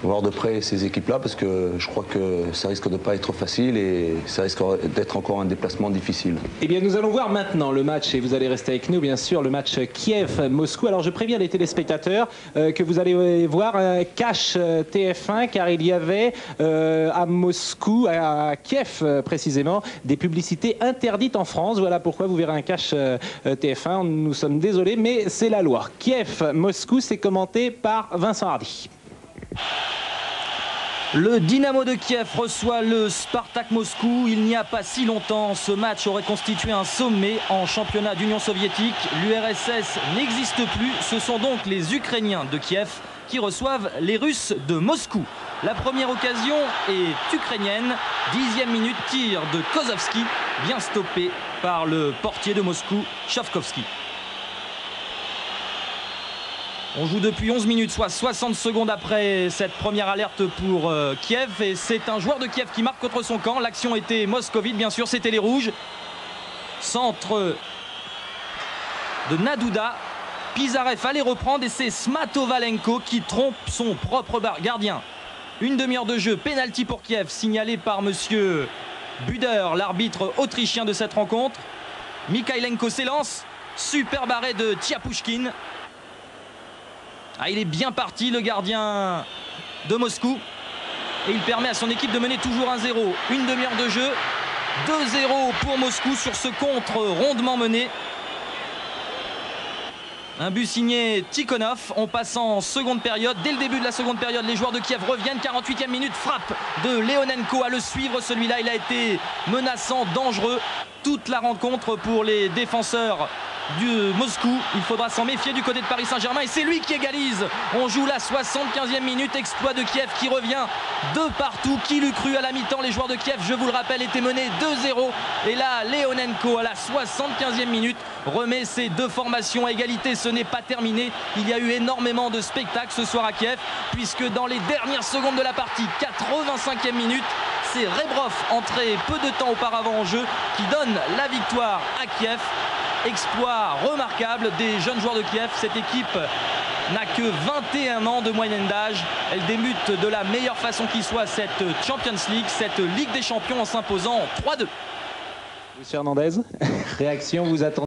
Speaker 9: voir de près ces équipes-là parce que je crois que ça risque de ne pas être facile et ça risque d'être encore un déplacement difficile.
Speaker 18: Eh bien, nous allons voir maintenant le match et vous allez rester avec nous, bien sûr, le match Kiev-Moscou. Alors, je préviens les téléspectateurs que vous allez voir un cache TF1 car il y avait à Moscou, à Kiev précisément, des publicités interdites en France. Voilà pourquoi vous verrez un cache TF1. Nous sommes désolés, mais c'est la loi. Kiev-Moscou, c'est commenté par Vincent Hardy.
Speaker 21: Le Dynamo de Kiev reçoit le Spartak Moscou. Il n'y a pas si longtemps, ce match aurait constitué un sommet en championnat d'Union soviétique. L'URSS n'existe plus. Ce sont donc les Ukrainiens de Kiev qui reçoivent les Russes de Moscou. La première occasion est ukrainienne. 10e minute, tir de Kozovski, bien stoppé par le portier de Moscou, Shavkovski. On joue depuis 11 minutes, soit 60 secondes après cette première alerte pour Kiev. Et c'est un joueur de Kiev qui marque contre son camp. L'action était moscovite, bien sûr, c'était les Rouges. Centre de Nadouda. Pizarev allait reprendre et c'est Smatovalenko qui trompe son propre gardien. Une demi-heure de jeu, pénalty pour Kiev, signalé par monsieur Buder, l'arbitre autrichien de cette rencontre. Mikhailenko s'élance. Super arrêt de Tchapushkin. Ah, il est bien parti, le gardien de Moscou. Et il permet à son équipe de mener toujours 1-0. Une demi-heure de jeu. 2-0 pour Moscou sur ce contre rondement mené. Un but signé Tikhonov. On passe en seconde période. Dès le début de la seconde période, les joueurs de Kiev reviennent. 48e minute, frappe de Leonenko. À le suivre, celui-là, il a été menaçant, dangereux. Toute la rencontre pour les défenseurs du Moscou. Il faudra s'en méfier du côté de Paris Saint-Germain. Et c'est lui qui égalise. On joue la 75e minute. Exploit de Kiev qui revient de partout. Qui l'eût cru à la mi-temps? Les joueurs de Kiev, je vous le rappelle, étaient menés 2-0. Et là, Leonenko, à la 75e minute, remet ses deux formations à égalité. Ce n'est pas terminé. Il y a eu énormément de spectacles ce soir à Kiev, puisque dans les dernières secondes de la partie, 85e minute, c'est Rebrov, entré peu de temps auparavant en jeu, qui donne la victoire à Kiev. Exploit remarquable des jeunes joueurs de Kiev. Cette équipe n'a que 21 ans de moyenne d'âge. Elle débute de la meilleure façon qui soit cette Champions League, cette Ligue des Champions, en s'imposant 3-2.
Speaker 18: Luis Fernandez, réaction, vous attendez